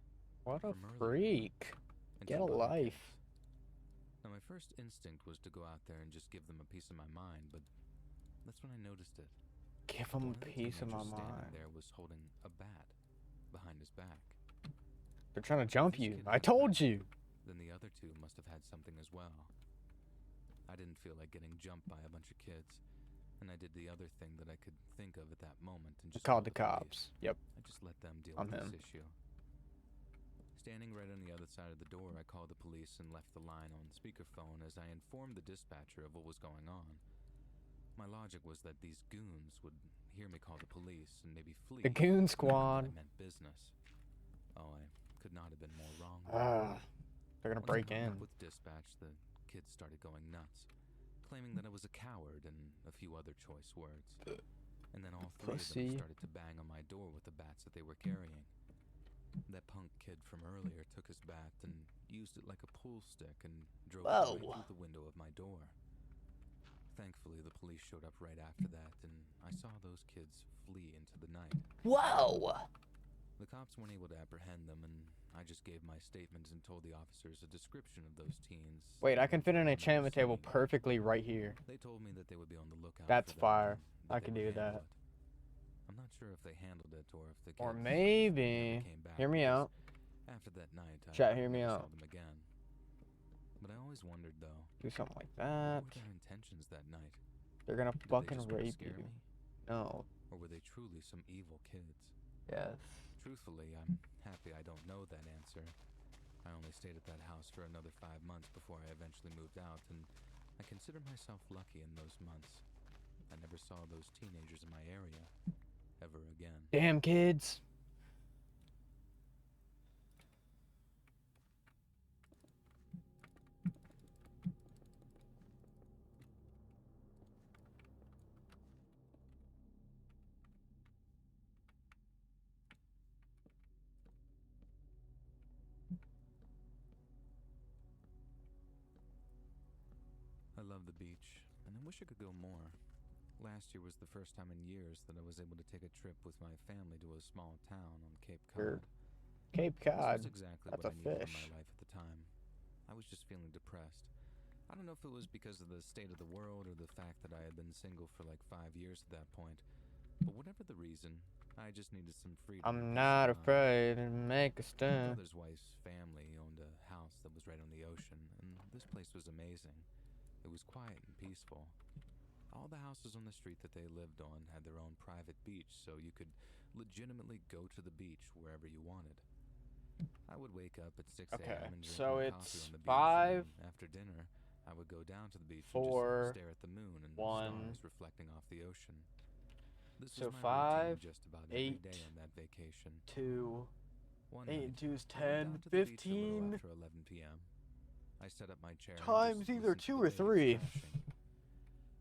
What a from earlier. freak. And Get a two other life. kids. Now, my first instinct was to go out there and just give them a piece of my mind, but that's when I noticed it. Give One him of a the piece of my teenagers standing mind. there was holding a bat behind his back. They're trying to jump This you. kid I had a told bat. you. Then the other two must have had something as well. I didn't feel like getting jumped by a bunch of kids, and I did the other thing that I could think of at that moment and just Called the police. cops. Yep. I just let them deal I'm with him. this issue. Standing right on the other side of the door, I called the police and left the line on speakerphone as I informed the dispatcher of what was going on. My logic was that these goons would hear me call the police and maybe flee. The Goon knowing that Squad. I meant business. Oh, I could not have been more wrong. They're gonna Once break I hung in. up with dispatch, the kids started going nuts, claiming that I was a coward and a few other choice words. And then all three of Pussy. them started to bang on my door with the bats that they were carrying. That punk kid from earlier took his bat and used it like a pool stick and drove it right Whoa. through the window of my door. Thankfully, the police showed up right after that, and I saw those kids flee into the night. Whoa! The cops weren't able to apprehend them, and I just gave my statement and told the officers a description of those teens. Wait, I can fit an and enchantment table seeing. perfectly right here. They told me that they would be on the lookout. That's for them fire. and that I they can would do handle that. it. I'm not sure if they handled it or if the kids Or never maybe. came back, Hear me because out. After that night, Chat, I hear me never out. saw them again. But I always wondered, though, Do something like what that. were their intentions that night? They're gonna Did they fucking just wanna rape scare you. me? No. Or were they truly some evil kids? Yes. Truthfully, I'm happy I don't know that answer. I only stayed at that house for another 5 months before I eventually moved out, and I consider myself lucky in those months. I never saw those teenagers in my area ever again. Damn kids. I love the beach, and I wish I could go more. Last year was the first time in years that I was able to take a trip with my family to a small town on Cape Sure. Cod. Cape Cod. This was exactly That's what a I needed in fish. my life at the time. I was just feeling depressed. I don't know if it was because of the state of the world or the fact that I had been single for like 5 years at that point. But whatever the reason, I just needed some freedom. I'm not afraid to make a My stand. brother's wife's family owned a house that was right on the ocean, and this place was amazing. It was quiet and peaceful. All the houses on the street that they lived on had their own private beach, so you could legitimately go to the beach wherever you wanted. I would wake up at 6 Okay, a.m. and drink so my it's coffee on the beach, 5, and after dinner, I would go down to the beach 4, and just stare at the moon and 1. stars reflecting off the ocean. This So was my 5, routine just about every 8, day on that vacation. 2, One 8 night, and 2 is I went 10, down to the beach a little 15. after 11 p.m. I set up my chair and Times just either listened to 2 the or waves 3. crashing.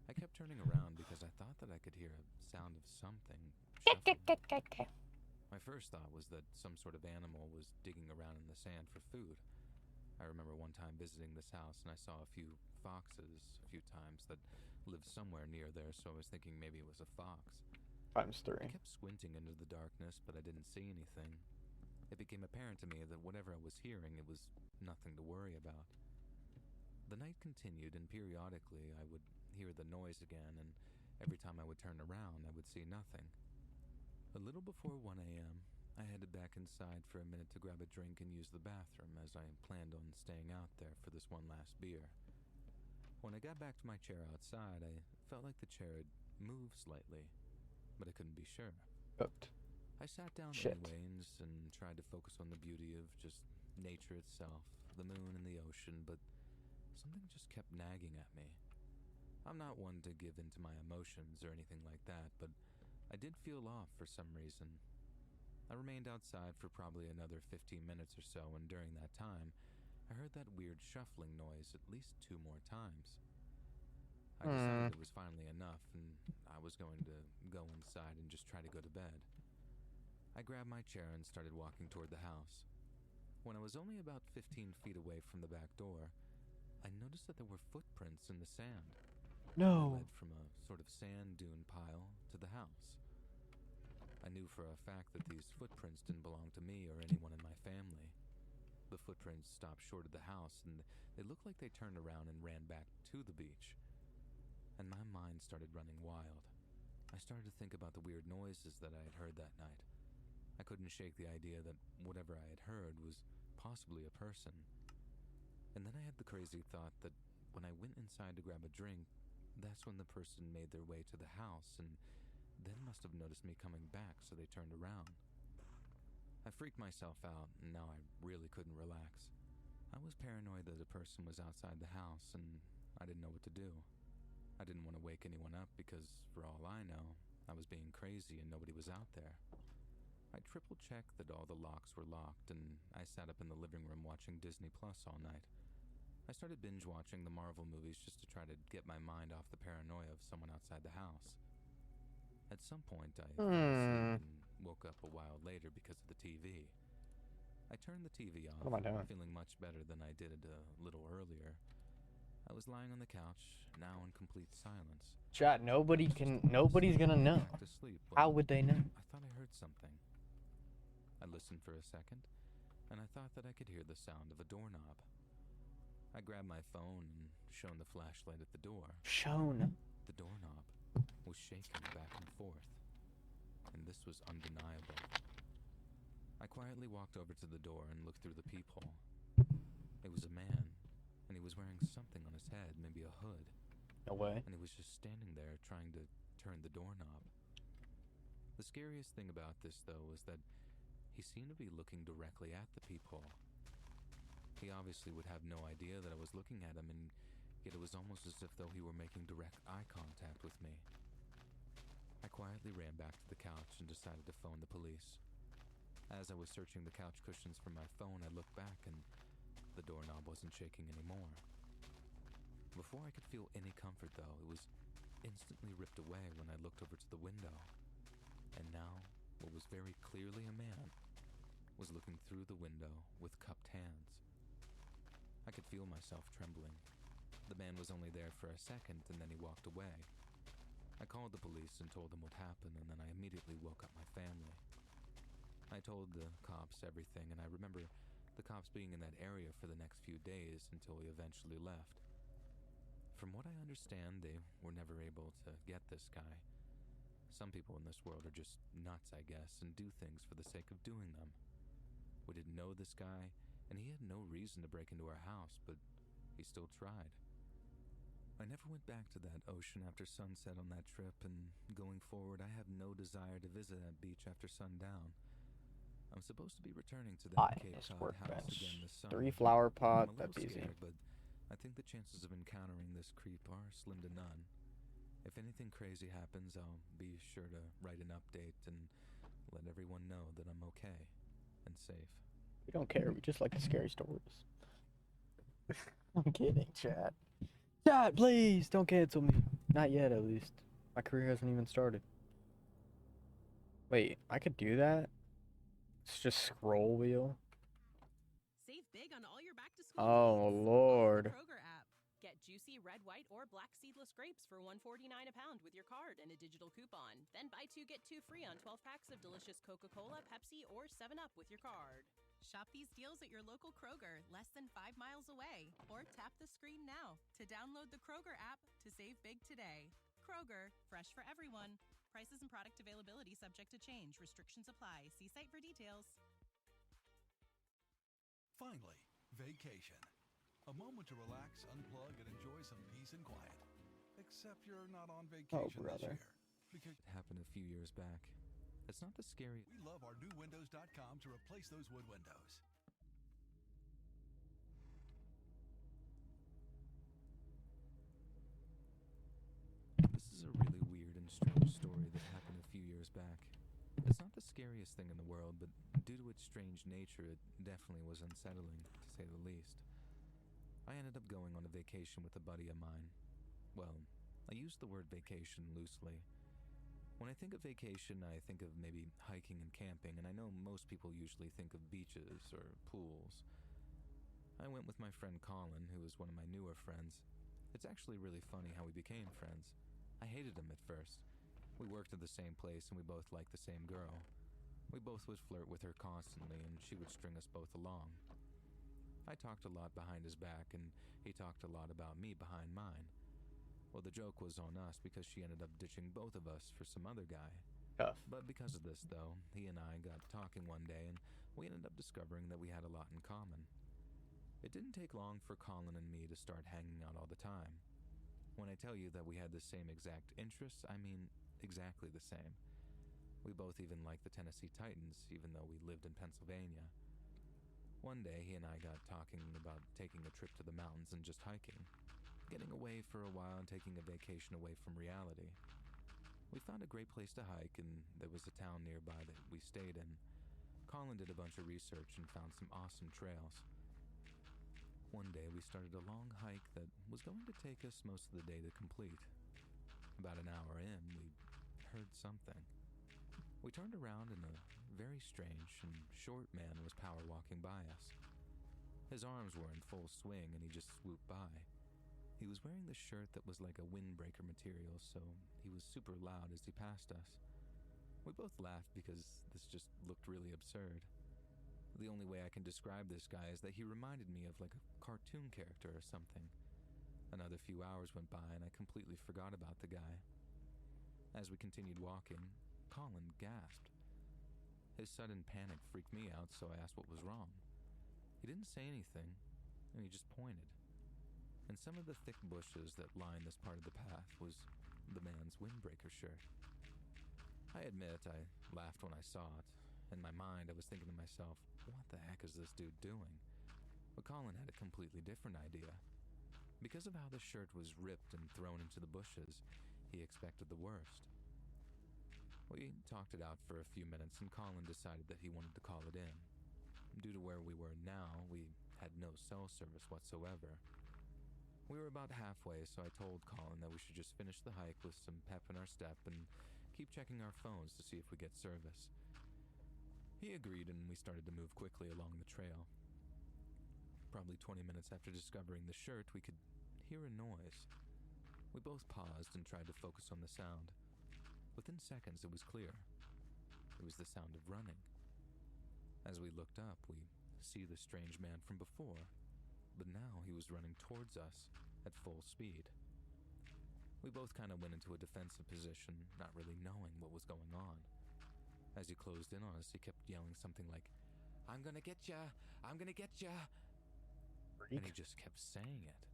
I kept turning around because I thought that I could hear a sound of something shuffling. My first thought was that some sort of animal was digging around in the sand for food. I remember one time visiting this house and I saw a few foxes a few times that lived somewhere near there, so I was thinking maybe it was a fox. Times 3. I kept squinting into the darkness, but I didn't see anything. It became apparent to me that whatever I was hearing, it was nothing to worry about. The night continued, and periodically I would hear the noise again, and every time I would turn around, I would see nothing. A little before 1 a.m., I headed back inside for a minute to grab a drink and use the bathroom, as I planned on staying out there for this one last beer. When I got back to my chair outside, I felt like the chair had moved slightly, but I couldn't be sure. Cooked. I sat down Shit. anyways and tried to focus on the beauty of just nature itself, the moon and the ocean, but something just kept nagging at me. I'm not one to give in to my emotions or anything like that, but I did feel off for some reason. I remained outside for probably another 15 minutes or so, and during that time, I heard that weird shuffling noise at least 2 more times. I decided it was finally enough, and I was going to go inside and just try to go to bed. I grabbed my chair and started walking toward the house. When I was only about 15 feet away from the back door, I noticed that there were footprints in the sand. No. Led from a sort of sand dune pile to the house. I knew for a fact that these footprints didn't belong to me or anyone in my family. The footprints stopped short of the house, and they looked like they turned around and ran back to the beach. And my mind started running wild. I started to think about the weird noises that I had heard that night. I couldn't shake the idea that whatever I had heard was possibly a person. And then I had the crazy thought that when I went inside to grab a drink, that's when the person made their way to the house and then must have noticed me coming back, so they turned around. I freaked myself out, and now I really couldn't relax. I was paranoid that a person was outside the house, and I didn't know what to do. I didn't want to wake anyone up because, for all I know, I was being crazy and nobody was out there. I triple-checked that all the locks were locked, and I sat up in the living room watching Disney Plus all night. I started binge-watching the Marvel movies just to try to get my mind off the paranoia of someone outside the house. At some point, I fell asleep and woke up a while later because of the TV. I turned the TV off, What am I doing? feeling much better than I did a little earlier. I was lying on the couch, now in complete silence. Chat, nobody's gonna know. Back to sleep How when would they know? I thought I heard something. I listened for a second, and I thought that I could hear the sound of a doorknob. I grabbed my phone and shone the flashlight at the door. Shown. The doorknob was shaking back and forth, and this was undeniable. I quietly walked over to the door and looked through the peephole. It was a man, and he was wearing something on his head, maybe a hood. No way. And he was just standing there trying to turn the doorknob. The scariest thing about this, though, was that he seemed to be looking directly at the peephole. He obviously would have no idea that I was looking at him, and yet it was almost as if though he were making direct eye contact with me. I quietly ran back to the couch and decided to phone the police. As I was searching the couch cushions for my phone, I looked back and the doorknob wasn't shaking anymore. Before I could feel any comfort, though, it was instantly ripped away when I looked over to the window. And now, what was very clearly a man was looking through the window with cupped hands. I could feel myself trembling. The man was only there for a second, and then he walked away. I called the police and told them what happened, and then I immediately woke up my family. I told the cops everything, and I remember the cops being in that area for the next few days until we eventually left. From what I understand, they were never able to get this guy. Some people in this world are just nuts, I guess, and do things for the sake of doing them. We didn't know this guy, and he had no reason to break into our house, but he still tried. I never went back to that ocean after sunset on that trip, and going forward, I have no desire to visit that beach after sundown. I'm supposed to be returning to that Cape Cod house again this summer. 3 flower pot, I'm a that's little easy. scared, but I think the chances of encountering this creep are slim to none. If anything crazy happens, I'll be sure to write an update and let everyone know that I'm okay and safe. We don't care, we just like the scary stories. I'm kidding, chat. Chat, please, don't cancel me. Not yet, at least. My career hasn't even started. Wait, I could do that? It's just scroll wheel. Save big on all your back to school Oh, needs. Lord. The Kroger app. Get juicy red, white, or black seedless grapes for $1.49 a pound with your card and a digital coupon. Then buy 2 get 2 free on 12 packs of delicious Coca-Cola, Pepsi, or 7-Up with your card. Shop these deals at your local Kroger, less than 5 miles away, or tap the screen now to download the Kroger app to save big today. Kroger, fresh for everyone. Prices and product availability subject to change. Restrictions apply. See site for details. Finally, vacation. A moment to relax, unplug, and enjoy some peace and quiet. Except you're not on vacation this year. Because it happened a few years back. It's not the scary... We love our new windows.com to replace those wood windows. This is a really weird and strange story that happened a few years back. It's not the scariest thing in the world, but due to its strange nature, it definitely was unsettling, to say the least. I ended up going on a vacation with a buddy of mine. Well, I use the word vacation loosely. When I think of vacation, I think of maybe hiking and camping, and I know most people usually think of beaches or pools. I went with my friend Colin, who is one of my newer friends. It's actually really funny how we became friends. I hated him at first. We worked at the same place, and we both liked the same girl. We both would flirt with her constantly, and she would string us both along. I talked a lot behind his back, and he talked a lot about me behind mine. Well, the joke was on us because she ended up ditching both of us for some other guy. Tough. But because of this, though, he and I got talking one day, and we ended up discovering that we had a lot in common. It didn't take long for Colin and me to start hanging out all the time. When I tell you that we had the same exact interests, I mean exactly the same. We both even liked the Tennessee Titans, even though we lived in Pennsylvania. One day, he and I got talking about taking a trip to the mountains and just hiking. Getting away for a while and taking a vacation away from reality. We found a great place to hike, and there was a town nearby that we stayed in. Colin did a bunch of research and found some awesome trails. One day, we started a long hike that was going to take us most of the day to complete. About an hour in, we heard something. We turned around and a very strange and short man was power walking by us. His arms were in full swing and he just swooped by. He was wearing this shirt that was like a windbreaker material, so he was super loud as he passed us. We both laughed because this just looked really absurd. The only way I can describe this guy is that he reminded me of like a cartoon character or something. Another few hours went by and I completely forgot about the guy. As we continued walking, Colin gasped. His sudden panic freaked me out, so I asked what was wrong. He didn't say anything, and he just pointed. In some of the thick bushes that lined this part of the path was the man's windbreaker shirt. I admit I laughed when I saw it. In my mind, I was thinking to myself, what the heck is this dude doing? But Colin had a completely different idea. Because of how the shirt was ripped and thrown into the bushes, he expected the worst. We talked it out for a few minutes, and Colin decided that he wanted to call it in. Due to where we were now, we had no cell service whatsoever. We were about halfway, so I told Colin that we should just finish the hike with some pep in our step and keep checking our phones to see if we get service. He agreed, and we started to move quickly along the trail. Probably 20 minutes after discovering the shirt, we could hear a noise. We both paused and tried to focus on the sound. Within seconds, it was clear. It was the sound of running. As we looked up, we see the strange man from before, but now he was running towards us at full speed. We both kind of went into a defensive position, not really knowing what was going on. As he closed in on us, he kept yelling something like, "I'm gonna get ya! I'm gonna get ya!" And he just kept saying it.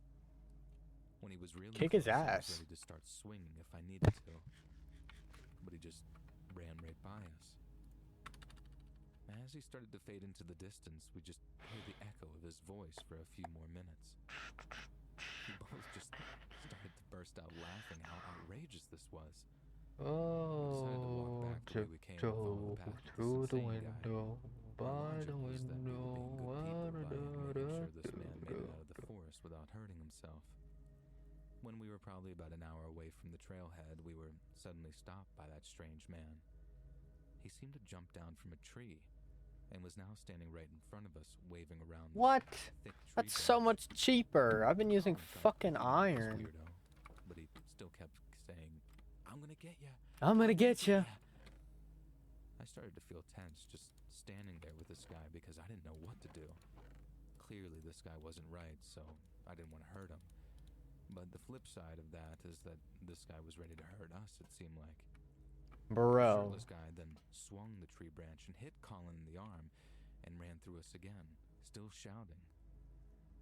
When he was really kick his close, I ass. was ready to start swinging if I needed to. But he just ran right by us. As he started to fade into the distance, we just heard the echo of his voice for a few more minutes. We both just started to burst out laughing how outrageous this was. Oh, tiptoe through the window, by the window. Making sure this man made it out of the forest without hurting himself. When we were probably about an hour away from the trailhead, we were suddenly stopped by that strange man. He seemed to jump down from a tree and was now standing right in front of us, waving around. What? Thick tree That's so much cheaper. I've been using fucking iron. Weirdo, but he still kept saying, "I'm gonna get ya. I'm gonna get ya." I started to feel tense just standing there with this guy because I didn't know what to do. Clearly, this guy wasn't right, so I didn't want to hurt him. But the flip side of that is that this guy was ready to hurt us, it seemed like. Bro. This guy then swung the tree branch and hit Colin in the arm and ran through us again, still shouting.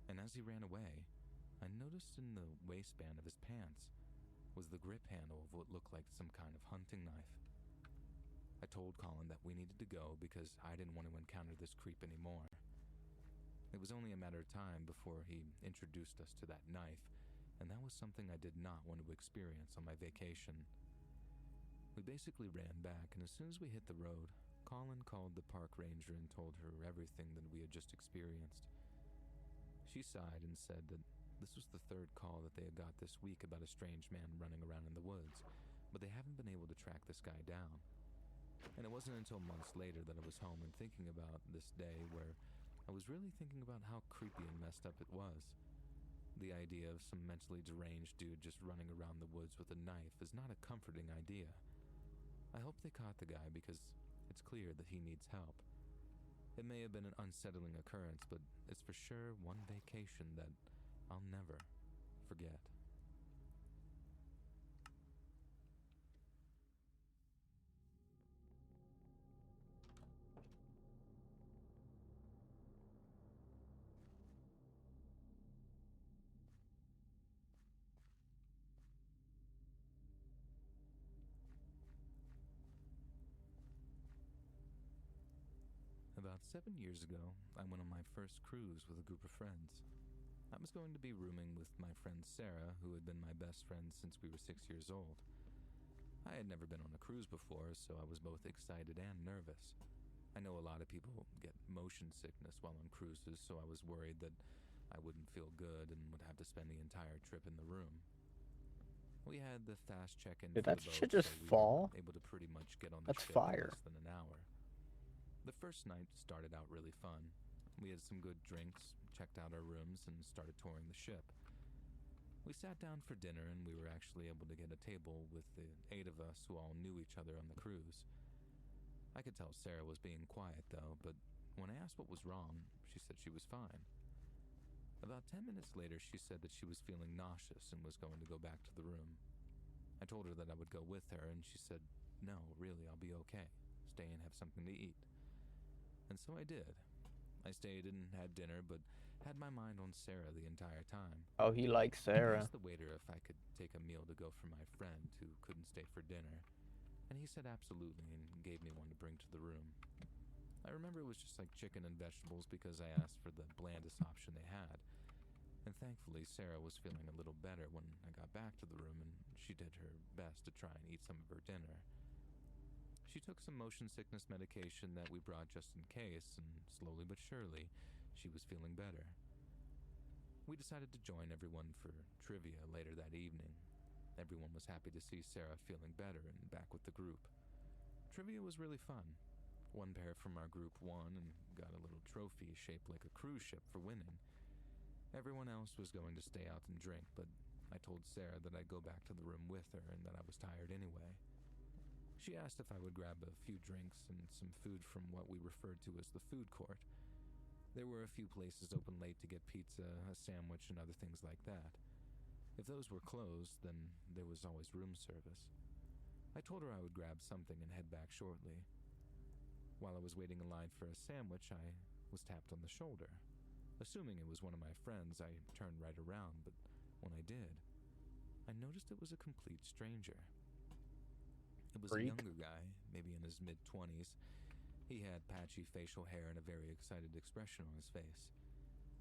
And as he ran away, I noticed in the waistband of his pants was the grip handle of what looked like some kind of hunting knife. I told Colin that we needed to go because I didn't want to encounter this creep anymore. It was only a matter of time before he introduced us to that knife, and that was something I did not want to experience on my vacation. We basically ran back, and as soon as we hit the road, Colin called the park ranger and told her everything that we had just experienced. She sighed and said that this was the third call that they had got this week about a strange man running around in the woods, but they haven't been able to track this guy down. And it wasn't until months later that I was home and thinking about this day where I was really thinking about how creepy and messed up it was. The idea of some mentally deranged dude just running around the woods with a knife is not a comforting idea. I hope they caught the guy because it's clear that he needs help. It may have been an unsettling occurrence, but it's for sure one vacation that I'll never forget. About 7 years ago, I went on my first cruise with a group of friends. I was going to be rooming with my friend Sarah, who had been my best friend since we were 6 years old. I had never been on a cruise before, so I was both excited and nervous. I know a lot of people get motion sickness while on cruises, so I was worried that I wouldn't feel good and would have to spend the entire trip in the room. We had the fast check-in. Did that shit just fall? Able to pretty much get on the That's ship fire. in less than an hour. The first night started out really fun. We had some good drinks, checked out our rooms, and started touring the ship. We sat down for dinner, and we were actually able to get a table with the 8 of us who all knew each other on the cruise. I could tell Sarah was being quiet, though, but when I asked what was wrong, she said she was fine. About 10 minutes later, she said that she was feeling nauseous and was going to go back to the room. I told her that I would go with her, and she said, "No, really, I'll be okay. Stay and have something to eat." And so I did. I stayed and had dinner, but had my mind on Sarah the entire time. Oh, he likes I Sarah. asked the waiter if I could take a meal to go for my friend who couldn't stay for dinner, and he said absolutely and gave me one to bring to the room. I remember it was just like chicken and vegetables because I asked for the blandest option they had. And thankfully, Sarah was feeling a little better when I got back to the room, and she did her best to try and eat some of her dinner. She took some motion sickness medication that we brought just in case, and slowly but surely, she was feeling better. We decided to join everyone for trivia later that evening. Everyone was happy to see Sarah feeling better and back with the group. Trivia was really fun. One pair from our group won and got a little trophy shaped like a cruise ship for winning. Everyone else was going to stay out and drink, but I told Sarah that I'd go back to the room with her and that I was tired anyway. She asked if I would grab a few drinks and some food from what we referred to as the food court. There were a few places open late to get pizza, a sandwich, and other things like that. If those were closed, then there was always room service. I told her I would grab something and head back shortly. While I was waiting in line for a sandwich, I was tapped on the shoulder. Assuming it was one of my friends, I turned right around, but when I did, I noticed it was a complete stranger. It was a younger guy, maybe in his mid-20s. He had patchy facial hair and a very excited expression on his face.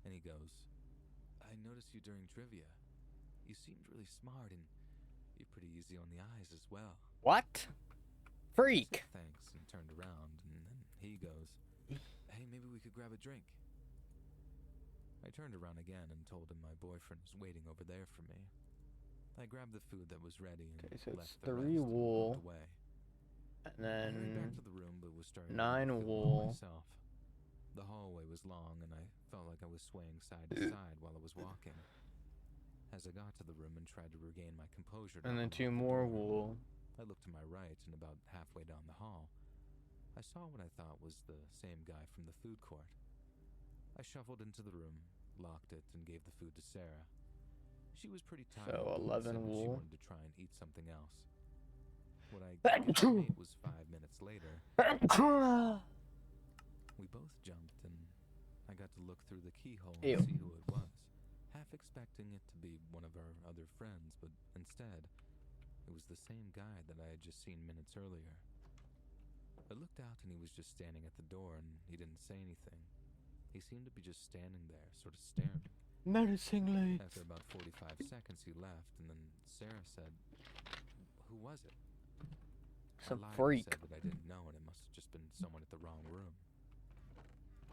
And he goes, "I noticed you during trivia. You seemed really smart and you're pretty easy on the eyes as well." What? Freak! I said thanks and turned around, and then he goes, "Hey, maybe we could grab a drink." I turned around again and told him my boyfriend was waiting over there for me. I grabbed the food that was ready and Okay, so left it's the 3 rest and wool, walked away. and I hurried back then to the room, but was starting 9 to feel wool. myself. The hallway was long, and I felt like I was swaying side to side while I was walking. As I got to the room and tried to regain my composure, And then unlock 2 the more door, wool. I looked to my right, and about halfway down the hall, I saw what I thought was the same guy from the food court. I shuffled into the room, locked it, and gave the food to Sarah. She was pretty tired, So but 11 said that she wool. wanted to try and eat something else. What I ate was 5 minutes later. We both jumped, and I got to look through the keyhole Ew. and see who it was, half expecting it to be one of our other friends, but instead, it was the same guy that I had just seen minutes earlier. I looked out, and he was just standing at the door, and he didn't say anything. He seemed to be just standing there, sort of staring. Menacingly. After about 45 seconds, he left, and then Sarah said, "Who was it?" Some I lied freak. and said that I didn't know, and it must have just been someone at the wrong room.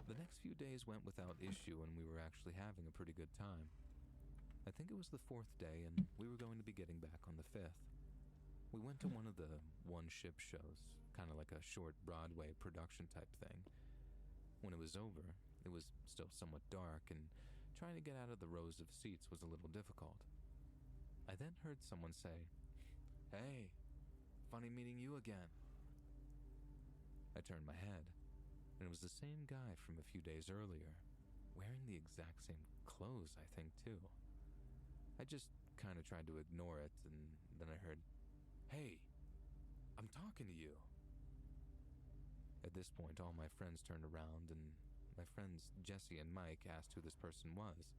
The next few days went without issue, and we were actually having a pretty good time. I think it was the 4th day, and we were going to be getting back on the 5th. We went to one of the one-ship shows, kind of like a short Broadway production type thing. When it was over, it was still somewhat dark, and trying to get out of the rows of seats was a little difficult. I then heard someone say, "Hey, funny meeting you again." I turned my head, and it was the same guy from a few days earlier, wearing the exact same clothes, I think, too. I just kind of tried to ignore it, and then I heard, "Hey, I'm talking to you." At this point, all my friends turned around, and my friends Jesse and Mike asked who this person was.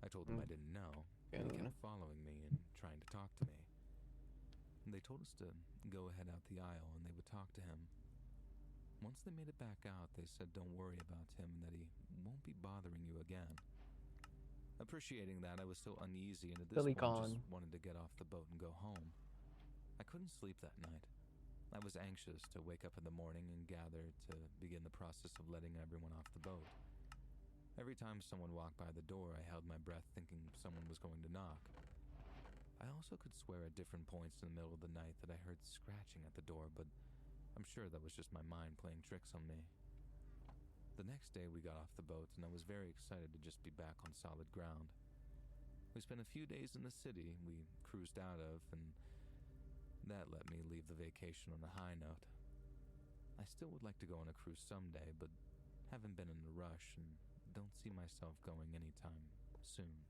I told them I didn't know, and they kept following me and trying to talk to me. And they told us to go ahead out the aisle, and they would talk to him. Once they made it back out, they said don't worry about him and that he won't be bothering you again. Appreciating that, I was still uneasy, and at this point just wanted to get off the boat and go home. I couldn't sleep that night. I was anxious to wake up in the morning and gather to begin the process of letting everyone off the boat. Every time someone walked by the door, I held my breath thinking someone was going to knock. I also could swear at different points in the middle of the night that I heard scratching at the door, but I'm sure that was just my mind playing tricks on me. The next day we got off the boat, and I was very excited to just be back on solid ground. We spent a few days in the city we cruised out of, and that let me leave the vacation on a high note. I still would like to go on a cruise someday, but haven't been in a rush and don't see myself going anytime soon.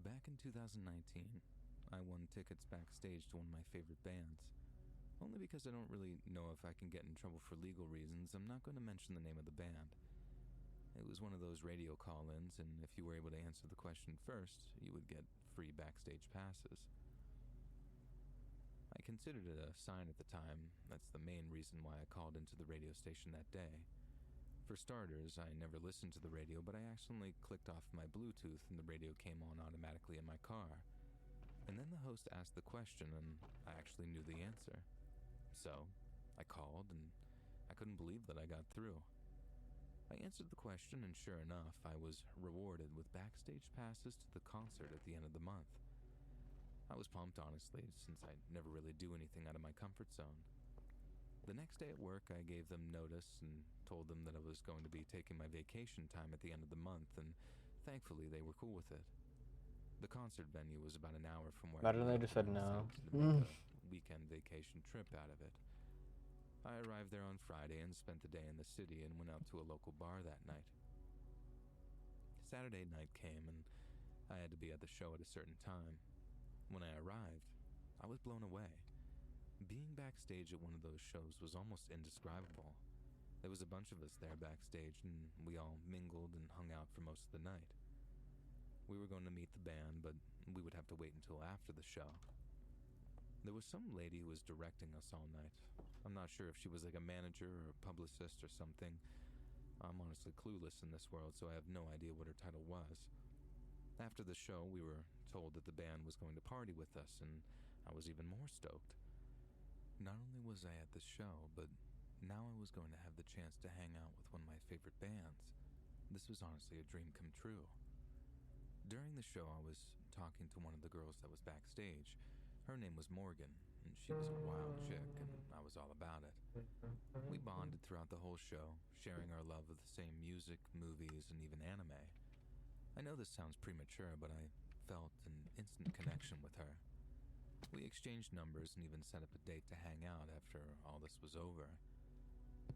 Back in 2019, I won tickets backstage to one of my favorite bands. Only because I don't really know if I can get in trouble for legal reasons, I'm not going to mention the name of the band. It was one of those radio call-ins, and if you were able to answer the question first, you would get free backstage passes. I considered it a sign at the time. That's the main reason why I called into the radio station that day. For starters, I never listened to the radio, but I accidentally clicked off my Bluetooth and the radio came on automatically in my car. And then the host asked the question, and I actually knew the answer. So, I called, and I couldn't believe that I got through. I answered the question, and sure enough, I was rewarded with backstage passes to the concert at the end of the month. I was pumped, honestly, since I never really do anything out of my comfort zone. The next day at work, I gave them notice and told them that I was going to be taking my vacation time at the end of the month, and thankfully they were cool with it. The concert venue was about an hour from where I Better they lived, just said and I no. decided to make a weekend vacation trip out of it. I arrived there on Friday and spent the day in the city and went out to a local bar that night. Saturday night came and I had to be at the show at a certain time. When I arrived, I was blown away. Being backstage at one of those shows was almost indescribable. There was a bunch of us there backstage and we all mingled and hung out for most of the night. We were going to meet the band, but we would have to wait until after the show. There was some lady who was directing us all night. I'm not sure if she was like a manager or a publicist or something. I'm honestly clueless in this world, so I have no idea what her title was. After the show, we were told that the band was going to party with us, and I was even more stoked. Not only was I at the show, but now I was going to have the chance to hang out with one of my favorite bands. This was honestly a dream come true. During the show, I was talking to one of the girls that was backstage. Her name was Morgan, and she was a wild chick, and I was all about it. We bonded throughout the whole show, sharing our love of the same music, movies, and even anime. I know this sounds premature, but I felt an instant connection with her. We exchanged numbers and even set up a date to hang out after all this was over.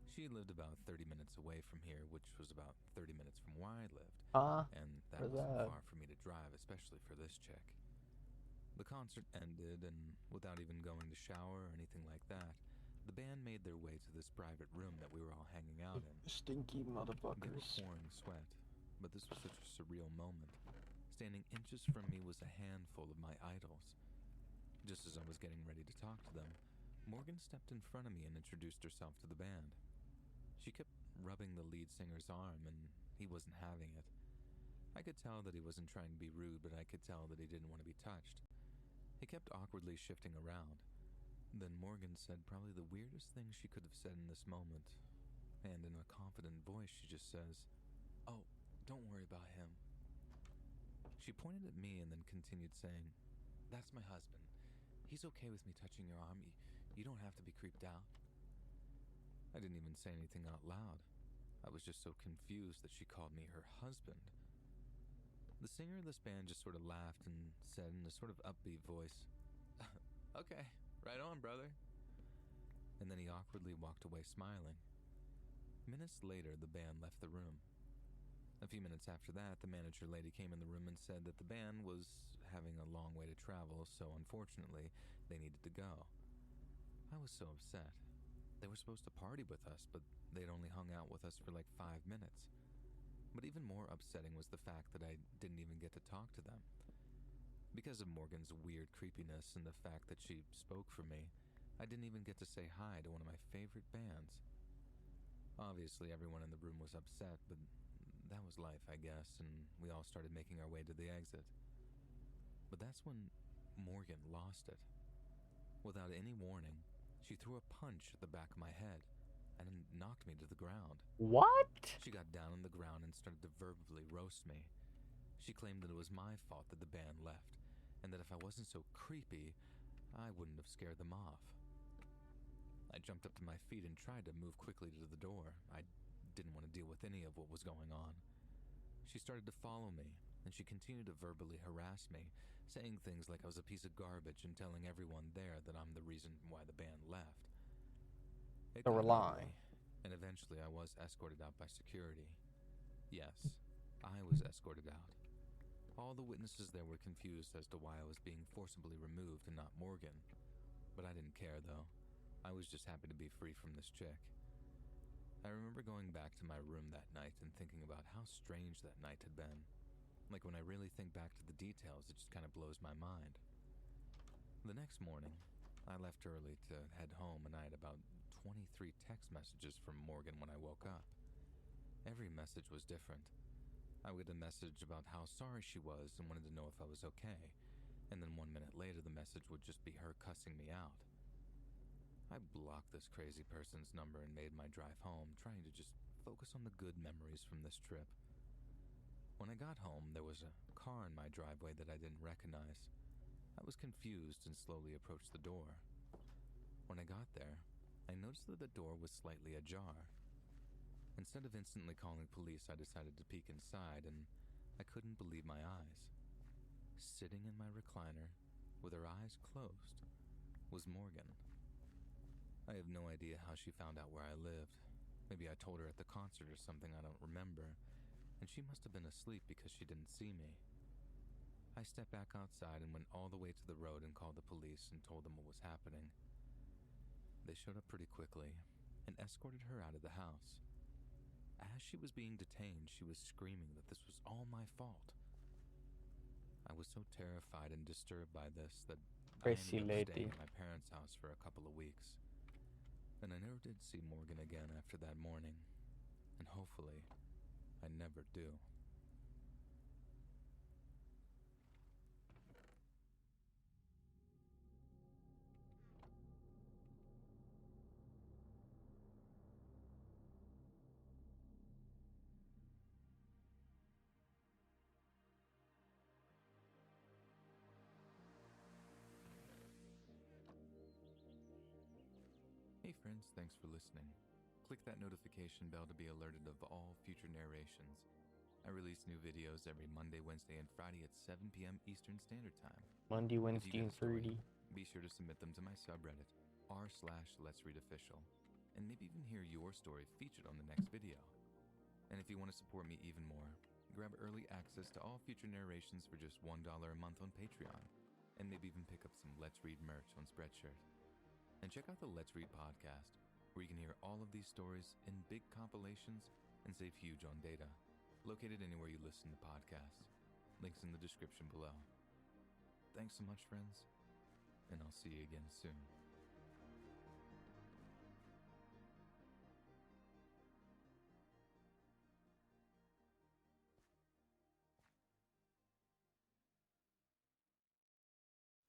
She lived about 30 minutes away from here, which was about 30 minutes from where I lived, and that wasn't far for me to drive, especially for this chick. The concert ended, and without even going to shower or anything like that, the band made their way to this private room that we were all hanging out in. Stinky motherfuckers. They were pouring sweat, but this was such a surreal moment. Standing inches from me was a handful of my idols. Just as I was getting ready to talk to them, Morgan stepped in front of me and introduced herself to the band. She kept rubbing the lead singer's arm, and he wasn't having it. I could tell that he wasn't trying to be rude, but I could tell that he didn't want to be touched. He kept awkwardly shifting around. Then Morgan said probably the weirdest thing she could have said in this moment, and in a confident voice she just says, "Oh, don't worry about him." She pointed at me and then continued saying, "That's my husband. He's okay with me touching your arm. You don't have to be creeped out." I didn't even say anything out loud. I was just so confused that she called me her husband. The singer of this band just sort of laughed and said in a sort of upbeat voice, "Okay, right on, brother." And then he awkwardly walked away smiling. Minutes later, the band left the room. A few minutes after that, the manager lady came in the room and said that the band was having a long way to travel, so unfortunately, they needed to go. I was so upset. They were supposed to party with us, but they'd only hung out with us for like 5 minutes. But even more upsetting was the fact that I didn't even get to talk to them. Because of Morgan's weird creepiness and the fact that she spoke for me, I didn't even get to say hi to one of my favorite bands. Obviously, everyone in the room was upset, but that was life, I guess, and we all started making our way to the exit. But that's when Morgan lost it. Without any warning, she threw a punch at the back of my head and knocked me to the ground. What? She got down on the ground and started to verbally roast me. She claimed that it was my fault that the band left, and that if I wasn't so creepy, I wouldn't have scared them off. I jumped up to my feet and tried to move quickly to the door. I didn't want to deal with any of what was going on. She started to follow me, and she continued to verbally harass me, saying things like I was a piece of garbage and telling everyone there that I'm the reason why the band left. It They were got lying. ugly, and eventually I was escorted out by security. Yes, I was escorted out. All the witnesses there were confused as to why I was being forcibly removed and not Morgan. But I didn't care, though. I was just happy to be free from this chick. I remember going back to my room that night and thinking about how strange that night had been. Like, when I really think back to the details, it just kind of blows my mind. The next morning, I left early to head home, and I had about 23 text messages from Morgan when I woke up. Every message was different. I would get a message about how sorry she was and wanted to know if I was okay, and then 1 minute later the message would just be her cussing me out. I blocked this crazy person's number and made my drive home, trying to just focus on the good memories from this trip. When I got home, there was a car in my driveway that I didn't recognize. I was confused and slowly approached the door. When I got there, I noticed that the door was slightly ajar. Instead of instantly calling police, I decided to peek inside, and I couldn't believe my eyes. Sitting in my recliner, with her eyes closed, was Morgan. I have no idea how she found out where I lived. Maybe I told her at the concert or something I don't remember, and she must have been asleep because she didn't see me. I stepped back outside and went all the way to the road and called the police and told them what was happening. They showed up pretty quickly and escorted her out of the house. As she was being detained, she was screaming that this was all my fault. I was so terrified and disturbed by this that I Crazy ended up staying lady. at my parents' house for a couple of weeks. And I never did see Morgan again after that morning. And hopefully, I never do. Hey friends, thanks for listening. Click that notification bell to be alerted of all future narrations. I release new videos every Monday, Wednesday, and Friday at 7 p.m. Eastern Standard Time. Monday, If you Wednesday, got and a story, Friday. be sure to submit them to my subreddit, r/Let'sReadOfficial, and maybe even hear your story featured on the next video. And if you want to support me even more, grab early access to all future narrations for just $1 a month on Patreon, and maybe even pick up some Let's Read merch on Spreadshirt. And check out the Let's Read podcast, where you can hear all of these stories in big compilations and save huge on data, located anywhere you listen to podcasts. Links in the description below. Thanks so much, friends, and I'll see you again soon.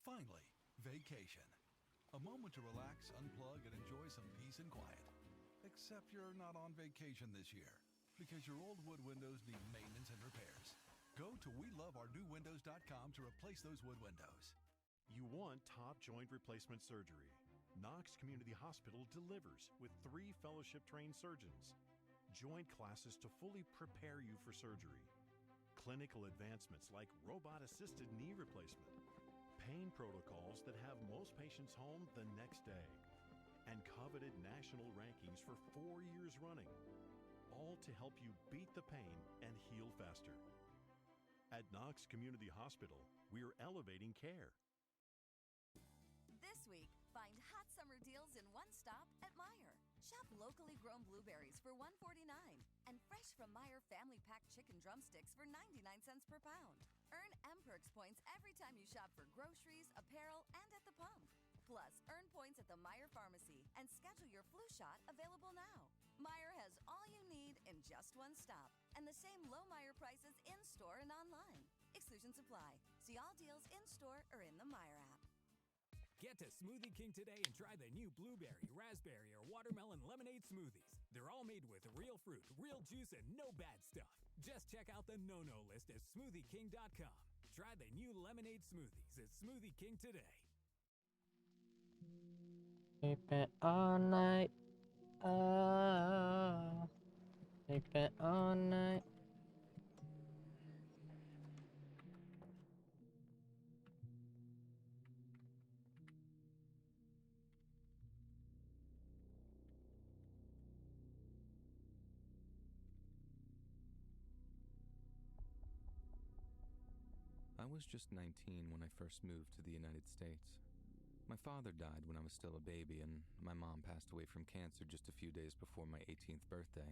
Finally, vacation. A moment to relax, unplug, and enjoy some peace and quiet. Except you're not on vacation this year, because your old wood windows need maintenance and repairs. Go to WeLoveOurNewWindows.com to replace those wood windows. You want top joint replacement surgery. Knox Community Hospital delivers with 3 fellowship-trained surgeons. Joint classes to fully prepare you for surgery. Clinical advancements like robot-assisted knee replacement. Pain protocols that have most patients home the next day. And coveted national rankings for 4 years running. All to help you beat the pain and heal faster. At Knox Community Hospital, we're elevating care. This week, find hot summer deals in one stop at Meijer. Shop locally grown blueberries for $1.49 and fresh from Meijer family pack chicken drumsticks for 99 cents per pound. Earn M-Perks points every time you shop for groceries, apparel, and at the pump. Plus, earn points at the Meijer Pharmacy and schedule your flu shot available now. Meijer has all you need in just one stop and the same low Meijer prices in-store and online. Exclusions apply. See all deals in-store or in the Meijer app. Get to Smoothie King today and try the new blueberry, raspberry, or watermelon lemonade smoothies. They're all made with real fruit, real juice, and no bad stuff. Just check out the no-no list at smoothieking.com. Try the new lemonade smoothies at Smoothie King today. Sleeping all night. Oh, sleeping all night. I was just 19 when I first moved to the United States. My father died when I was still a baby, and my mom passed away from cancer just a few days before my 18th birthday.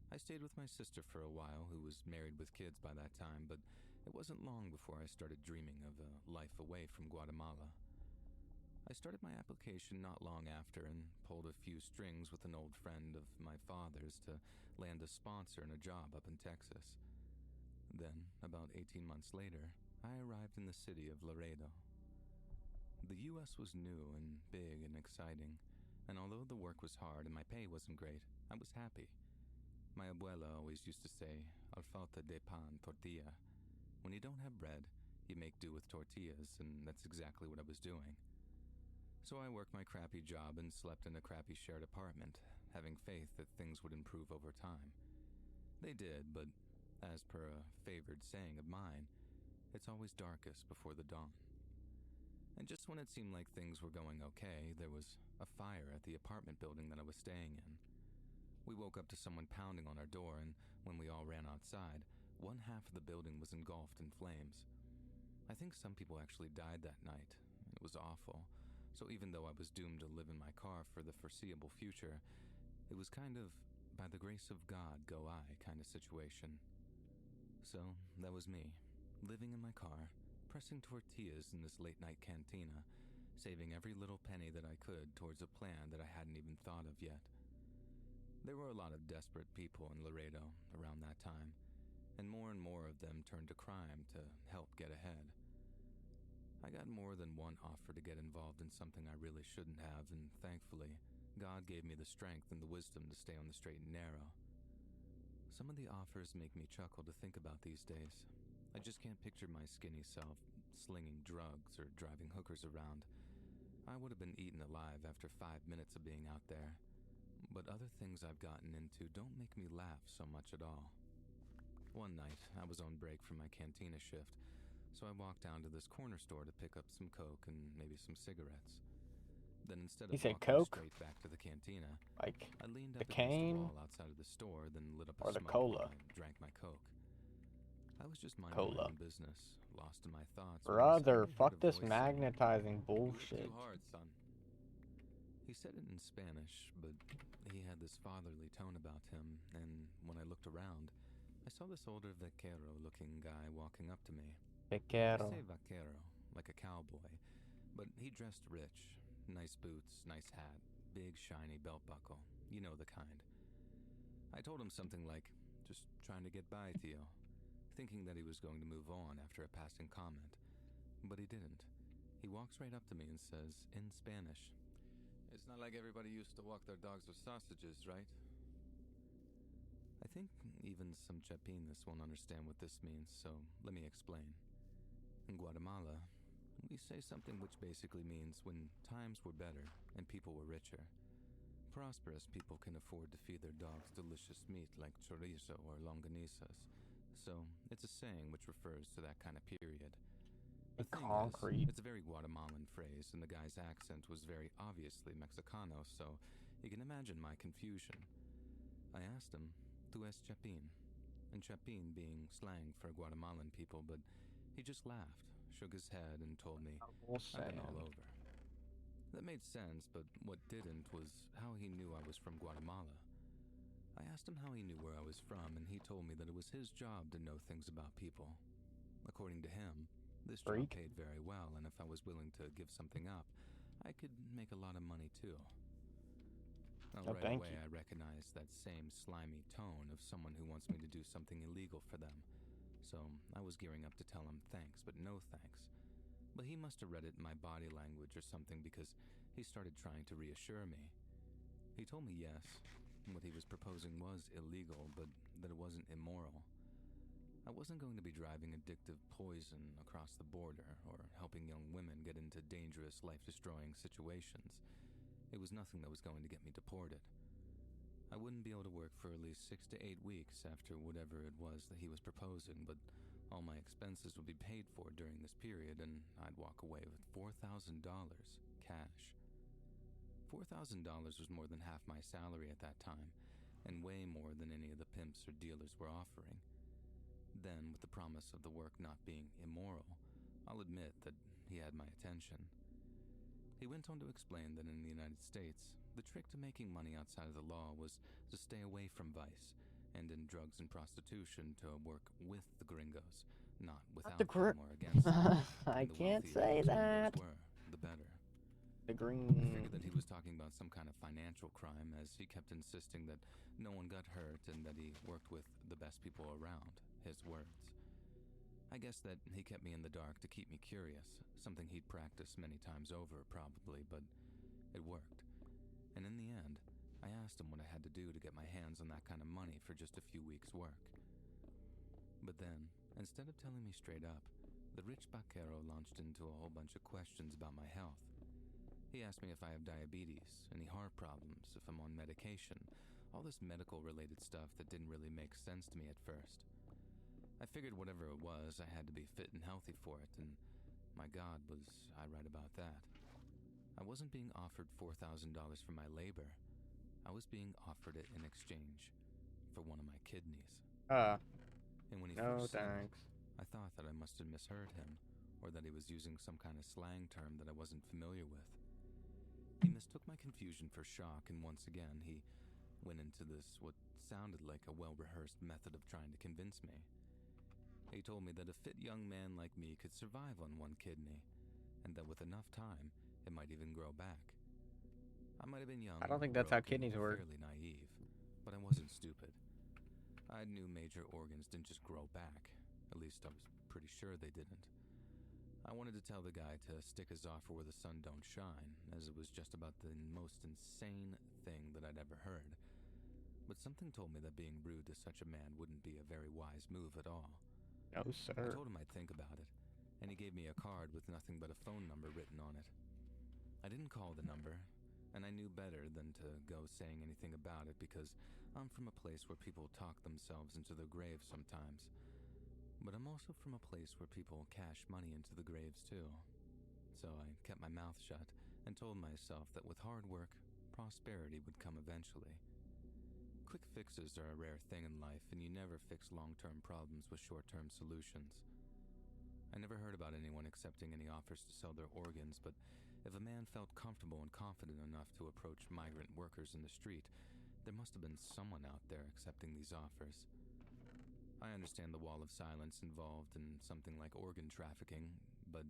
I stayed with my sister for a while, who was married with kids by that time, but it wasn't long before I started dreaming of a life away from Guatemala. I started my application not long after and pulled a few strings with an old friend of my father's to land a sponsor and a job up in Texas. Then, about 18 months later, I arrived in the city of Laredo. The U.S. was new and big and exciting, and although the work was hard and my pay wasn't great, I was happy. My abuela always used to say, al falta de pan, tortilla. When you don't have bread, you make do with tortillas, and that's exactly what I was doing. So I worked my crappy job and slept in a crappy shared apartment, having faith that things would improve over time. They did, but as per a favored saying of mine, it's always darkest before the dawn. And just when it seemed like things were going okay, there was a fire at the apartment building that I was staying in. We woke up to someone pounding on our door, and when we all ran outside, one half of the building was engulfed in flames. I think some people actually died that night. It was awful. So even though I was doomed to live in my car for the foreseeable future, it was kind of, by the grace of God go I kind of situation. So that was me, living in my car, pressing tortillas in this late-night cantina, saving every little penny that I could towards a plan that I hadn't even thought of yet. There were a lot of desperate people in Laredo around that time, and more of them turned to crime to help get ahead. I got more than one offer to get involved in something I really shouldn't have, and thankfully, God gave me the strength and the wisdom to stay on the straight and narrow. Some of the offers make me chuckle to think about these days. I just can't picture my skinny self slinging drugs or driving hookers around. I would have been eaten alive after 5 minutes of being out there. But other things I've gotten into don't make me laugh so much at all. One night, I was on break from my cantina shift, so I walked down to this corner store to pick up some Coke and maybe some cigarettes. Then instead of You said walking Coke? straight back to the cantina, Like I leaned the up against cane? the wall outside of the store, then lit up a Or the smoke cola? while I drank my Coke. I was just minding Cola. my own business, lost in my thoughts. when I Brother, suddenly heard fuck a this voice say, magnetizing "You work bullshit. too hard, son." He said it in Spanish, but he had this fatherly tone about him, and when I looked around, I saw this older vaquero-looking guy walking up to me. I Vaquero. say vaquero, like a cowboy, but he dressed rich. Nice boots, nice hat, big shiny belt buckle. You know the kind. I told him something like, "Just trying to get by, Tio," thinking that he was going to move on after a passing comment. But he didn't. He walks right up to me and says, in Spanish, "It's not like everybody used to walk their dogs with sausages, right?" I think even some Chapinas won't understand what this means, so let me explain. In Guatemala, we say something which basically means when times were better and people were richer. Prosperous people can afford to feed their dogs delicious meat like chorizo or longanizas, so it's a saying which refers to that kind of period. The thing Concrete. is, it's a very Guatemalan phrase, and the guy's accent was very obviously Mexicano, so you can imagine my confusion. I asked him, "Tu es Chapin?" And Chapin being slang for Guatemalan people, but he just laughed, shook his head, and told me, "I've been all over." That made sense, but what didn't was how he knew I was from Guatemala. I asked him how he knew where I was from, and he told me that it was his job to know things about people. According to him, this job Freak. paid very well, and if I was willing to give something up, I could make a lot of money too. Well, Oh, right thank away, you. I recognized that same slimy tone of someone who wants me to do something illegal for them. So I was gearing up to tell him thanks, but no thanks. But he must have read it in my body language or something, because he started trying to reassure me. He told me yes, what he was proposing was illegal, but that it wasn't immoral. I wasn't going to be driving addictive poison across the border or helping young women get into dangerous, life-destroying situations. It was nothing that was going to get me deported. I wouldn't be able to work for at least 6 to 8 weeks after whatever it was that he was proposing, but all my expenses would be paid for during this period, and I'd walk away with $4,000 cash. $4,000 was more than half my salary at that time, and way more than any of the pimps or dealers were offering. Then, with the promise of the work not being immoral, I'll admit that he had my attention. He went on to explain that in the United States, the trick to making money outside of the law was to stay away from vice, and in drugs and prostitution to work with the gringos, not without them or against them. I And the can't wealthier say those gringos that. were, the better. The I green. figured that he was talking about some kind of financial crime, as he kept insisting that no one got hurt and that he worked with the best people around, his words. I guess that he kept me in the dark to keep me curious, something he'd practiced many times over probably, but it worked. And in the end, I asked asked him what I had to do to get my hands on that kind of money for just a few weeks' work. But then, instead of telling me straight up, the rich vaquero launched into a whole bunch of questions about my health. He asked me if I have diabetes, any heart problems, if I'm on medication, all this medical-related stuff that didn't really make sense to me at first. I figured whatever it was, I had to be fit and healthy for it, and my God, was I right about that. I wasn't being offered $4,000 for my labor. I was being offered it in exchange for one of my kidneys. And when he No first said thanks. it, I thought that I must have misheard him, or that he was using some kind of slang term that I wasn't familiar with. He mistook my confusion for shock, and once again, he went into this, what sounded like a well-rehearsed method of trying to convince me. He told me that a fit young man like me could survive on one kidney, and that with enough time, it might even grow back. I might have been young, I don't think that's how kidneys work. fairly naive, but I wasn't stupid. I knew major organs didn't just grow back. At least I was pretty sure they didn't. I wanted to tell the guy to stick his offer where the sun don't shine, as it was just about the most insane thing that I'd ever heard. But something told me that being rude to such a man wouldn't be a very wise move at all. No, I sir. told him I'd think about it, and he gave me a card with nothing but a phone number written on it. I didn't call the number, and I knew better than to go saying anything about it because I'm from a place where people talk themselves into their graves sometimes. But I'm also from a place where people cash money into the graves too. So I kept my mouth shut and told myself that with hard work, prosperity would come eventually. Quick fixes are a rare thing in life, and you never fix long-term problems with short-term solutions. I never heard about anyone accepting any offers to sell their organs, but if a man felt comfortable and confident enough to approach migrant workers in the street, there must have been someone out there accepting these offers. I understand the wall of silence involved in something like organ trafficking, but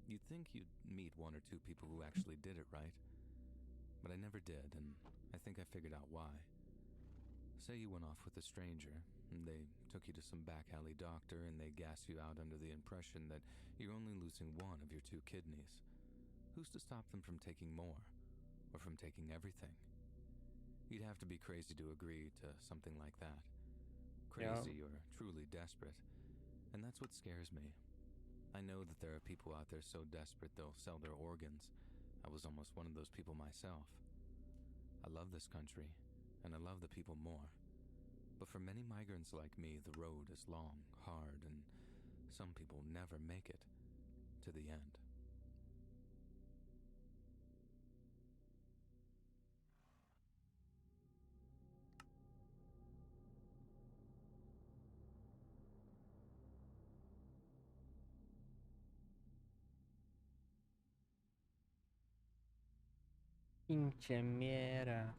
you'd think you'd meet one or two people who actually did it, right? But I never did, and I think I figured out why. Say you went off with a stranger, and they took you to some back alley doctor, and they gas you out under the impression that you're only losing one of your two kidneys. Who's to stop them from taking more, or from taking everything? You'd have to be crazy to agree to something like that. Crazy or truly desperate, and that's what scares me. I know that there are people out there so desperate they'll sell their organs. I was almost one of those people myself. I love this country, and I love the people more. But for many migrants like me, the road is long, hard, and some people never make it to the end. Pinche mierda.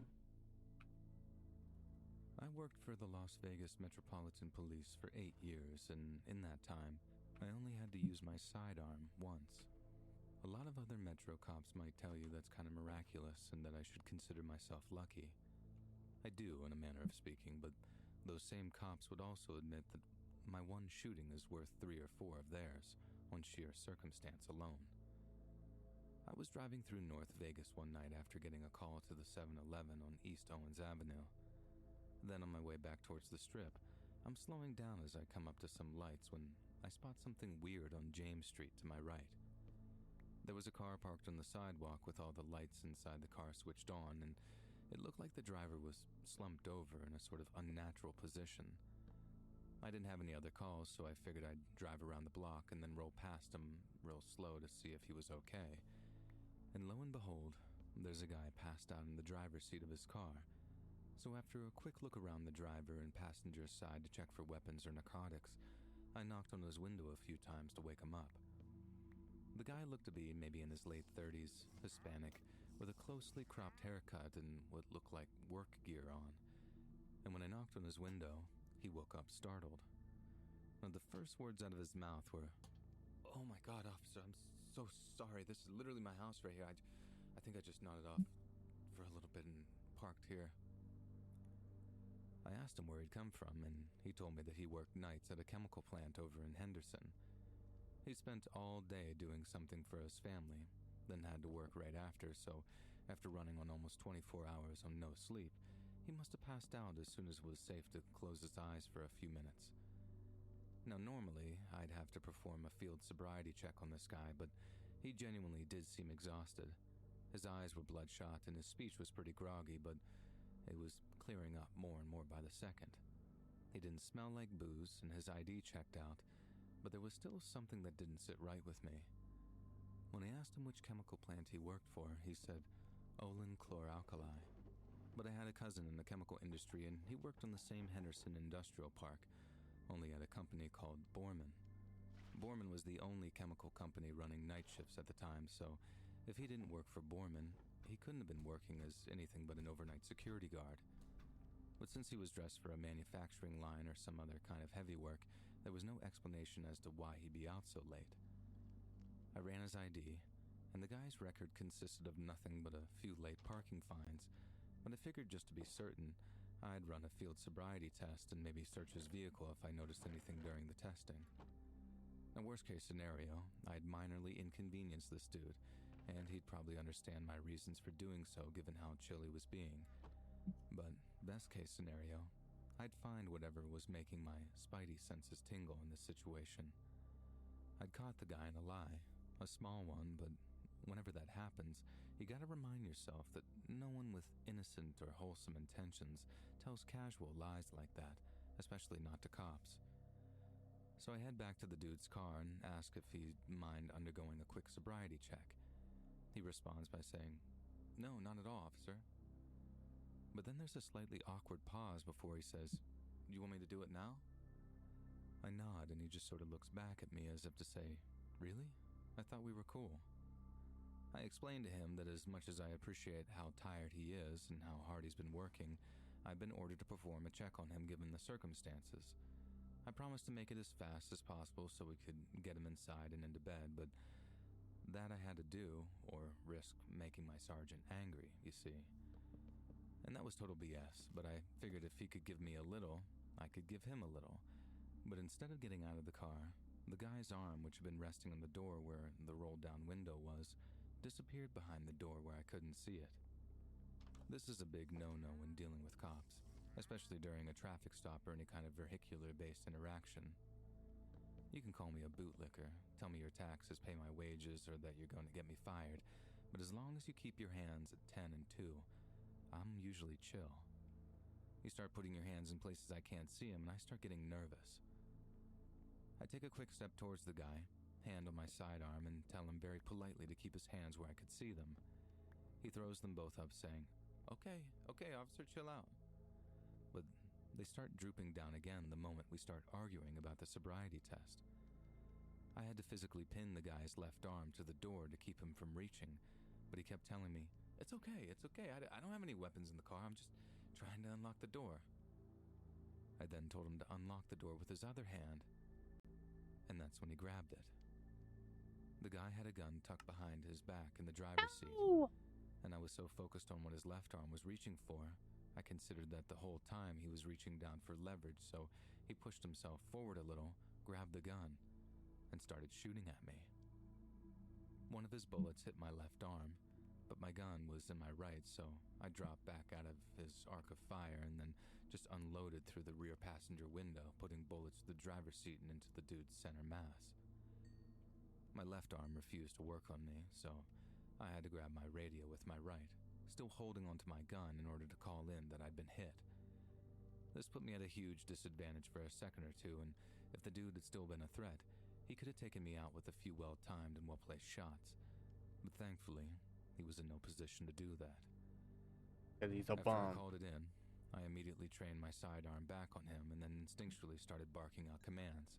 I worked for the Las Vegas Metropolitan Police for 8 years, and in that time, I only had to use my sidearm once. A lot of other Metro cops might tell you that's kind of miraculous and that I should consider myself lucky. I do, in a manner of speaking, but those same cops would also admit that my one shooting is worth 3 or 4 of theirs, on sheer circumstance alone. I was driving through North Vegas one night after getting a call to the 7-Eleven on East Owens Avenue. Then on my way back towards the Strip, I'm slowing down as I come up to some lights when I spot something weird on James Street to my right. There was a car parked on the sidewalk with all the lights inside the car switched on, and it looked like the driver was slumped over in a sort of unnatural position. I didn't have any other calls, so I figured I'd drive around the block and then roll past him real slow to see if he was okay. And lo and behold, there's a guy passed out in the driver's seat of his car. So after a quick look around the driver and passenger's side to check for weapons or narcotics, I knocked on his window a few times to wake him up. The guy looked to be maybe in his late 30s, Hispanic, with a closely cropped haircut and what looked like work gear on. And when I knocked on his window, he woke up startled. Now, the first words out of his mouth were, "Oh my God, officer, I'm so sorry. This is literally my house right here. I think I just nodded off for a little bit and parked here." I asked him where he'd come from, and he told me that he worked nights at a chemical plant over in Henderson. He spent all day doing something for his family, then had to work right after, so after running on almost 24 hours on no sleep, He must have passed out as soon as it was safe to close his eyes for a few minutes. Now, normally, I'd have to perform a field sobriety check on this guy, but he genuinely did seem exhausted. His eyes were bloodshot and his speech was pretty groggy, but it was clearing up more and more by the second. He didn't smell like booze and his ID checked out, but there was still something that didn't sit right with me. When I asked him which chemical plant he worked for, he said Olin chloralkali. But I had a cousin in the chemical industry and he worked on the same Henderson Industrial Park, only at a company called Borman. Borman was the only chemical company running night shifts at the time, so if he didn't work for Borman, he couldn't have been working as anything but an overnight security guard. But since he was dressed for a manufacturing line or some other kind of heavy work, there was no explanation as to why he'd be out so late. I ran his ID, and the guy's record consisted of nothing but a few late parking fines, but I figured just to be certain, I'd run a field sobriety test and maybe search his vehicle if I noticed anything during the testing. Now, worst case scenario, I'd minorly inconvenience this dude, and he'd probably understand my reasons for doing so given how chill he was being. But best case scenario, I'd find whatever was making my spidey senses tingle in this situation. I'd caught the guy in a lie, a small one, but whenever that happens, you gotta remind yourself that no one with innocent or wholesome intentions tells casual lies like that, especially not to cops. So I head back to the dude's car and ask if he'd mind undergoing a quick sobriety check. He responds by saying, "No, not at all, officer." But then there's a slightly awkward pause before he says, "Do you want me to do it now?" I nod and he just sort of looks back at me as if to say, "Really? I thought we were cool." I explained to him that as much as I appreciate how tired he is and how hard he's been working, I've been ordered to perform a check on him given the circumstances. I promised to make it as fast as possible so we could get him inside and into bed, but that I had to do, or risk making my sergeant angry, you see. And that was total BS, but I figured if he could give me a little, I could give him a little. But instead of getting out of the car, the guy's arm, which had been resting on the door where the rolled-down window was, disappeared behind the door where I couldn't see it. This is a big no-no when dealing with cops, especially during a traffic stop or any kind of vehicular-based interaction. You can call me a bootlicker, tell me your taxes pay my wages, or that you're going to get me fired, but as long as you keep your hands at 10 and 2, I'm usually chill. You start putting your hands in places I can't see them, and I start getting nervous. I take a quick step towards the guy, hand on my sidearm, and tell him very politely to keep his hands where I could see them. He throws them both up, saying, Okay, officer, chill out." But they start drooping down again the moment we start arguing about the sobriety test. I had to physically pin the guy's left arm to the door to keep him from reaching, but he kept telling me, It's okay, I don't have any weapons in the car, I'm just trying to unlock the door." I then told him to unlock the door with his other hand, and that's when he grabbed it. The guy had a gun tucked behind his back in the driver's seat, and I was so focused on what his left arm was reaching for, I considered that the whole time he was reaching down for leverage, so he pushed himself forward a little, grabbed the gun, and started shooting at me. One of his bullets hit my left arm, but my gun was in my right, so I dropped back out of his arc of fire and then just unloaded through the rear passenger window, putting bullets to the driver's seat and into the dude's center mass. My left arm refused to work on me, so I had to grab my radio with my right, still holding onto my gun in order to call in that I'd been hit. This put me at a huge disadvantage for a second or two, and if the dude had still been a threat, he could have taken me out with a few well-timed and well-placed shots. But thankfully, he was in no position to do that. Because he's a After I bum. called it in, I immediately trained my sidearm back on him and then instinctually started barking out commands.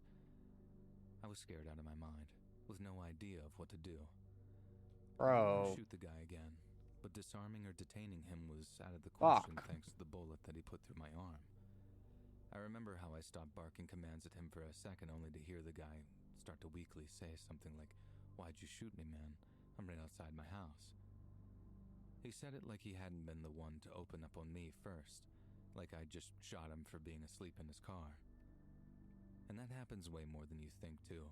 I was scared out of my mind, with no idea of what to do. I didn't want to shoot the guy again, but disarming or detaining him was out of the question thanks to the bullet that he put through my arm. I remember how I stopped barking commands at him for a second only to hear the guy start to weakly say something like, "Why'd you shoot me, man? I'm right outside my house." He said it like he hadn't been the one to open up on me first, like I'd just shot him for being asleep in his car. And that happens way more than you think, too.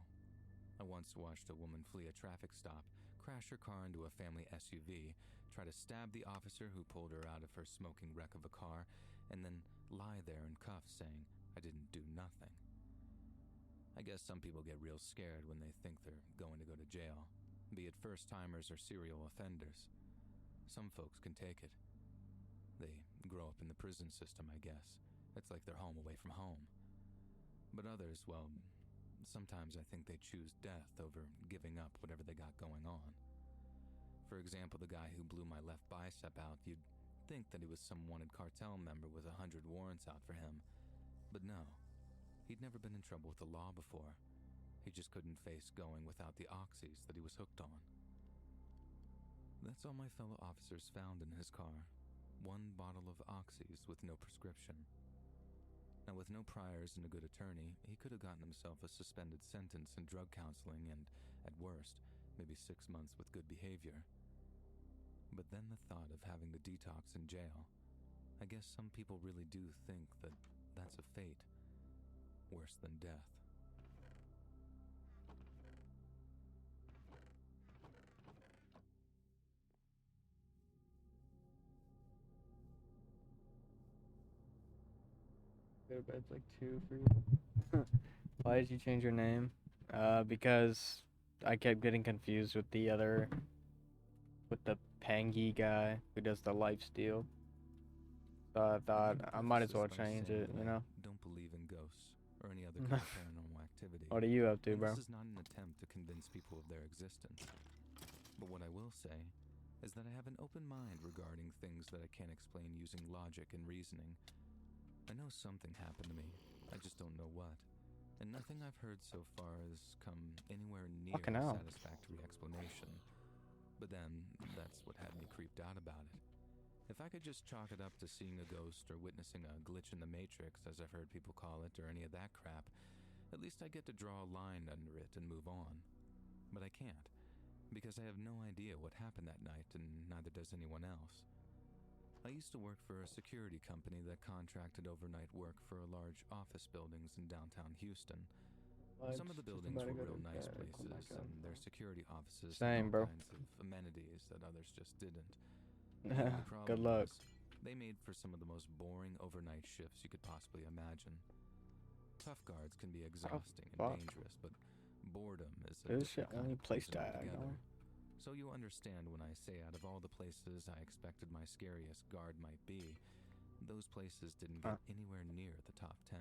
I once watched a woman flee a traffic stop, crash her car into a family SUV, try to stab the officer who pulled her out of her smoking wreck of a car, and then lie there in cuffs saying, "I didn't do nothing." I guess some people get real scared when they think they're going to go to jail, be it first-timers or serial offenders. Some folks can take it. They grow up in the prison system, I guess. It's like they're home away from home. But others, well, sometimes I think they choose death over giving up whatever they got going on. For example, the guy who blew my left bicep out, you'd think that he was some wanted cartel member with 100 warrants out for him. But no. He'd never been in trouble with the law before. He just couldn't face going without the oxys that he was hooked on. That's all my fellow officers found in his car. One bottle of oxys with no prescription. Now, with no priors and a good attorney, he could have gotten himself a suspended sentence in drug counseling and, at worst, maybe 6 months with good behavior. But then the thought of having the detox in jail, I guess some people really do think that that's a fate. Worse than death. Go to bed's like 2 for you. Why did you change your name? Because I kept getting confused with the Pangy guy who does the lifesteal. So I thought I might as well change it, you know? Don't believe in ghosts or any other kind of paranormal activity. What are you up to, bro? This is not an attempt to convince people of their existence. But what I will say is that I have an open mind regarding things that I can't explain using logic and reasoning. I know something happened to me, I just don't know what. And nothing I've heard so far has come anywhere near a satisfactory explanation. But then, that's what had me creeped out about it. If I could just chalk it up to seeing a ghost or witnessing a glitch in the Matrix, as I've heard people call it, or any of that crap, at least I get to draw a line under it and move on. But I can't, because I have no idea what happened that night, and neither does anyone else. I used to work for a security company that contracted overnight work for large office buildings in downtown Houston. Some of the buildings were real nice places, and their security offices had all kinds of amenities that others just didn't. Good luck. They made for some of the most boring overnight shifts you could possibly imagine. Tough guards can be exhausting and dangerous, but boredom is a different kind of place altogether. So you understand when I say out of all the places I expected my scariest guard might be, those places didn't get anywhere near the top 10.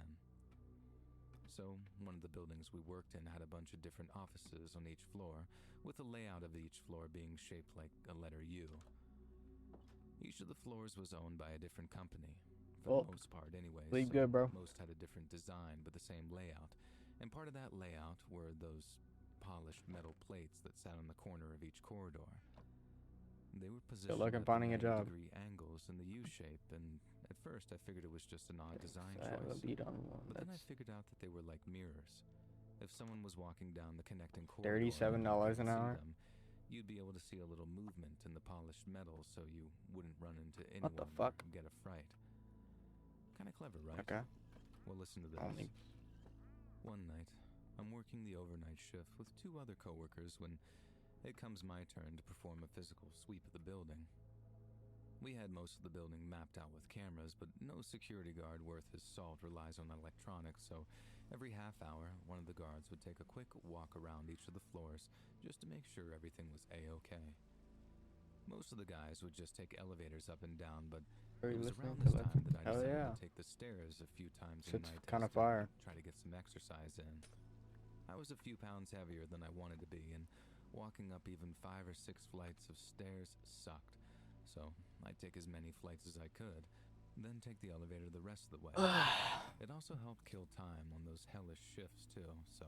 So, one of the buildings we worked in had a bunch of different offices on each floor, with the layout of each floor being shaped like a letter U. Each of the floors was owned by a different company, for the most part anyway. Sleep good, bro. Most had a different design, but the same layout. And part of that layout were those polished metal plates that sat on the corner of each corridor. They were positioned at 90-degree angles in the U shape, and at first I figured it was just an odd design choice. But then I figured out that they were like mirrors. If someone was walking down the connecting corridor, $37 an hour. You'd be able to see a little movement in the polished metal, so you wouldn't run into anyone and get a fright. Kind of clever, right? Okay. Well, listen to this. One night, I'm working the overnight shift with 2 other coworkers when it comes my turn to perform a physical sweep of the building. We had most of the building mapped out with cameras, but no security guard worth his salt relies on electronics, so every half hour, one of the guards would take a quick walk around each of the floors just to make sure everything was A-okay. Most of the guys would just take elevators up and down, but it was around this time that I decided to take the stairs a few times a night to try to get some exercise in. I was a few pounds heavier than I wanted to be, and walking up even 5 or 6 flights of stairs sucked. So I'd take as many flights as I could, then take the elevator the rest of the way. It also helped kill time on those hellish shifts too, so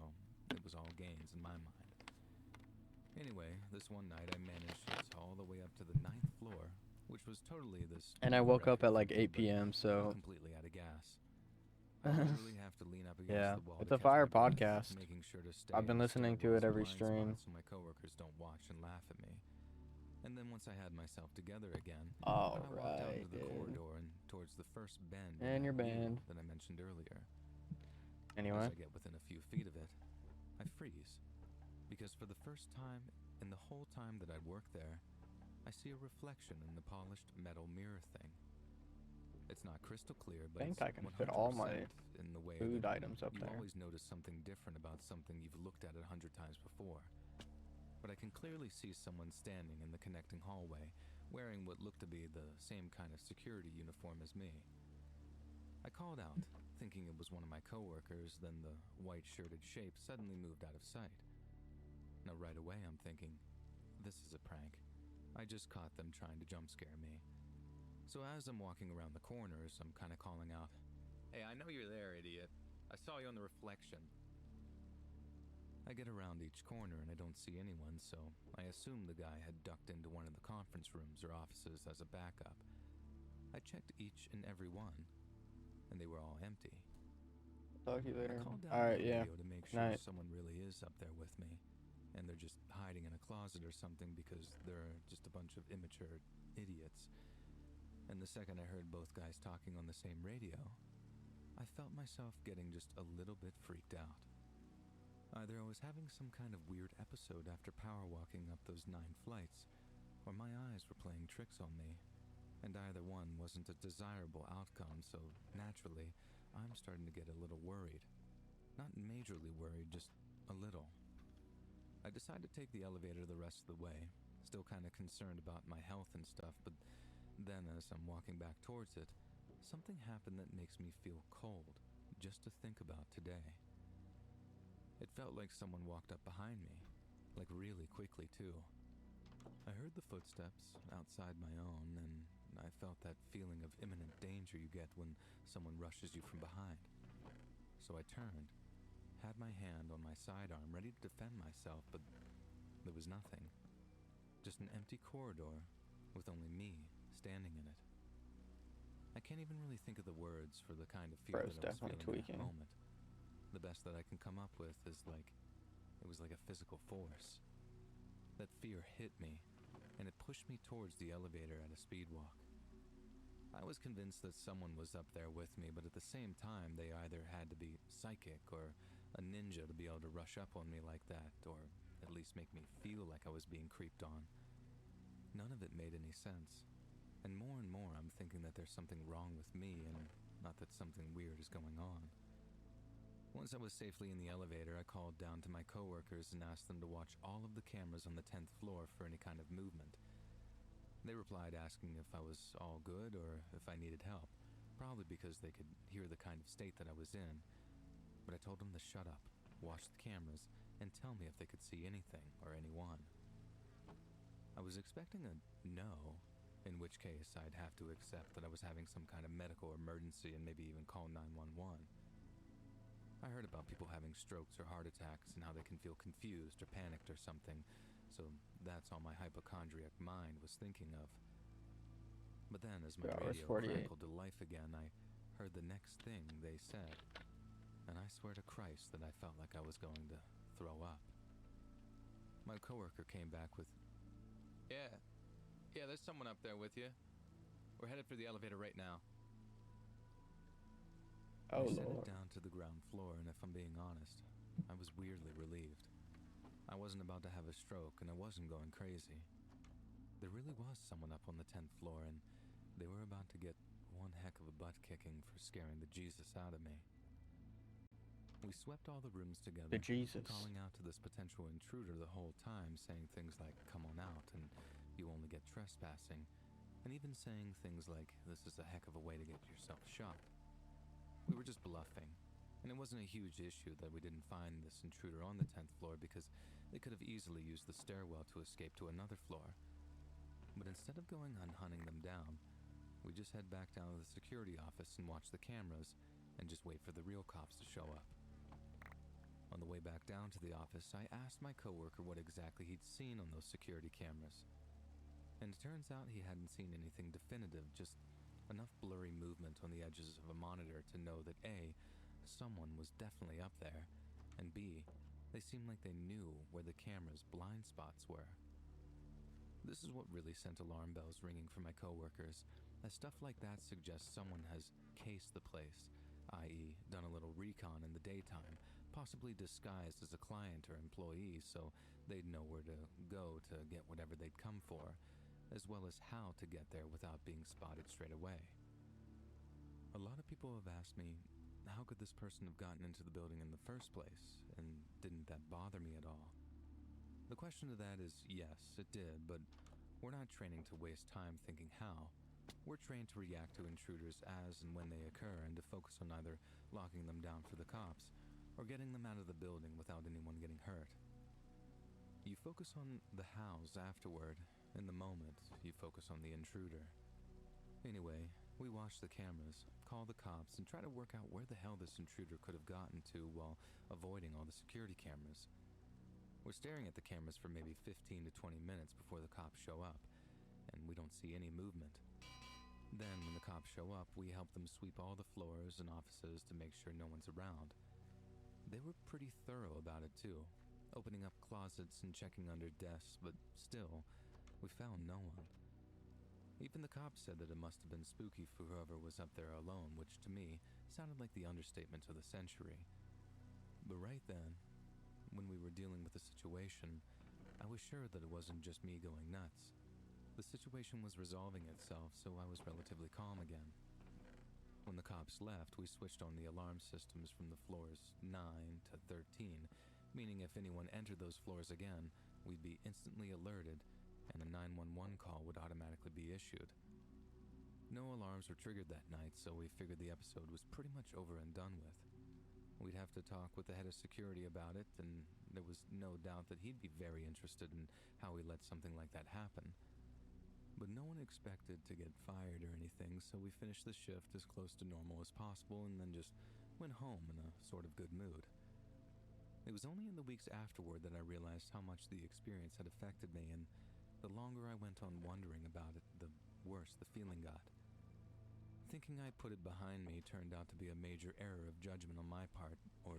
it was all gains in my mind. Anyway, this one night I managed to get all the way up to the 9th floor, which was totally this. And I woke up at like 8 p.m., so completely out of gas. I literally have to lean up against the wall. It's a fire podcast. Making sure to stay I've been listening to it every stream. So my coworkers don't watch and laugh at me. And then once I had myself together again, I walked out into the corridor and towards the first bend and your band that I mentioned earlier. Anyway, as I get within a few feet of it, I freeze, because for the first time in the whole time that I'd worked there, I see a reflection in the polished metal mirror thing. It's not crystal clear, I but think it's I can 100% fit all my in the way food that items up you there. always notice something different about something you've looked at 100 times before. But I can clearly see someone standing in the connecting hallway, wearing what looked to be the same kind of security uniform as me. I called out, thinking it was one of my coworkers, then the white-shirted shape suddenly moved out of sight. Now right away I'm thinking, this is a prank. I just caught them trying to jump scare me. So as I'm walking around the corners, I'm kind of calling out, "Hey, I know you're there, idiot. I saw you on the reflection." I get around each corner and I don't see anyone, so I assume the guy had ducked into one of the conference rooms or offices as a backup. I checked each and every one, and they were all empty. Talk to you later. I called down Alright, the yeah. radio to make sure Night. someone really is up there with me, and they're just hiding in a closet or something because they're just a bunch of immature idiots. And the second I heard both guys talking on the same radio, I felt myself getting just a little bit freaked out. Either I was having some kind of weird episode after power walking up those 9 flights, or my eyes were playing tricks on me, and either one wasn't a desirable outcome, so naturally, I'm starting to get a little worried. Not majorly worried, just a little. I decide to take the elevator the rest of the way, still kind of concerned about my health and stuff, but then as I'm walking back towards it, something happened that makes me feel cold just to think about today. It felt like someone walked up behind me, like really quickly too. I heard the footsteps outside my own, and I felt that feeling of imminent danger you get when someone rushes you from behind. So I turned, had my hand on my sidearm ready to defend myself, but there was nothing. Just an empty corridor with only me standing in it. I can't even really think of the words for the kind of fear Bro's that I was definitely feeling tweaking. in that moment. The best that I can come up with is it was like a physical force. That fear hit me, and it pushed me towards the elevator at a speed walk. I was convinced that someone was up there with me, but at the same time, they either had to be psychic or a ninja to be able to rush up on me like that, or at least make me feel like I was being creeped on. None of it made any sense. And more I'm thinking that there's something wrong with me and not that something weird is going on. Once I was safely in the elevator, I called down to my coworkers and asked them to watch all of the cameras on the 10th floor for any kind of movement. They replied asking if I was all good or if I needed help, probably because they could hear the kind of state that I was in. But I told them to shut up, watch the cameras, and tell me if they could see anything or anyone. I was expecting a no, in which case I'd have to accept that I was having some kind of medical emergency and maybe even call 911. I heard about people having strokes or heart attacks and how they can feel confused or panicked or something, so that's all my hypochondriac mind was thinking of. But then, as my radio crackled to life again, I heard the next thing they said, and I swear to Christ that I felt like I was going to throw up. My coworker came back with, Yeah, there's someone up there with you. We're headed for the elevator right now." Oh, I sent Lord. it down to the ground floor, and if I'm being honest, I was weirdly relieved. I wasn't about to have a stroke, and I wasn't going crazy. There really was someone up on the 10th floor, and they were about to get one heck of a butt kicking for scaring the Jesus out of me. We swept all the rooms together, The Jesus. calling out to this potential intruder the whole time, saying things like, "Come on out," and "You only get trespassing," and even saying things like, "This is a heck of a way to get yourself shot." We were just bluffing, and it wasn't a huge issue that we didn't find this intruder on the 10th floor because they could have easily used the stairwell to escape to another floor. But instead of going and hunting them down, we just head back down to the security office and watch the cameras and just wait for the real cops to show up. On the way back down to the office, I asked my coworker what exactly he'd seen on those security cameras. And it turns out he hadn't seen anything definitive, just enough blurry movement on the edges of a monitor to know that A, someone was definitely up there, and B, they seemed like they knew where the camera's blind spots were. This is what really sent alarm bells ringing for my coworkers, as stuff like that suggests someone has cased the place, i.e., done a little recon in the daytime, possibly disguised as a client or employee so they'd know where to go to get whatever they'd come for, as well as how to get there without being spotted straight away. A lot of people have asked me, how could this person have gotten into the building in the first place, and didn't that bother me at all? The question to that is yes, it did, but we're not training to waste time thinking how. We're trained to react to intruders as and when they occur and to focus on either locking them down for the cops or getting them out of the building without anyone getting hurt. You focus on the hows afterward. In the moment, you focus on the intruder. Anyway, we watch the cameras, call the cops, and try to work out where the hell this intruder could have gotten to while avoiding all the security cameras. We're staring at the cameras for maybe 15 to 20 minutes before the cops show up, and we don't see any movement. Then, when the cops show up, we help them sweep all the floors and offices to make sure no one's around. They were pretty thorough about it, too, opening up closets and checking under desks, but still, we found no one. Even the cops said that it must have been spooky for whoever was up there alone, which to me sounded like the understatement of the century. But right then, when we were dealing with the situation, I was sure that it wasn't just me going nuts. The situation was resolving itself, so I was relatively calm again. When the cops left, we switched on the alarm systems from the floors 9 to 13, meaning if anyone entered those floors again, we'd be instantly alerted and a 911 call would automatically be issued. No alarms were triggered that night, so we figured the episode was pretty much over and done with. We'd have to talk with the head of security about it, and there was no doubt that he'd be very interested in how we let something like that happen. But no one expected to get fired or anything, so we finished the shift as close to normal as possible and then just went home in a sort of good mood. It was only in the weeks afterward that I realized how much the experience had affected me, and the longer I went on wondering about it, the worse the feeling got. Thinking I put it behind me turned out to be a major error of judgment on my part, or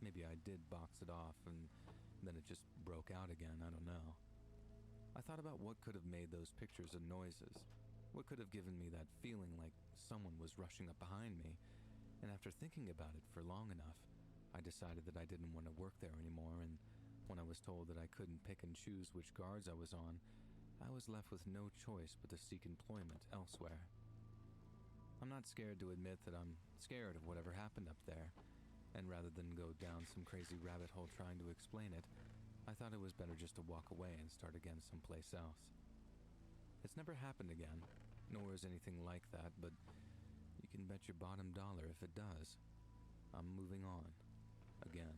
maybe I did box it off and then it just broke out again, I don't know. I thought about what could have made those pictures and noises, what could have given me that feeling like someone was rushing up behind me, and after thinking about it for long enough, I decided that I didn't want to work there anymore, and when I was told that I couldn't pick and choose which guards I was on, I was left with no choice but to seek employment elsewhere. I'm not scared to admit that I'm scared of whatever happened up there, and rather than go down some crazy rabbit hole trying to explain it, I thought it was better just to walk away and start again someplace else. It's never happened again, nor is anything like that, but you can bet your bottom dollar if it does. I'm moving on. Again.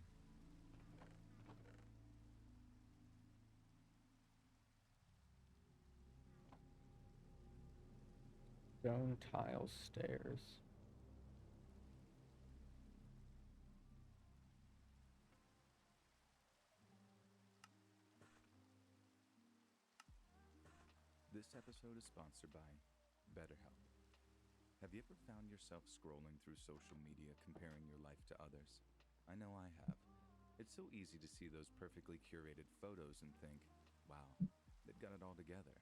Stone tile stairs. This episode is sponsored by BetterHelp. Have you ever found yourself scrolling through social media comparing your life to others? I know I have. It's so easy to see those perfectly curated photos and think, wow, they've got it all together.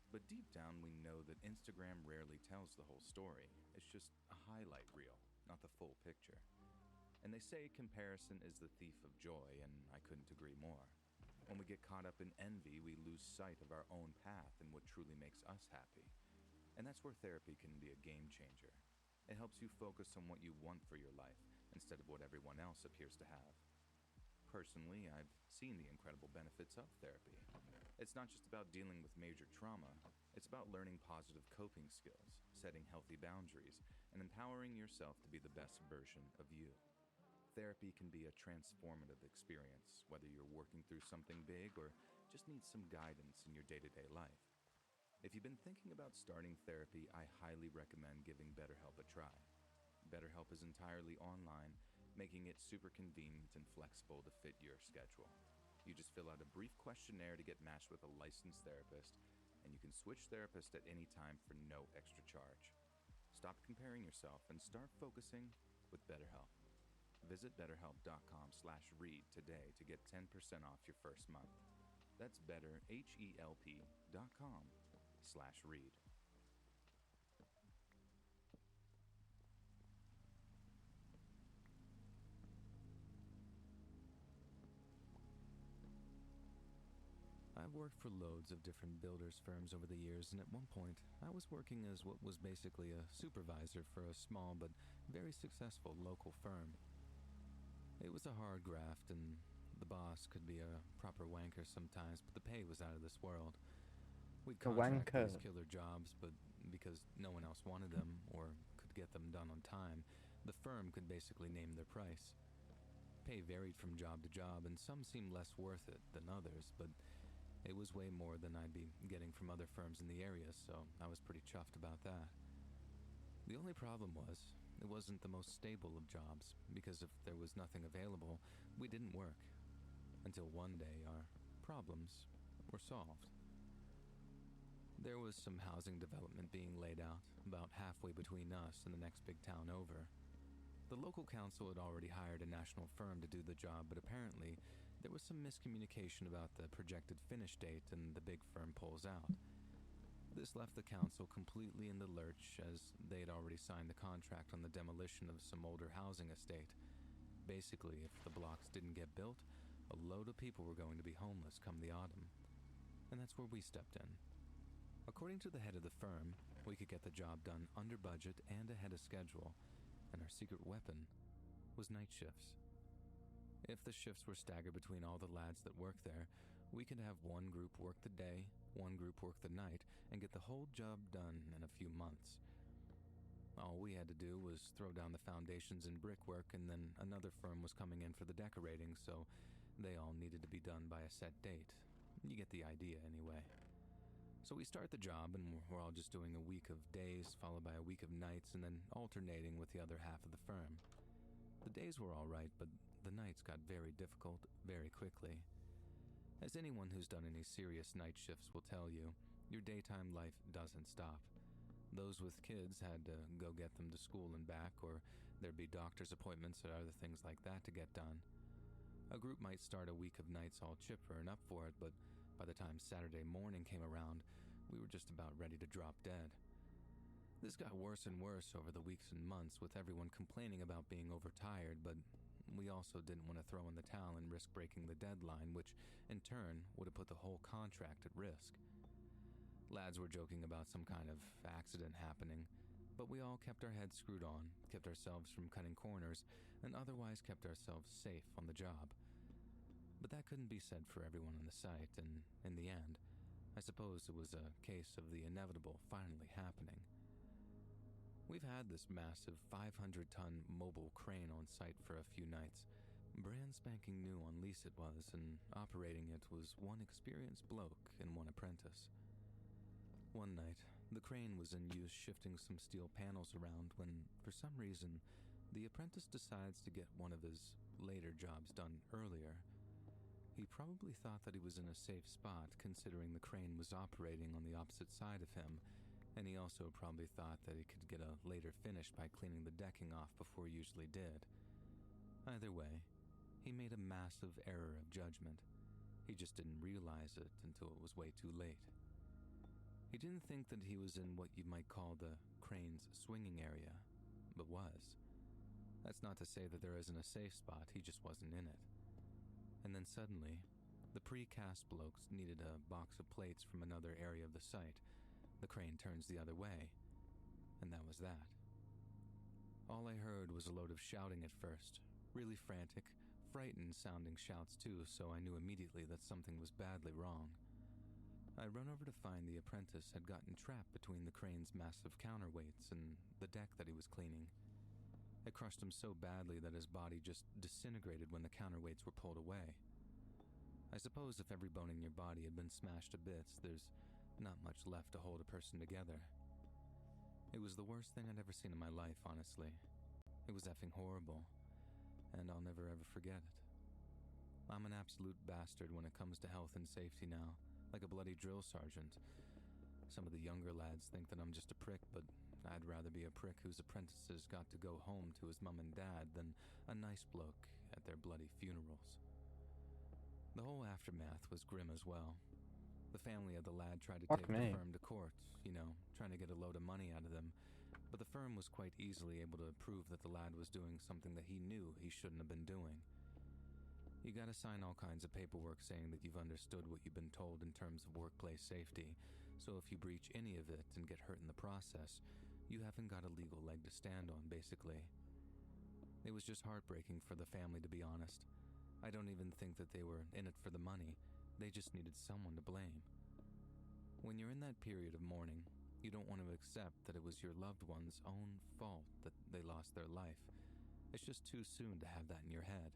But deep down, we know that Instagram rarely tells the whole story. It's just a highlight reel, not the full picture. And they say comparison is the thief of joy, and I couldn't agree more. When we get caught up in envy, we lose sight of our own path and what truly makes us happy. And that's where therapy can be a game changer. It helps you focus on what you want for your life instead of what everyone else appears to have. Personally, I've seen the incredible benefits of therapy. It's not just about dealing with major trauma, it's about learning positive coping skills, setting healthy boundaries, and empowering yourself to be the best version of you. Therapy can be a transformative experience, whether you're working through something big or just need some guidance in your day-to-day life. If you've been thinking about starting therapy, I highly recommend giving BetterHelp a try. BetterHelp is entirely online, making it super convenient and flexible to fit your schedule. You just fill out a brief questionnaire to get matched with a licensed therapist, and you can switch therapists at any time for no extra charge. Stop comparing yourself and start focusing with BetterHelp. Visit betterhelp.com/read today to get 10% off your first month. That's betterhelp.com/read. worked for loads of different builders firms over the years, and at one point, I was working as what was basically a supervisor for a small but very successful local firm. It was a hard graft, and the boss could be a proper wanker sometimes, but the pay was out of this world. We'd contract these killer jobs, but because no one else wanted them or could get them done on time, the firm could basically name their price. Pay varied from job to job, and some seemed less worth it than others, but it was way more than I'd be getting from other firms in the area, so I was pretty chuffed about that. The only problem was, it wasn't the most stable of jobs, because if there was nothing available, we didn't work. Until one day, our problems were solved. There was some housing development being laid out, about halfway between us and the next big town over. The local council had already hired a national firm to do the job, but apparently there was some miscommunication about the projected finish date, and the big firm pulls out. This left the council completely in the lurch, as they had already signed the contract on the demolition of some older housing estate. Basically, if the blocks didn't get built, a load of people were going to be homeless come the autumn. And that's where we stepped in. According to the head of the firm, we could get the job done under budget and ahead of schedule, and our secret weapon was night shifts. If the shifts were staggered between all the lads that worked there, we could have one group work the day, one group work the night, and get the whole job done in a few months. All we had to do was throw down the foundations and brickwork, and then another firm was coming in for the decorating, so they all needed to be done by a set date. You get the idea anyway. So we start the job, and we're all just doing a week of days, followed by a week of nights, and then alternating with the other half of the firm. The days were all right, but the nights got very difficult very quickly. As anyone who's done any serious night shifts will tell you, your daytime life doesn't stop. Those with kids had to go get them to school and back, or there'd be doctor's appointments or other things like that to get done. A group might start a week of nights all chipper and up for it, but by the time Saturday morning came around, we were just about ready to drop dead. This got worse and worse over the weeks and months, with everyone complaining about being overtired, but we also didn't want to throw in the towel and risk breaking the deadline, which in turn would have put the whole contract at risk. Lads were joking about some kind of accident happening, but we all kept our heads screwed on, kept ourselves from cutting corners, and otherwise kept ourselves safe on the job. But that couldn't be said for everyone on the site, and in the end, I suppose it was a case of the inevitable finally happening. We've had this massive 500-ton mobile crane on site for a few nights. Brand spanking new on lease it was, and operating it was one experienced bloke and one apprentice. One night, the crane was in use shifting some steel panels around when, for some reason, the apprentice decides to get one of his later jobs done earlier. He probably thought that he was in a safe spot, considering the crane was operating on the opposite side of him, and he also probably thought that he could get a later finish by cleaning the decking off before he usually did. Either way, he made a massive error of judgment. He just didn't realize it until it was way too late. He didn't think that he was in what you might call the crane's swinging area, but was. That's not to say that there isn't a safe spot, he just wasn't in it. And then suddenly, the precast blokes needed a box of plates from another area of the site. The crane turns the other way, and that was that. All I heard was a load of shouting at first, really frantic, frightened sounding shouts too, so I knew immediately that something was badly wrong. I run over to find the apprentice had gotten trapped between the crane's massive counterweights and the deck that he was cleaning. It crushed him so badly that his body just disintegrated when the counterweights were pulled away. I suppose if every bone in your body had been smashed to bits, there's not much left to hold a person together. It was the worst thing I'd ever seen in my life, honestly. It was effing horrible, and I'll never ever forget it. I'm an absolute bastard when it comes to health and safety now, like a bloody drill sergeant. Some of the younger lads think that I'm just a prick, but I'd rather be a prick whose apprentices got to go home to his mum and dad than a nice bloke at their bloody funerals. The whole aftermath was grim as well. The family of the lad tried to take the firm to court, trying to get a load of money out of them, but the firm was quite easily able to prove that the lad was doing something that he knew he shouldn't have been doing. You gotta sign all kinds of paperwork saying that you've understood what you've been told in terms of workplace safety, so if you breach any of it and get hurt in the process, you haven't got a legal leg to stand on, basically. It was just heartbreaking for the family, to be honest. I don't even think that they were in it for the money. They just needed someone to blame. When you're in that period of mourning, you don't want to accept that it was your loved one's own fault that they lost their life. It's just too soon to have that in your head.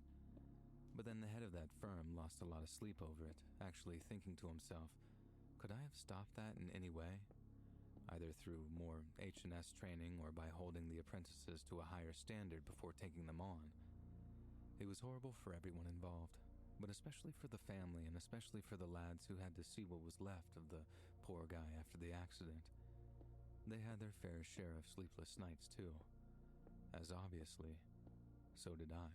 But then the head of that firm lost a lot of sleep over it, actually thinking to himself, could I have stopped that in any way? Either through more H&S training or by holding the apprentices to a higher standard before taking them on. It was horrible for everyone involved, but especially for the family and especially for the lads who had to see what was left of the poor guy after the accident. They had their fair share of sleepless nights too, as obviously, so did I.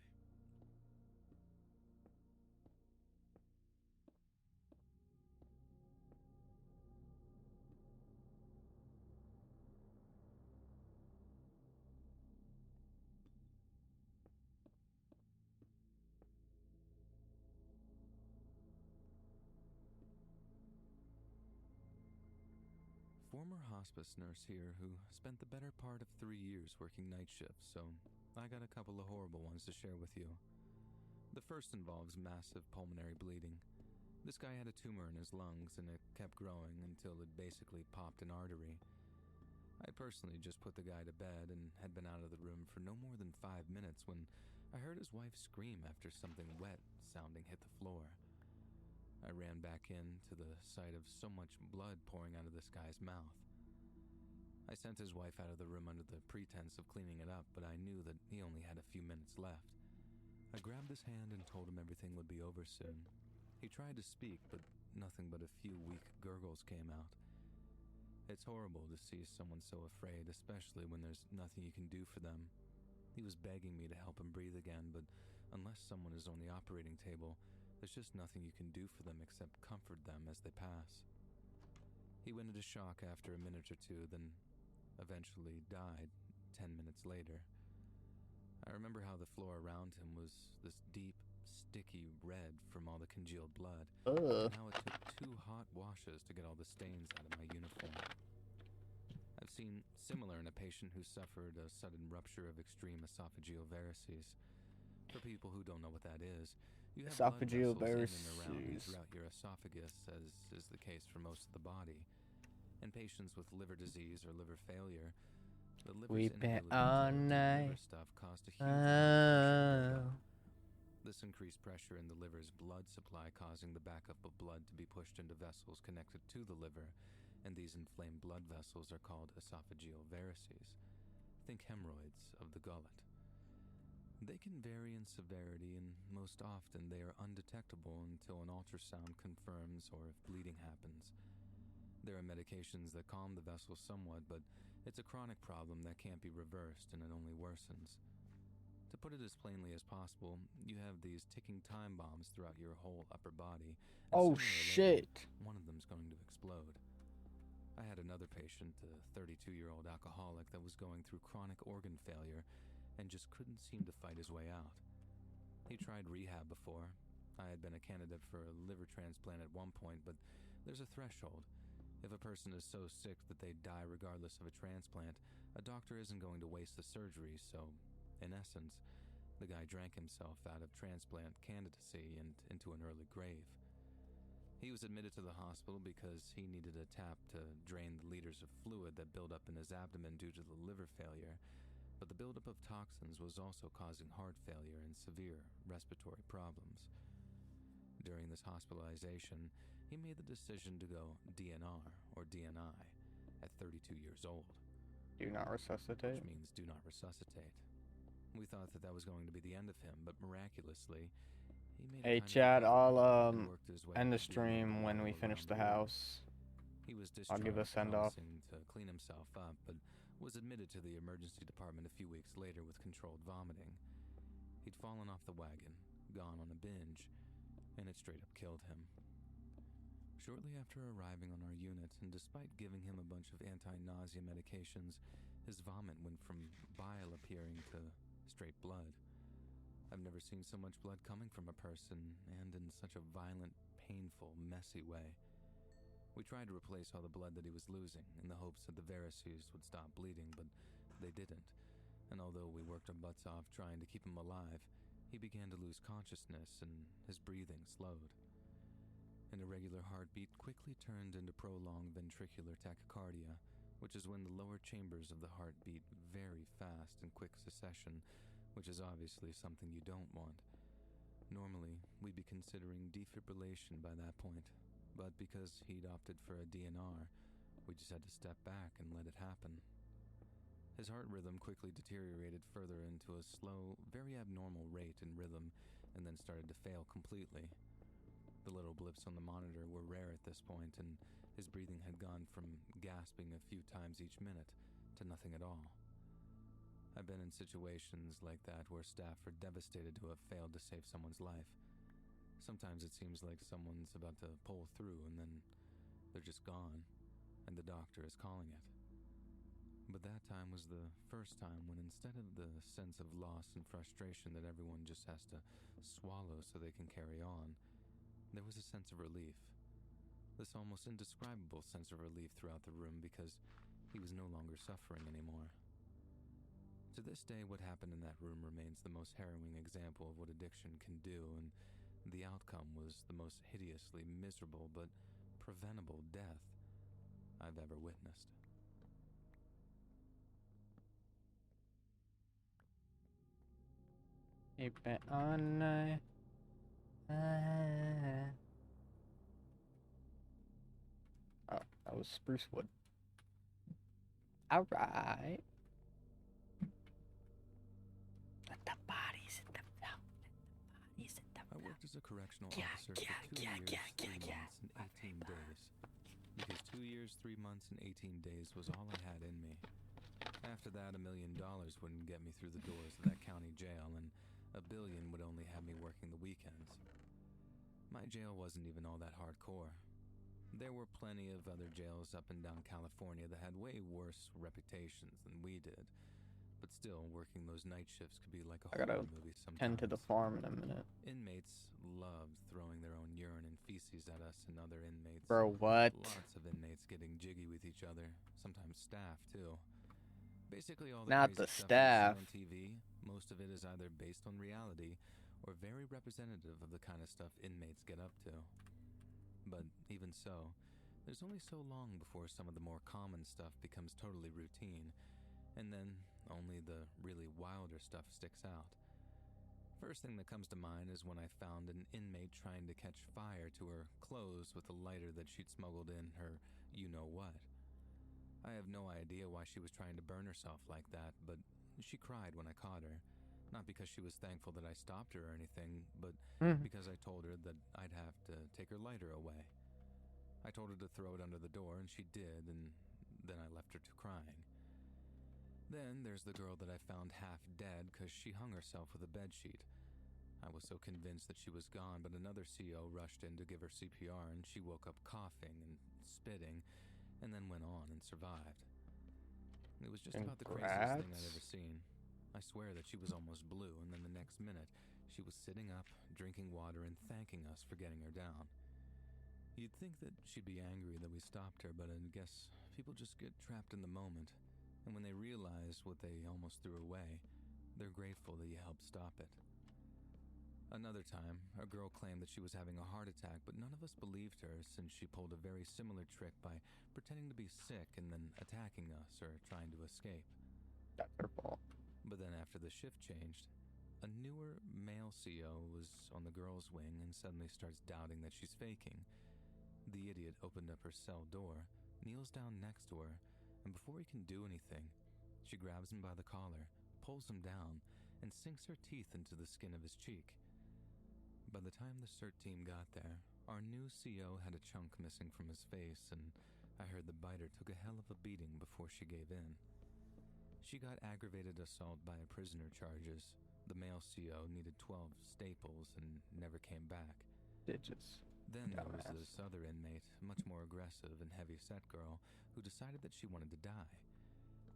Former hospice nurse here who spent the better part of 3 years working night shifts, so I got a couple of horrible ones to share with you. The first involves massive pulmonary bleeding. This guy had a tumor in his lungs and it kept growing until it basically popped an artery. I personally just put the guy to bed and had been out of the room for no more than 5 minutes when I heard his wife scream after something wet sounding hit the floor. I ran back in to the sight of so much blood pouring out of this guy's mouth. I sent his wife out of the room under the pretense of cleaning it up, but I knew that he only had a few minutes left. I grabbed his hand and told him everything would be over soon. He tried to speak, but nothing but a few weak gurgles came out. It's horrible to see someone so afraid, especially when there's nothing you can do for them. He was begging me to help him breathe again, but unless someone is on the operating table, there's just nothing you can do for them except comfort them as they pass. He went into shock after a minute or two, then eventually died 10 minutes later. I remember how the floor around him was this deep, sticky red from all the congealed blood, and how it took 2 hot washes to get all the stains out of my uniform. I've seen similar in a patient who suffered a sudden rupture of extreme esophageal varices. For people who don't know what that is, you have esophageal blood vessels in and around and varices throughout your esophagus, as is the case for most of the body. In patients with liver disease or liver failure, the liver's inability to liver stuff caused a huge amount of pressure. This increased pressure in the liver's blood supply, causing the backup of blood to be pushed into vessels connected to the liver, and these inflamed blood vessels are called esophageal varices. Think hemorrhoids of the gullet. They can vary in severity, and most often they are undetectable until an ultrasound confirms or if bleeding happens. There are medications that calm the vessels somewhat, but it's a chronic problem that can't be reversed and it only worsens. To put it as plainly as possible, you have these ticking time bombs throughout your whole upper body, and oh sooner or shit later, one of them's going to explode. I had another patient, a 32-year-old alcoholic that was going through chronic organ failure and just couldn't seem to fight his way out. He tried rehab before. I had been a candidate for a liver transplant at one point, but there's a threshold. If a person is so sick that they die regardless of a transplant, a doctor isn't going to waste the surgery, so, in essence, the guy drank himself out of transplant candidacy and into an early grave. He was admitted to the hospital because he needed a tap to drain the liters of fluid that built up in his abdomen due to the liver failure, but the buildup of toxins was also causing heart failure and severe respiratory problems. During this hospitalization, he made the decision to go DNR, or DNI, at 32 years old. Do not resuscitate? Which means do not resuscitate. We thought that was going to be the end of him, but miraculously, he made Hey Chad, I'll end the stream when we finish the house. He was I'll give a discharged, send-off. promising to clean himself up, but was admitted to the emergency department a few weeks later with controlled vomiting. He'd fallen off the wagon, gone on a binge, and it straight up killed him. Shortly after arriving on our unit, and despite giving him a bunch of anti-nausea medications, his vomit went from bile appearing to straight blood. I've never seen so much blood coming from a person, and in such a violent, painful, messy way. We tried to replace all the blood that he was losing in the hopes that the varices would stop bleeding, but they didn't. And although we worked our butts off trying to keep him alive, he began to lose consciousness and his breathing slowed. An irregular heartbeat quickly turned into prolonged ventricular tachycardia, which is when the lower chambers of the heart beat very fast in quick succession, which is obviously something you don't want. Normally, we'd be considering defibrillation by that point, but because he'd opted for a DNR, we just had to step back and let it happen. His heart rhythm quickly deteriorated further into a slow, very abnormal rate and rhythm, and then started to fail completely. The little blips on the monitor were rare at this point, and his breathing had gone from gasping a few times each minute to nothing at all. I've been in situations like that where staff are devastated to have failed to save someone's life. Sometimes it seems like someone's about to pull through and then they're just gone, and the doctor is calling it. But that time was the first time when instead of the sense of loss and frustration that everyone just has to swallow so they can carry on, there was a sense of relief. This almost indescribable sense of relief throughout the room because he was no longer suffering anymore. To this day, what happened in that room remains the most harrowing example of what addiction can do, and the outcome was the most hideously miserable but preventable death I've ever witnessed. Keep it on night. Oh, that was spruce wood. Alright. Let the bodies hit the floor. Let the bodies hit the floor. I worked as a correctional officer for 2 years, 3 months, and 18 days. Because 2 years, 3 months, and 18 days was all I had in me. After that, $1 million wouldn't get me through the doors of that county jail, and $1 billion would only have me working the weekends. My jail wasn't even all that hardcore. There were plenty of other jails up and down California that had way worse reputations than we did. But still, working those night shifts could be like a horror movie sometimes. Tend to the farm in a minute. Inmates loved throwing their own urine and feces at us and other inmates. Bro, what? Lots of inmates getting jiggy with each other, sometimes staff too. Basically all the Not crazy the stuff staff. you see on TV, most of it is either based on reality or very representative of the kind of stuff inmates get up to. But even so, there's only so long before some of the more common stuff becomes totally routine, and then only the really wilder stuff sticks out. First thing that comes to mind is when I found an inmate trying to catch fire to her clothes with a lighter that she'd smuggled in her you-know-what. I have no idea why she was trying to burn herself like that, but she cried when I caught her. Not because she was thankful that I stopped her or anything, but because I told her that I'd have to take her lighter away. I told her to throw it under the door, and she did, and then I left her to crying. Then there's the girl that I found half dead because she hung herself with a bedsheet. I was so convinced that she was gone, but another CO rushed in to give her CPR, and she woke up coughing and spitting, and then went on and survived. It was just about the craziest thing I'd ever seen. I swear that she was almost blue, and then the next minute, she was sitting up, drinking water, and thanking us for getting her down. You'd think that she'd be angry that we stopped her, but I guess people just get trapped in the moment, and when they realize what they almost threw away, they're grateful that you helped stop it. Another time, a girl claimed that she was having a heart attack, but none of us believed her since she pulled a very similar trick by pretending to be sick and then attacking us or trying to escape. That's her fault. But then after the shift changed, a newer male CO was on the girl's wing and suddenly starts doubting that she's faking. The idiot opened up her cell door, kneels down next to her, and before he can do anything, she grabs him by the collar, pulls him down, and sinks her teeth into the skin of his cheek. By the time the CERT team got there, our new CO had a chunk missing from his face, and I heard the biter took a hell of a beating before she gave in. She got aggravated assault by a prisoner charges. The male CO needed 12 staples and never came back. Ditches. Then there was this other inmate, much more aggressive and heavy-set girl, who decided that she wanted to die.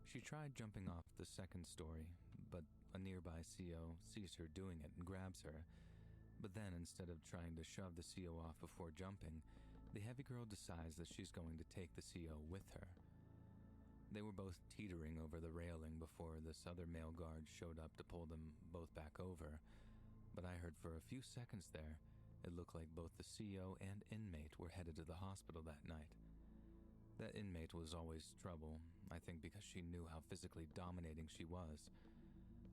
She tried jumping off the second story, but a nearby CO sees her doing it and grabs her. But then, instead of trying to shove the CO off before jumping, the heavy girl decides that she's going to take the CO with her. They were both teetering over the railing before this other male guard showed up to pull them both back over, but I heard for a few seconds there, it looked like both the CO and inmate were headed to the hospital that night. That inmate was always trouble, I think because she knew how physically dominating she was.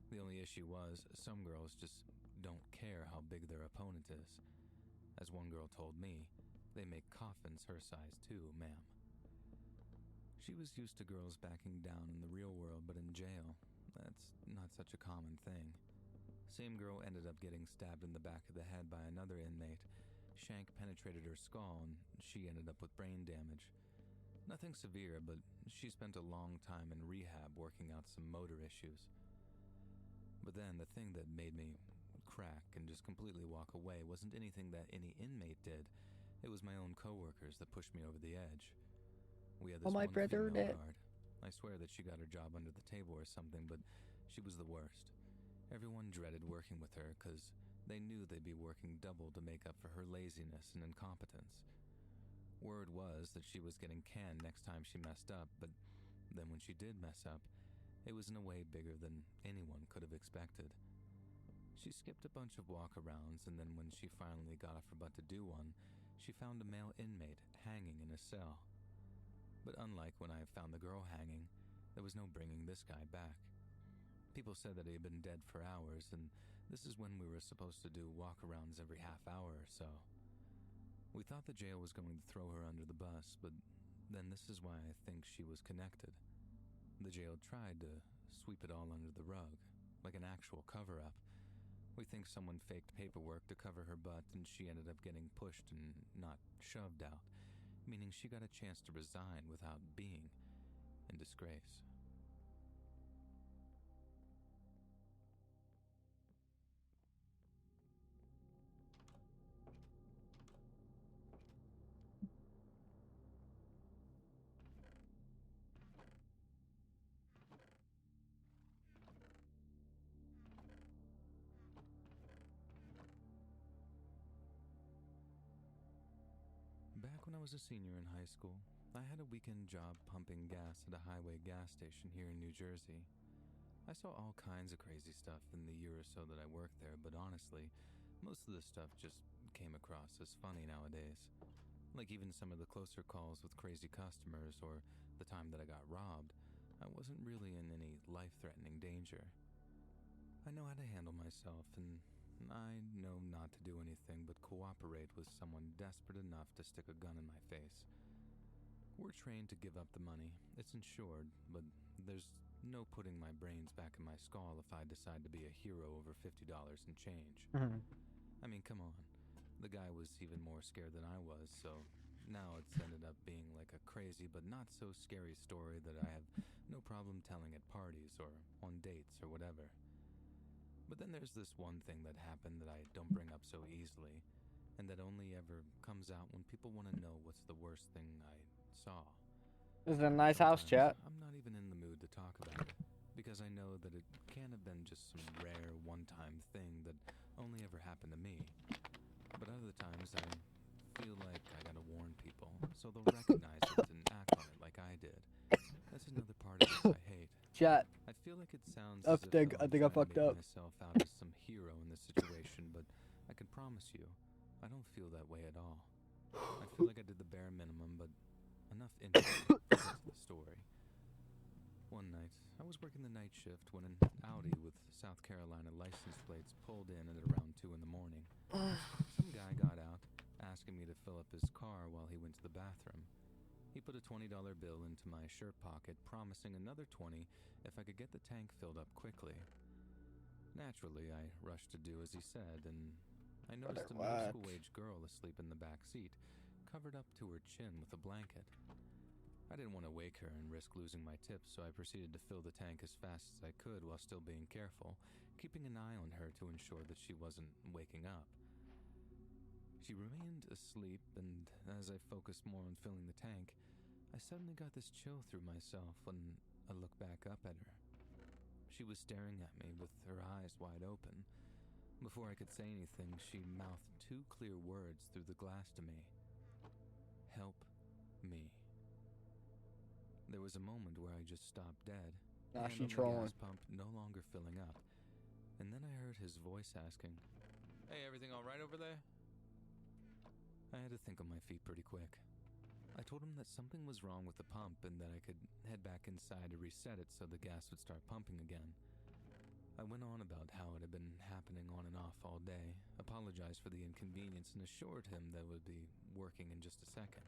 The only issue was, some girls just don't care how big their opponent is. As one girl told me, they make coffins her size too, ma'am. She was used to girls backing down in the real world, but in jail, that's not such a common thing. Same girl ended up getting stabbed in the back of the head by another inmate. Shank penetrated her skull, and she ended up with brain damage. Nothing severe, but she spent a long time in rehab working out some motor issues. But then the thing that made me crack and just completely walk away wasn't anything that any inmate did. It was my own coworkers that pushed me over the edge. We had this one female guard. I swear that she got her job under the table or something, but she was the worst. Everyone dreaded working with her because they knew they'd be working double to make up for her laziness and incompetence. Word was that she was getting canned next time she messed up, but then when she did mess up, it was in a way bigger than anyone could have expected. She skipped a bunch of walkarounds, and then when she finally got off her butt to do one, she found a male inmate hanging in a cell. But unlike when I found the girl hanging, there was no bringing this guy back. People said that he had been dead for hours, and this is when we were supposed to do walkarounds every half hour or so. We thought the jail was going to throw her under the bus, but then this is why I think she was connected. The jail tried to sweep it all under the rug, like an actual cover-up. We think someone faked paperwork to cover her butt, and she ended up getting pushed and not shoved out, meaning she got a chance to resign without being in disgrace. Back when I was a senior in high school, I had a weekend job pumping gas at a highway gas station here in New Jersey. I saw all kinds of crazy stuff in the year or so that I worked there, but honestly, most of the stuff just came across as funny nowadays. Like even some of the closer calls with crazy customers or the time that I got robbed, I wasn't really in any life-threatening danger. I know how to handle myself, and I know not to do anything but cooperate with someone desperate enough to stick a gun in my face. We're trained to give up the money. It's insured, but there's no putting my brains back in my skull if I decide to be a hero over $50 and change. I mean, come on. The guy was even more scared than I was, so now it's ended up being like a crazy but not so scary story that I have no problem telling at parties or on dates or whatever. But then there's this one thing that happened that I don't bring up so easily, and that only ever comes out when people want to know what's the worst thing I saw. This is a nice house, chat. I'm not even in the mood to talk about it, because I know that it can't have been just some rare one-time thing that only ever happened to me. But other times I feel like I gotta warn people, so they'll recognize it and act on it like I did. That's another part of this I hate. Chat. I feel like it sounds I as if think I fucked up. myself out as some hero in this situation, but I can promise you, I don't feel that way at all. I feel like I did the bare minimum, but enough intro to get to the story. One night, I was working the night shift when an Audi with South Carolina license plates pulled in at around 2 in the morning. Some guy got out, asking me to fill up his car while he went to the bathroom. He put a $20 bill into my shirt pocket, promising another 20 if I could get the tank filled up quickly. Naturally, I rushed to do as he said, and I noticed a middle school-age girl asleep in the back seat, covered up to her chin with a blanket. I didn't want to wake her and risk losing my tip, so I proceeded to fill the tank as fast as I could while still being careful, keeping an eye on her to ensure that she wasn't waking up. She remained asleep, and as I focused more on filling the tank, I suddenly got this chill through myself when I looked back up at her. She was staring at me with her eyes wide open. Before I could say anything, she mouthed 2 clear words through the glass to me. Help me. There was a moment where I just stopped dead. Nah, she and trolling. the gas pump no longer filling up. And then I heard his voice asking, "Hey, everything all right over there?" I had to think on my feet pretty quick. I told him that something was wrong with the pump and that I could head back inside to reset it so the gas would start pumping again. I went on about how it had been happening on and off all day, apologized for the inconvenience, and assured him that it would be working in just a second.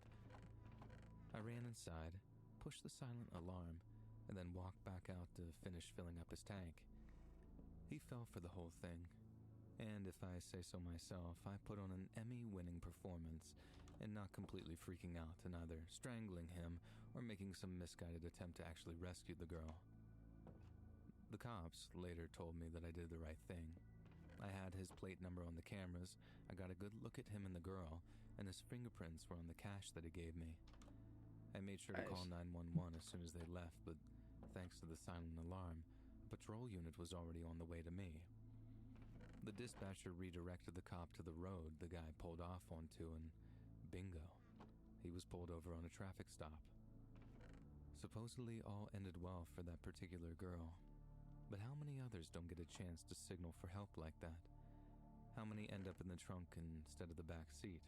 I ran inside, pushed the silent alarm, and then walked back out to finish filling up his tank. He fell for the whole thing, and if I say so myself, I put on an Emmy-winning performance and not completely freaking out and either strangling him or making some misguided attempt to actually rescue the girl. The cops later told me that I did the right thing. I had his plate number on the cameras, I got a good look at him and the girl, and his fingerprints were on the cash that he gave me. I made sure to call 911 as soon as they left, but thanks to the silent alarm, a patrol unit was already on the way to me. The dispatcher redirected the cop to the road the guy pulled off onto, and bingo, he was pulled over on a traffic stop. Supposedly all ended well for that particular girl, but how many others don't get a chance to signal for help like that? How many end up in the trunk instead of the back seat?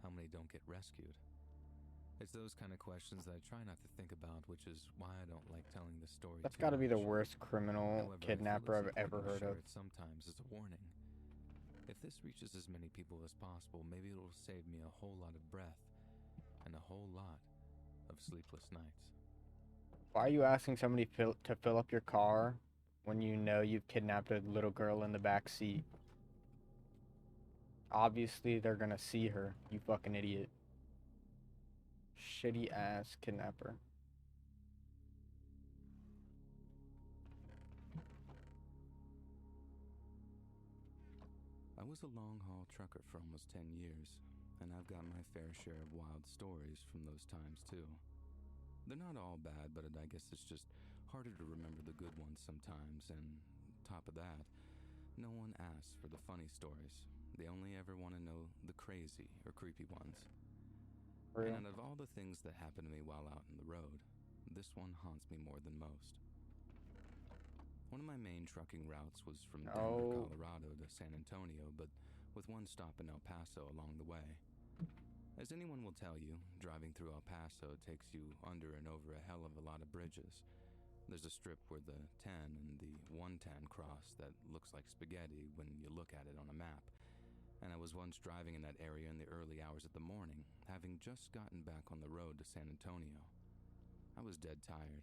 How many don't get rescued? It's those kind of questions that I try not to think about, which is why I don't like telling the story. That's got to be the worst criminal kidnapper I've ever heard of. Sometimes as a warning. If this reaches as many people as possible, maybe it'll save me a whole lot of breath and a whole lot of sleepless nights. Why are you asking somebody to fill up your car when you know you've kidnapped a little girl in the back seat? Obviously, they're gonna see her, you fucking idiot. Shitty ass kidnapper. I was a long-haul trucker for almost 10 years, and I've got my fair share of wild stories from those times, too. They're not all bad, but I guess it's just harder to remember the good ones sometimes, and top of that, no one asks for the funny stories. They only ever want to know the crazy or creepy ones. Real. And out of all the things that happened to me while out on the road, this one haunts me more than most. One of my main trucking routes was from Denver, Colorado to San Antonio, but with one stop in El Paso along the way. As anyone will tell you, driving through El Paso takes you under and over a hell of a lot of bridges. There's a strip where the 10 and the 110 cross that looks like spaghetti when you look at it on a map. And I was once driving in that area in the early hours of the morning, having just gotten back on the road to San Antonio. I was dead tired,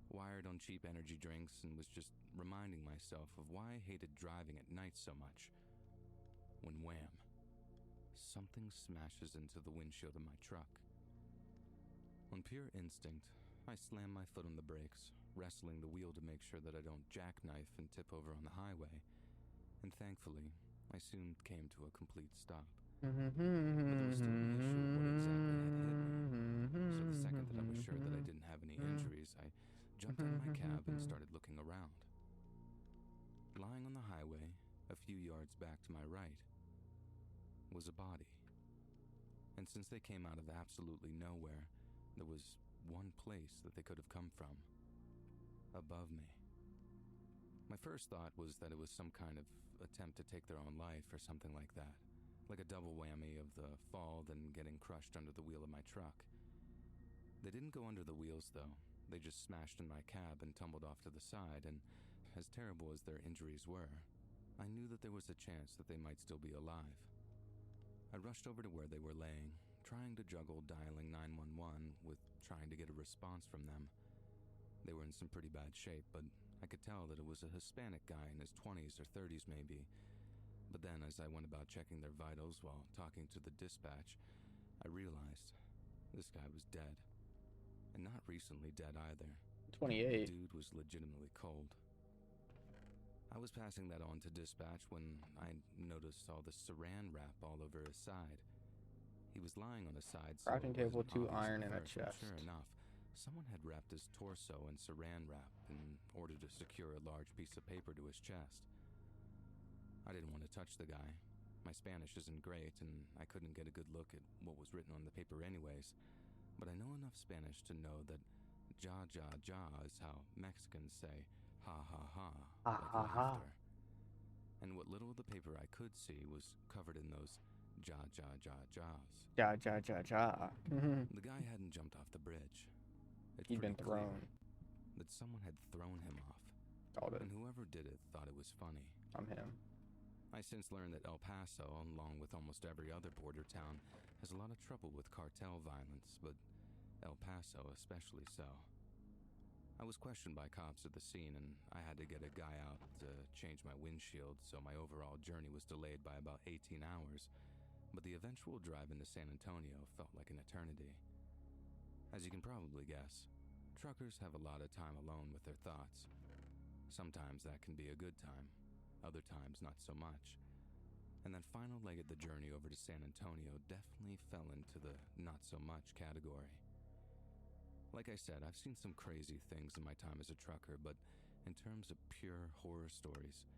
wired on cheap energy drinks, and was just reminding myself of why I hated driving at night so much. When wham, something smashes into the windshield of my truck. On pure instinct, I slam my foot on the brakes, wrestling the wheel to make sure that I don't jackknife and tip over on the highway, and thankfully, I soon came to a complete stop. But there was still an issue of what exactly had hit me. So the second that I was sure that I didn't have any injuries, I jumped out of my cab and started looking around. Lying on the highway, a few yards back to my right, was a body. And since they came out of absolutely nowhere, there was one place that they could have come from. Above me. My first thought was that it was some kind of attempt to take their own life or something like that. Like a double whammy of the fall then getting crushed under the wheel of my truck. They didn't go under the wheels though. They just smashed in my cab and tumbled off to the side, and as terrible as their injuries were, I knew that there was a chance that they might still be alive. I rushed over to where they were laying, trying to juggle dialing 911 with trying to get a response from them. They were in some pretty bad shape, but I could tell that it was a Hispanic guy in his 20s or 30s maybe. But then as I went about checking their vitals while talking to the dispatch, I realized this guy was dead. And not recently dead either. 28. The dude was legitimately cold. I was passing that on to dispatch when I noticed all the saran wrap all over his side. He was lying on his side, so Crafting table, 2 obvious iron, at and a first, but chest. sure enough, Someone had wrapped his torso in saran wrap in order to secure a large piece of paper to his chest. I didn't want to touch the guy. My Spanish isn't great, and I couldn't get a good look at what was written on the paper anyways, but I know enough Spanish to know that ja ja ja is how Mexicans say ha ha ha, like laughter. And what little of the paper I could see was covered in those ja ja ja ja's. Ja ja ja ja. The guy hadn't jumped off the bridge. He'd been thrown. That someone had thrown him off. Got it. And whoever did it thought it was funny. I'm him. I since learned that El Paso, along with almost every other border town, has a lot of trouble with cartel violence, but El Paso especially so. I was questioned by cops at the scene, and I had to get a guy out to change my windshield, so my overall journey was delayed by about 18 hours, but the eventual drive into San Antonio felt like an eternity. As you can probably guess, truckers have a lot of time alone with their thoughts. Sometimes that can be a good time. Other times, not so much. And that final leg of the journey over to San Antonio definitely fell into the not-so-much category. Like I said, I've seen some crazy things in my time as a trucker, but in terms of pure horror stories,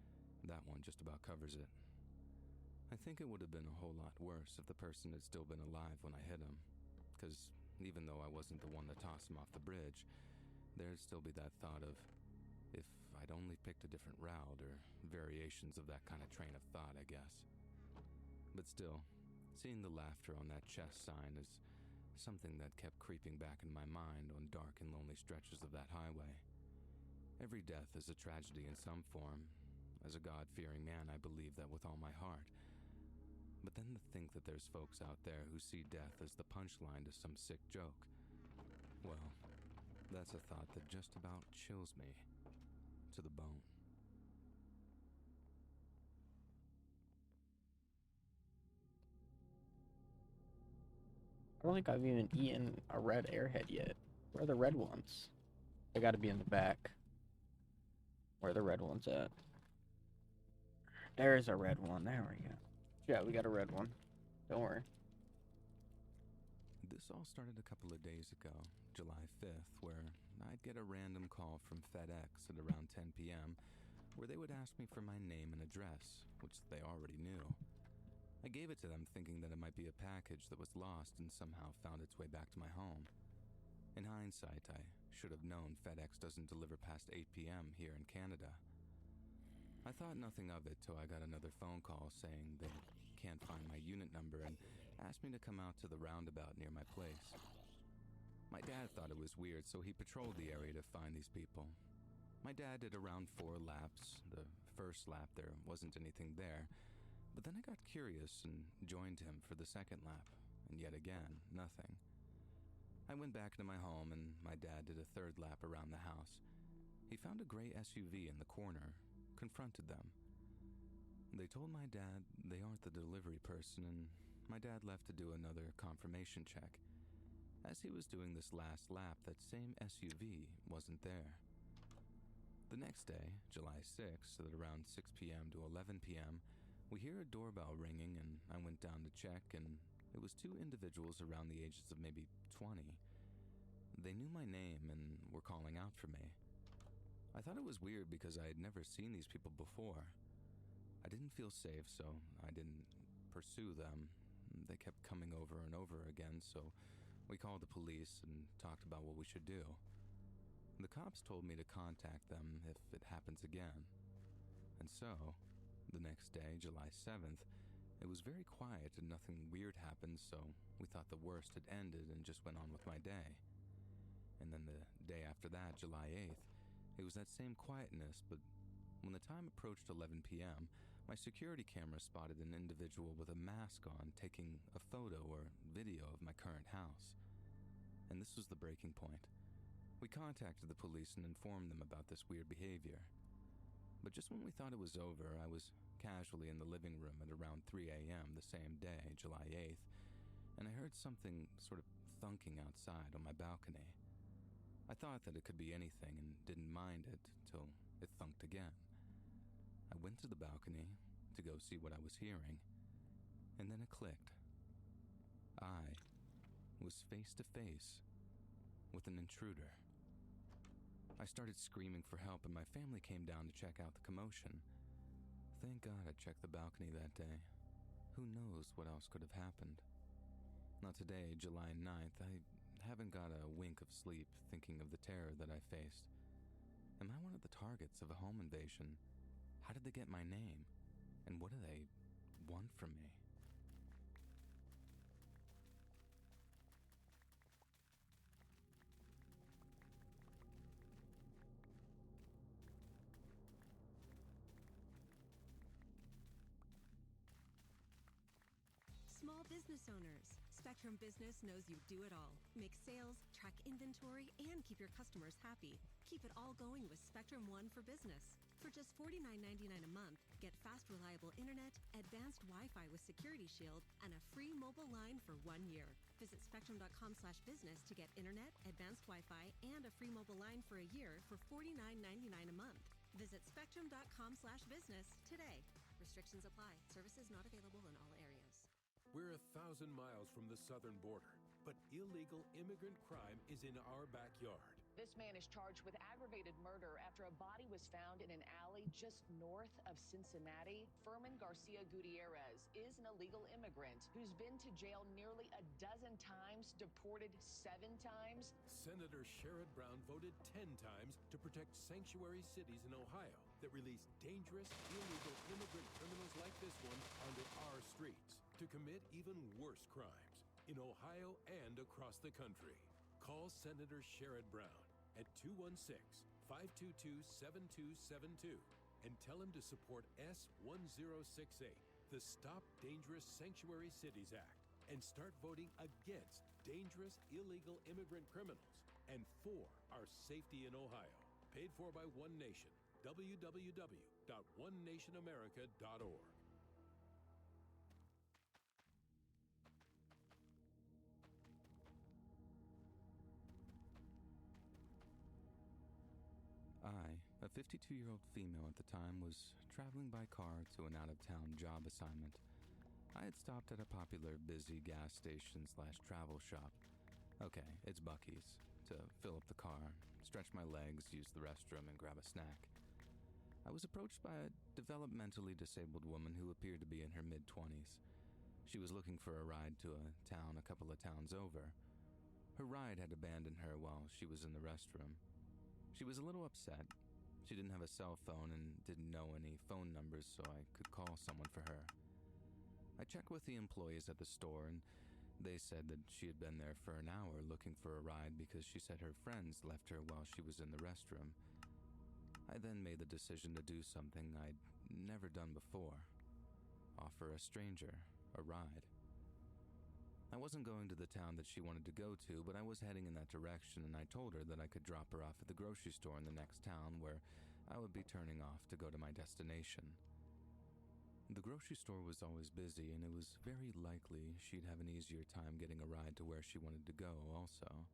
that one just about covers it. I think it would have been a whole lot worse if the person had still been alive when I hit him, because even though I wasn't the one to toss him off the bridge, there'd still be that thought of, if I'd only picked a different route, or variations of that kind of train of thought, I guess. But still, seeing the laughter on that chest sign is something that kept creeping back in my mind on dark and lonely stretches of that highway. Every death is a tragedy in some form. As a God-fearing man, I believe that with all my heart. But then to think that there's folks out there who see death as the punchline to some sick joke, well, that's a thought that just about chills me to the bone. I don't think I've even eaten a red airhead yet. Where are the red ones? They gotta be in the back. Where are the red ones at? There's a red one. There we go. Yeah, we got a red one. Don't worry. This all started a couple of days ago, July 5th, where I'd get a random call from FedEx at around 10 p.m., where they would ask me for my name and address, which they already knew. I gave it to them thinking that it might be a package that was lost and somehow found its way back to my home. In hindsight, I should have known FedEx doesn't deliver past 8 p.m. here in Canada. I thought nothing of it till I got another phone call saying they can't find my unit number and asked me to come out to the roundabout near my place. My dad thought it was weird, so he patrolled the area to find these people. My dad did around 4 laps. The first lap, there wasn't anything there. But then I got curious and joined him for the second lap, and yet again, nothing. I went back to my home, and my dad did a third lap around the house. He found a gray SUV in the corner, confronted them. They told my dad they aren't the delivery person, and my dad left to do another confirmation check. As he was doing this last lap, that same SUV wasn't there. The next day, July 6th, at around 6 p.m. to 11 p.m., we hear a doorbell ringing, and I went down to check, and it was 2 individuals around the ages of maybe 20. They knew my name and were calling out for me. I thought it was weird because I had never seen these people before. I didn't feel safe, so I didn't pursue them. They kept coming over and over again, so we called the police and talked about what we should do. The cops told me to contact them if it happens again. And so, the next day, July 7th, it was very quiet and nothing weird happened, so we thought the worst had ended and just went on with my day. And then the day after that, July 8th, it was that same quietness, but when the time approached 11 p.m., my security camera spotted an individual with a mask on taking a photo or video of my current house. And this was the breaking point. We contacted the police and informed them about this weird behavior. But just when we thought it was over, I was casually in the living room at around 3 a.m. the same day, July 8th, and I heard something sort of thunking outside on my balcony. I thought that it could be anything and didn't mind it till it thunked again. I went to the balcony to go see what I was hearing, and then it clicked. I was face to face with an intruder. I started screaming for help, and my family came down to check out the commotion. Thank God I checked the balcony that day. Who knows what else could have happened? Now today, July 9th, I haven't got a wink of sleep thinking of the terror that I faced. Am I one of the targets of a home invasion? How did they get my name? And what do they want from me? Small business owners. Spectrum Business knows you do it all. Make sales, track inventory, and keep your customers happy. Keep it all going with Spectrum One for Business. For just $49.99 a month, get fast, reliable internet, advanced Wi-Fi with Security Shield, and a free mobile line for 1 year. Visit spectrum.com/business to get internet, advanced Wi-Fi, and a free mobile line for a year for $49.99 a month. Visit spectrum.com/business today. Restrictions apply. Services not available in all areas. We're 1,000 miles from the southern border, but illegal immigrant crime is in our backyard. This man is charged with aggravated murder after a body was found in an alley just north of Cincinnati. Furman Garcia Gutierrez is an illegal immigrant who's been to jail nearly a dozen times, deported 7 times. Senator Sherrod Brown voted 10 times to protect sanctuary cities in Ohio that release dangerous, illegal immigrant criminals like this one onto our streets to commit even worse crimes in Ohio and across the country. Call Senator Sherrod Brown at 216-522-7272 and tell him to support S1068, the Stop Dangerous Sanctuary Cities Act, and start voting against dangerous illegal immigrant criminals and for our safety in Ohio. Paid for by One Nation. www.onenationamerica.org. I, a 52-year-old female at the time, was traveling by car to an out-of-town job assignment. I had stopped at a popular, busy gas station/travel shop. Okay, it's Buc-ee's. To fill up the car, stretch my legs, use the restroom, and grab a snack. I was approached by a developmentally disabled woman who appeared to be in her mid-20s. She was looking for a ride to a town a couple of towns over. Her ride had abandoned her while she was in the restroom. She was a little upset. She didn't have a cell phone and didn't know any phone numbers, so I could call someone for her. I checked with the employees at the store, and they said that she had been there for an hour looking for a ride because she said her friends left her while she was in the restroom. I then made the decision to do something I'd never done before: offer a stranger a ride. I wasn't going to the town that she wanted to go to, but I was heading in that direction, and I told her that I could drop her off at the grocery store in the next town where I would be turning off to go to my destination. The grocery store was always busy, and it was very likely she'd have an easier time getting a ride to where she wanted to go also.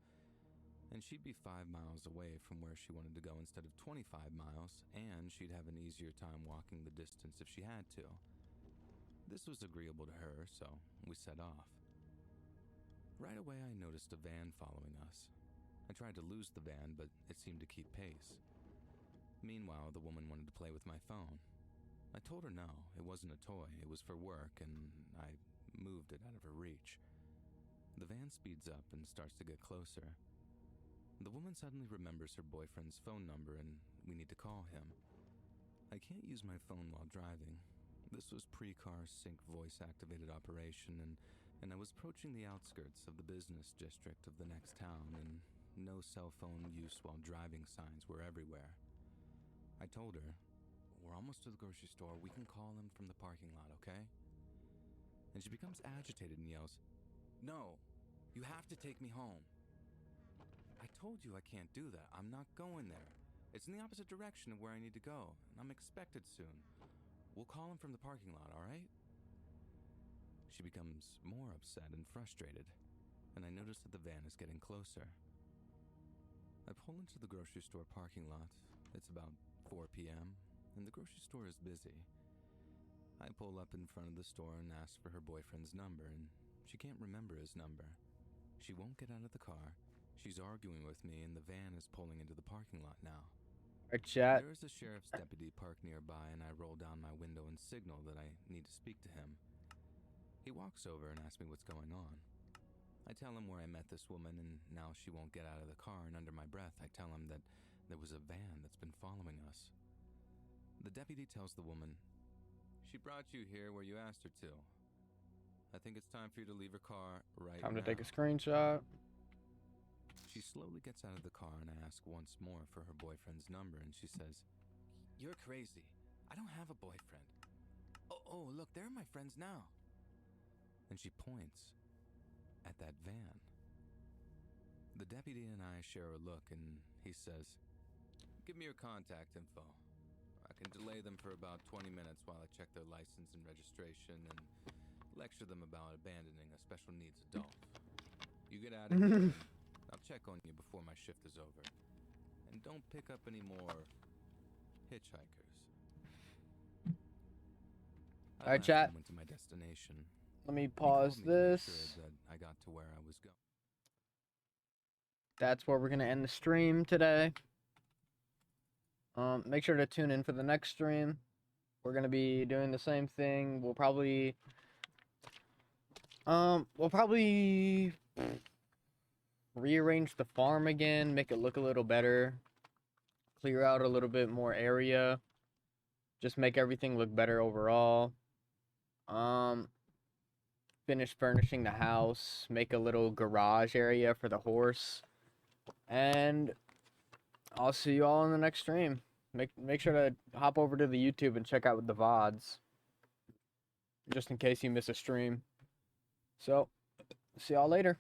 And she'd be 5 miles away from where she wanted to go instead of 25 miles, and she'd have an easier time walking the distance if she had to. This was agreeable to her, so we set off. Right away, I noticed a van following us. I tried to lose the van, but it seemed to keep pace. Meanwhile, the woman wanted to play with my phone. I told her no, it wasn't a toy, it was for work, and I moved it out of her reach. The van speeds up and starts to get closer. The woman suddenly remembers her boyfriend's phone number, and we need to call him. I can't use my phone while driving. This was pre-car sync voice-activated operation, and I was approaching the outskirts of the business district of the next town, and no cell phone use while driving signs were everywhere. I told her, "We're almost to the grocery store. We can call him from the parking lot, okay?" And she becomes agitated and yells, "No, you have to take me home." I told you I can't do that. I'm not going there. It's in the opposite direction of where I need to go, and I'm expected soon. We'll call him from the parking lot, all right? She becomes more upset and frustrated, and I notice that the van is getting closer. I pull into the grocery store parking lot. It's about 4 p.m., and the grocery store is busy. I pull up in front of the store and ask for her boyfriend's number, and she can't remember his number. She won't get out of the car. She's arguing with me, and the van is pulling into the parking lot now. Our chat. There is a sheriff's deputy parked nearby, and I roll down my window and signal that I need to speak to him. He walks over and asks me what's going on. I tell him where I met this woman, and now she won't get out of the car, and under my breath, I tell him that there was a van that's been following us. The deputy tells the woman, "She brought you here where you asked her to. I think it's time for you to leave her car right now." Time to take a screenshot. She slowly gets out of the car, and I ask once more for her boyfriend's number, and she says, "You're crazy. I don't have a boyfriend. Oh, look, there are my friends now." And she points at that van. The deputy and I share a look, and he says, "Give me your contact info. I can delay them for about 20 minutes while I check their license and registration and lecture them about abandoning a special needs adult. You get out of here, and I'll check on you before my shift is over. And don't pick up any more hitchhikers." All right, chat. Went to my destination. Let me pause this. Sure that I got to where I was going. That's where we're gonna end the stream today. Make sure to tune in for the next stream. We're gonna be doing the same thing. We'll probably rearrange the farm again, make it look a little better, clear out a little bit more area, just make everything look better overall. Finish furnishing the house, make a little garage area for the horse, and I'll see you all in the next stream. Make sure to hop over to the YouTube and check out the VODs, just in case you miss a stream. So, see y'all later.